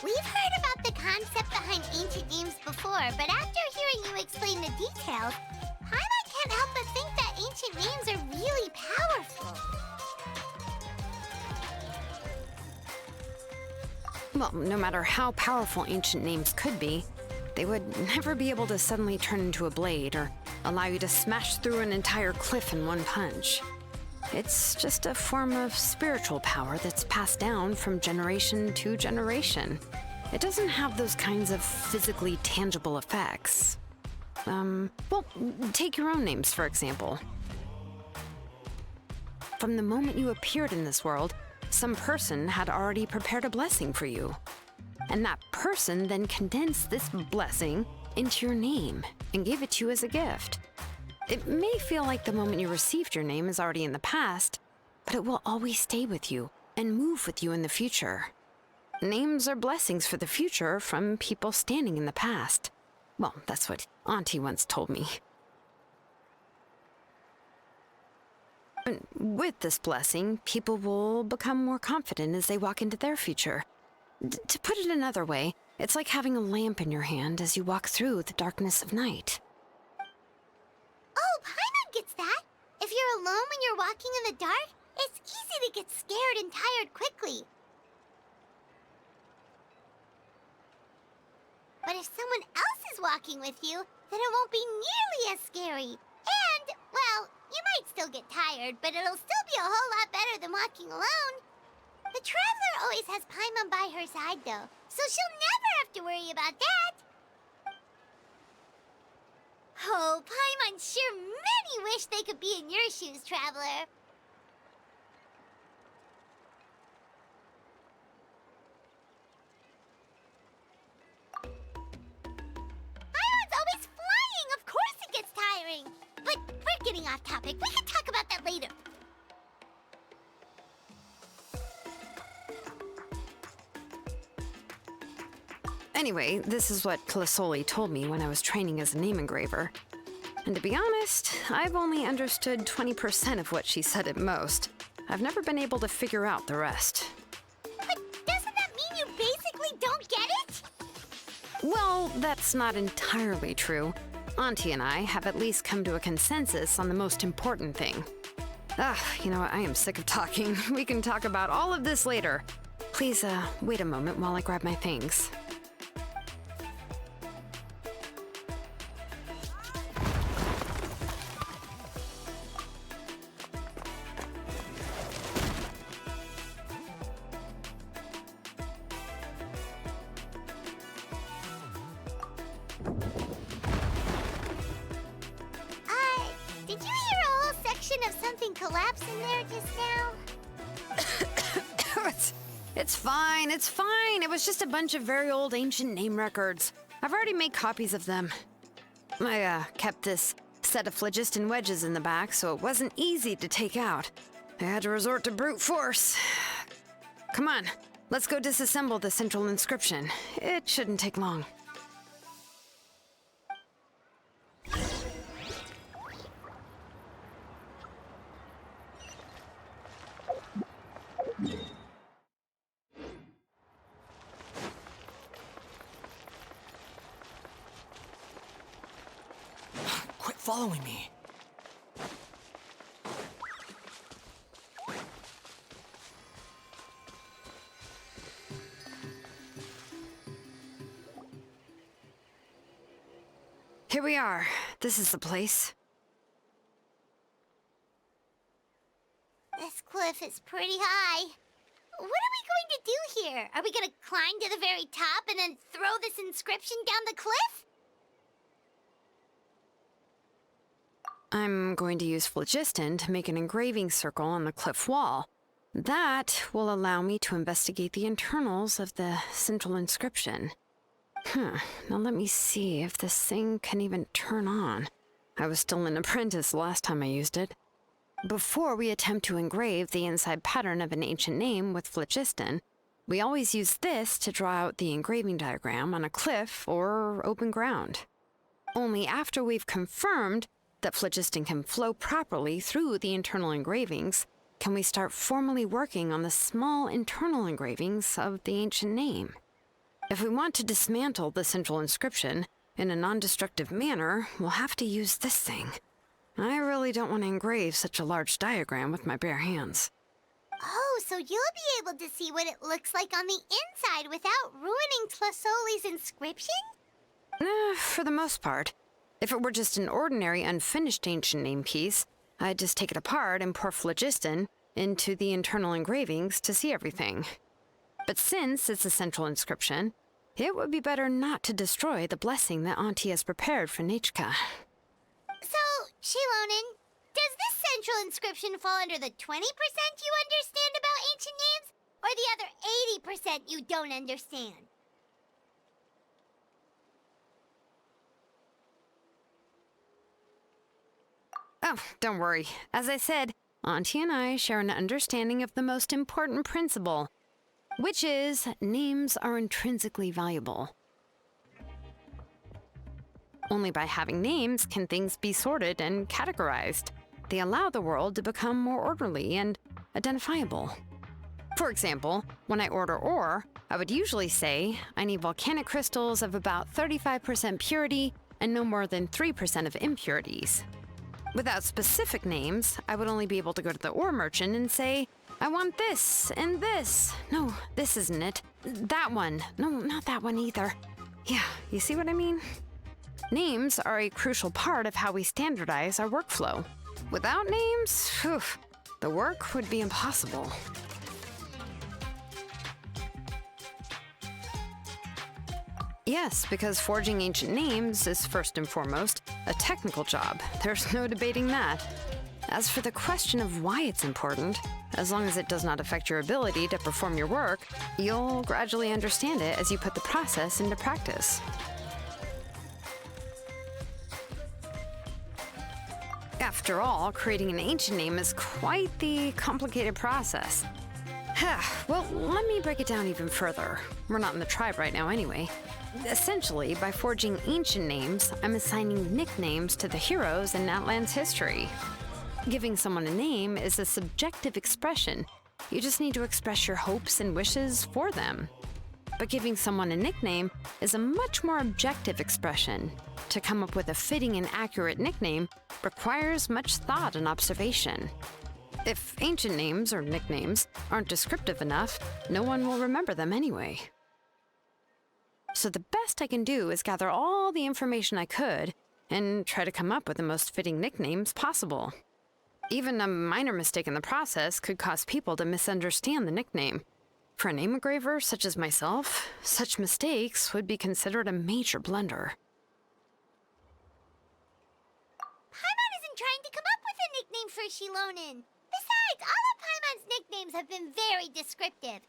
We've heard about the concept behind ancient names before, but after hearing you explain the details, Paimon can't help but think that ancient names are really powerful. Well, no matter how powerful ancient names could be, they would never be able to suddenly turn into a blade or allow you to smash through an entire cliff in one punch. It's just a form of spiritual power that's passed down from generation to generation. It doesn't have those kinds of physically tangible effects. Well, take your own names, for example. From the moment you appeared in this world, some person had already prepared a blessing for you. And that person then condensed this blessing into your name and gave it to you as a gift. It may feel like the moment you received your name is already in the past, but it will always stay with you and move with you in the future. Names are blessings for the future from people standing in the past. Well, that's what Auntie once told me. And with this blessing, people will become more confident as they walk into their future. To put it another way, it's like having a lamp in your hand as you walk through the darkness of night. Oh, Paimon gets that. If you're alone when you're walking in the dark, it's easy to get scared and tired quickly. But if someone else is walking with you, then it won't be nearly as scary. And, well, you might still get tired, but it'll still be a whole lot better than walking alone. The Traveler always has Paimon by her side, though, so she'll never have to worry about that. Oh, Paimon sure many wish they could be in your shoes, Traveler. what? We're getting off topic. We can talk about that later. Anyway, this is what Clisoli told me when I was training as a name engraver. And to be honest, I've only understood 20% of what she said at most. I've never been able to figure out the rest. But doesn't that mean you basically don't get it? Well, that's not entirely true. Auntie and I have at least come to a consensus on the most important thing. You know what? I am sick of talking. We can talk about all of this later. Please, wait a moment while I grab my things. Did you hear a whole section of something collapse in there just now? It's fine, it's fine. It was just a bunch of very old ancient name records. I've already made copies of them. I kept this set of phlogiston wedges in the back, so it wasn't easy to take out. I had to resort to brute force. Come on, let's go disassemble the central inscription. It shouldn't take long. Quit following me. Here we are. This is the place. This cliff is pretty high. What are we going to do here? Are we going to climb to the very top and then throw this inscription down the cliff? I'm going to use phlogiston to make an engraving circle on the cliff wall. That will allow me to investigate the internals of the central inscription. Now let me see if this thing can even turn on. I was still an apprentice last time I used it. Before we attempt to engrave the inside pattern of an ancient name with phlogiston, we always use this to draw out the engraving diagram on a cliff or open ground. Only after we've confirmed that phlogiston can flow properly through the internal engravings can we start formally working on the small internal engravings of the ancient name. If we want to dismantle the central inscription in a non-destructive manner, we'll have to use this thing. I really don't want to engrave such a large diagram with my bare hands. Oh, so you'll be able to see what it looks like on the inside without ruining Tlasoli's inscription? For the most part. If it were just an ordinary unfinished ancient name piece, I'd just take it apart and pour phlogiston into the internal engravings to see everything. But since it's a central inscription, it would be better not to destroy the blessing that Auntie has prepared for Nechka. So, Shilonen, does this central inscription fall under the 20% you understand about ancient names, or the other 80% you don't understand? Oh, don't worry. As I said, Auntie and I share an understanding of the most important principle, which is names are intrinsically valuable. Only by having names can things be sorted and categorized. They allow the world to become more orderly and identifiable. For example, when I order ore, I would usually say I need volcanic crystals of about 35% purity and no more than 3% of impurities. Without specific names, I would only be able to go to the ore merchant and say, I want this and this. No, this isn't it. That one. No, not that one either. Yeah, you see what I mean? Names are a crucial part of how we standardize our workflow. Without names, the work would be impossible. Yes, because forging ancient names is first and foremost a technical job. There's no debating that. As for the question of why it's important, as long as it does not affect your ability to perform your work, you'll gradually understand it as you put the process into practice. After all, creating an ancient name is quite the complicated process. Well, let me break it down even further. We're not in the tribe right now anyway. Essentially, by forging ancient names, I'm assigning nicknames to the heroes in Natlan's history. Giving someone a name is a subjective expression. You just need to express your hopes and wishes for them. But giving someone a nickname is a much more objective expression. To come up with a fitting and accurate nickname requires much thought and observation. If ancient names or nicknames aren't descriptive enough, no one will remember them anyway. So the best I can do is gather all the information I could and try to come up with the most fitting nicknames possible. Even a minor mistake in the process could cause people to misunderstand the nickname. For a name engraver such as myself, such mistakes would be considered a major blunder. Paimon isn't trying to come up with a nickname for Shilonen. Besides, all of Paimon's nicknames have been very descriptive.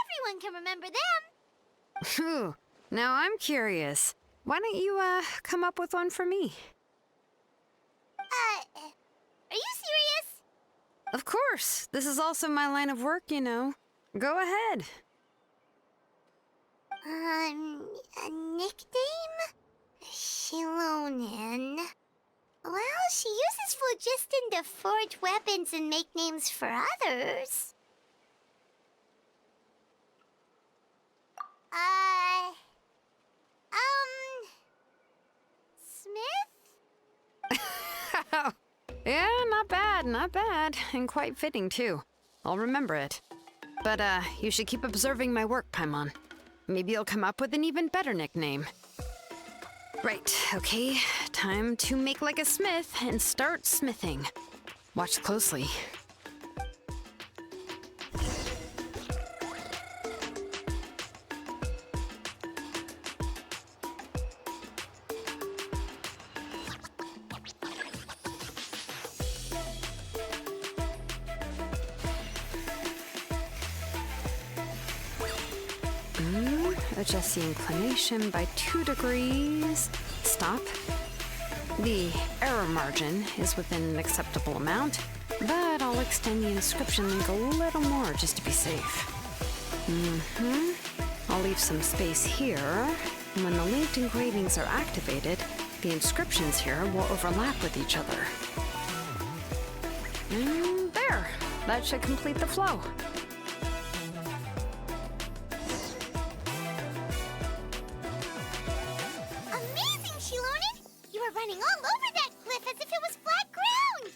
Everyone can remember them. Phew. Now I'm curious. Why don't you, come up with one for me? Are you serious? Of course. This is also my line of work, you know. Go ahead. A nickname? Shilonen. Well, she uses phlogiston to forge weapons and make names for others. Smith? Yeah, not bad, and quite fitting too. I'll remember it. But, you should keep observing my work, Paimon. Maybe you'll come up with an even better nickname. Right, okay. Time to make like a smith and start smithing. Watch closely. Adjust the inclination by 2 degrees. Stop. The error margin is within an acceptable amount, but I'll extend the inscription link a little more just to be safe. I'll leave some space here. When the linked engravings are activated, the inscriptions here will overlap with each other. And there! That should complete the flow. Amazing, Shilonen! You were running all over that cliff as if it was flat ground!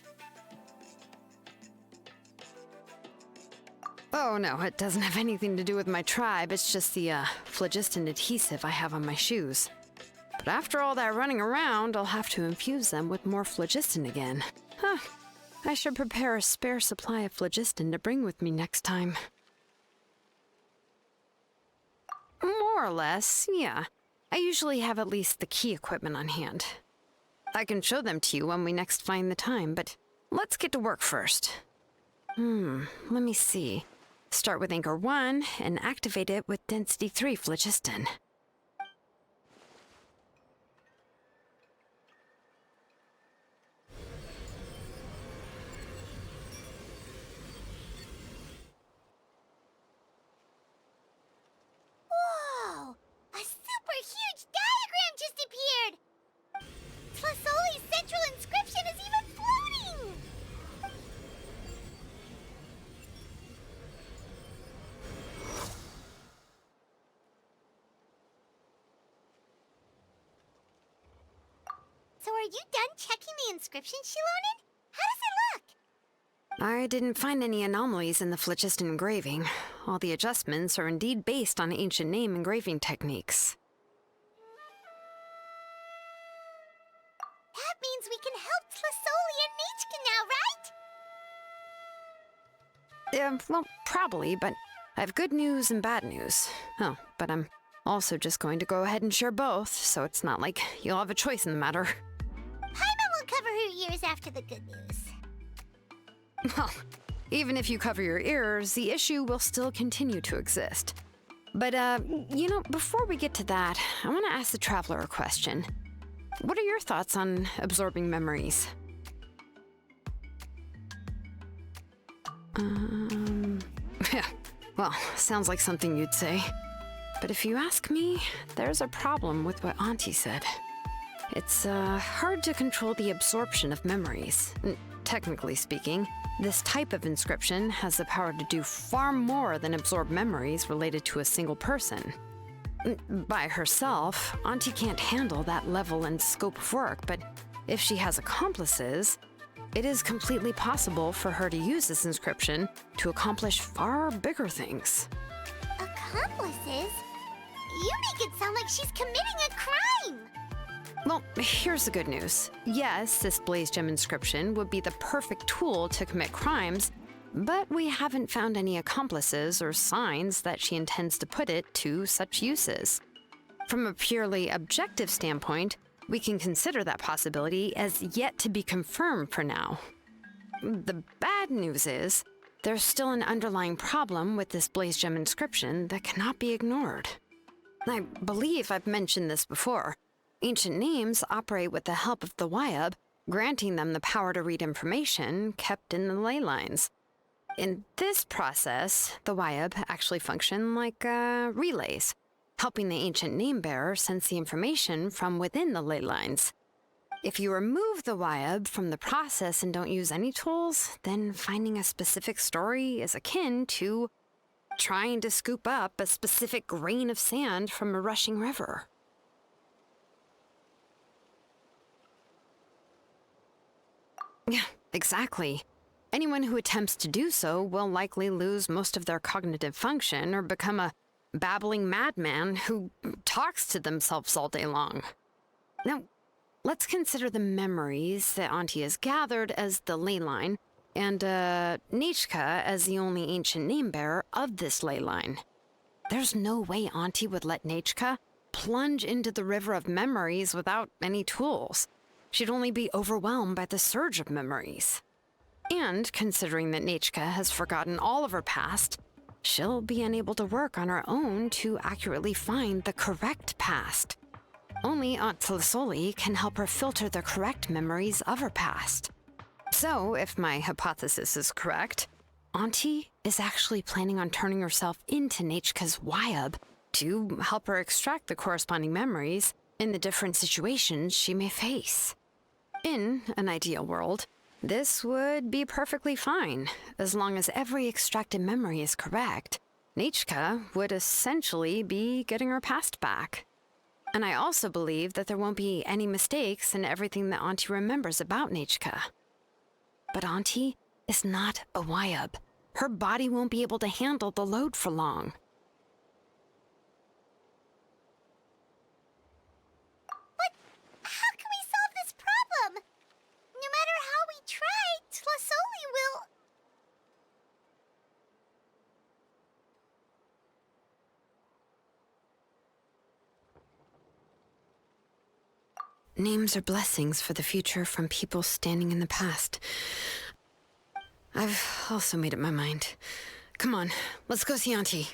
Oh no, it doesn't have anything to do with my tribe. It's just the, phlogiston adhesive I have on my shoes. But after all that running around, I'll have to infuse them with more phlogiston again. Huh. I should prepare a spare supply of phlogiston to bring with me next time. More or less, yeah. I usually have at least the key equipment on hand. I can show them to you when we next find the time, but let's get to work first. Let me see. Start with Anchor 1 and activate it with Density 3 phlogiston. Whoa! A super huge diagram just appeared! Tlasoli's central inscription is even floating! So are you done checking the inscription, Shilonen? How does it look? I didn't find any anomalies in the phlogiston engraving. All the adjustments are indeed based on ancient name engraving techniques. That means we can help Tlasoli and Nichka now, right? Well, probably, but I have good news and bad news. Oh, but I'm also just going to go ahead and share both, so it's not like you'll have a choice in the matter. Paimon will cover her ears after the good news. Well, even if you cover your ears, the issue will still continue to exist. But, before we get to that, I want to ask the Traveler a question. What are your thoughts on absorbing memories? Yeah, well, sounds like something you'd say. But if you ask me, there's a problem with what Auntie said. It's hard to control the absorption of memories. Technically speaking, this type of inscription has the power to do far more than absorb memories related to a single person. By herself, Auntie can't handle that level and scope of work, but if she has accomplices, it is completely possible for her to use this inscription to accomplish far bigger things. Accomplices? You make it sound like she's committing a crime! Well, here's the good news. Yes, this Blaze Gem inscription would be the perfect tool to commit crimes, but we haven't found any accomplices or signs that she intends to put it to such uses. From a purely objective standpoint, we can consider that possibility as yet to be confirmed for now. The bad news is, there's still an underlying problem with this Blaze Gem inscription that cannot be ignored. I believe I've mentioned this before. Ancient names operate with the help of the Wyab, granting them the power to read information kept in the ley lines. In this process, the Wyab actually function like relays, helping the ancient name bearer sense the information from within the ley lines. If you remove the Wyab from the process and don't use any tools, then finding a specific story is akin to trying to scoop up a specific grain of sand from a rushing river. Yeah, exactly. Anyone who attempts to do so will likely lose most of their cognitive function or become a babbling madman who talks to themselves all day long. Now, let's consider the memories that Auntie has gathered as the ley line, and Nechka as the only ancient name-bearer of this ley line. There's no way Auntie would let Nechka plunge into the river of memories without any tools. She'd only be overwhelmed by the surge of memories. And considering that Nechka has forgotten all of her past, she'll be unable to work on her own to accurately find the correct past. Only Aunt Tlisoli can help her filter the correct memories of her past. So, if my hypothesis is correct, Auntie is actually planning on turning herself into Nechka's Wyab to help her extract the corresponding memories in the different situations she may face. In an ideal world, this would be perfectly fine. As long as every extracted memory is correct, Nechka would essentially be getting her past back. And I also believe that there won't be any mistakes in everything that Auntie remembers about Nechka. But Auntie is not a Wyab. Her body won't be able to handle the load for long. How can we solve this problem? No matter how we try, Tlisoli will... Names are blessings for the future from people standing in the past. I've also made up my mind. Come on, let's go see Auntie.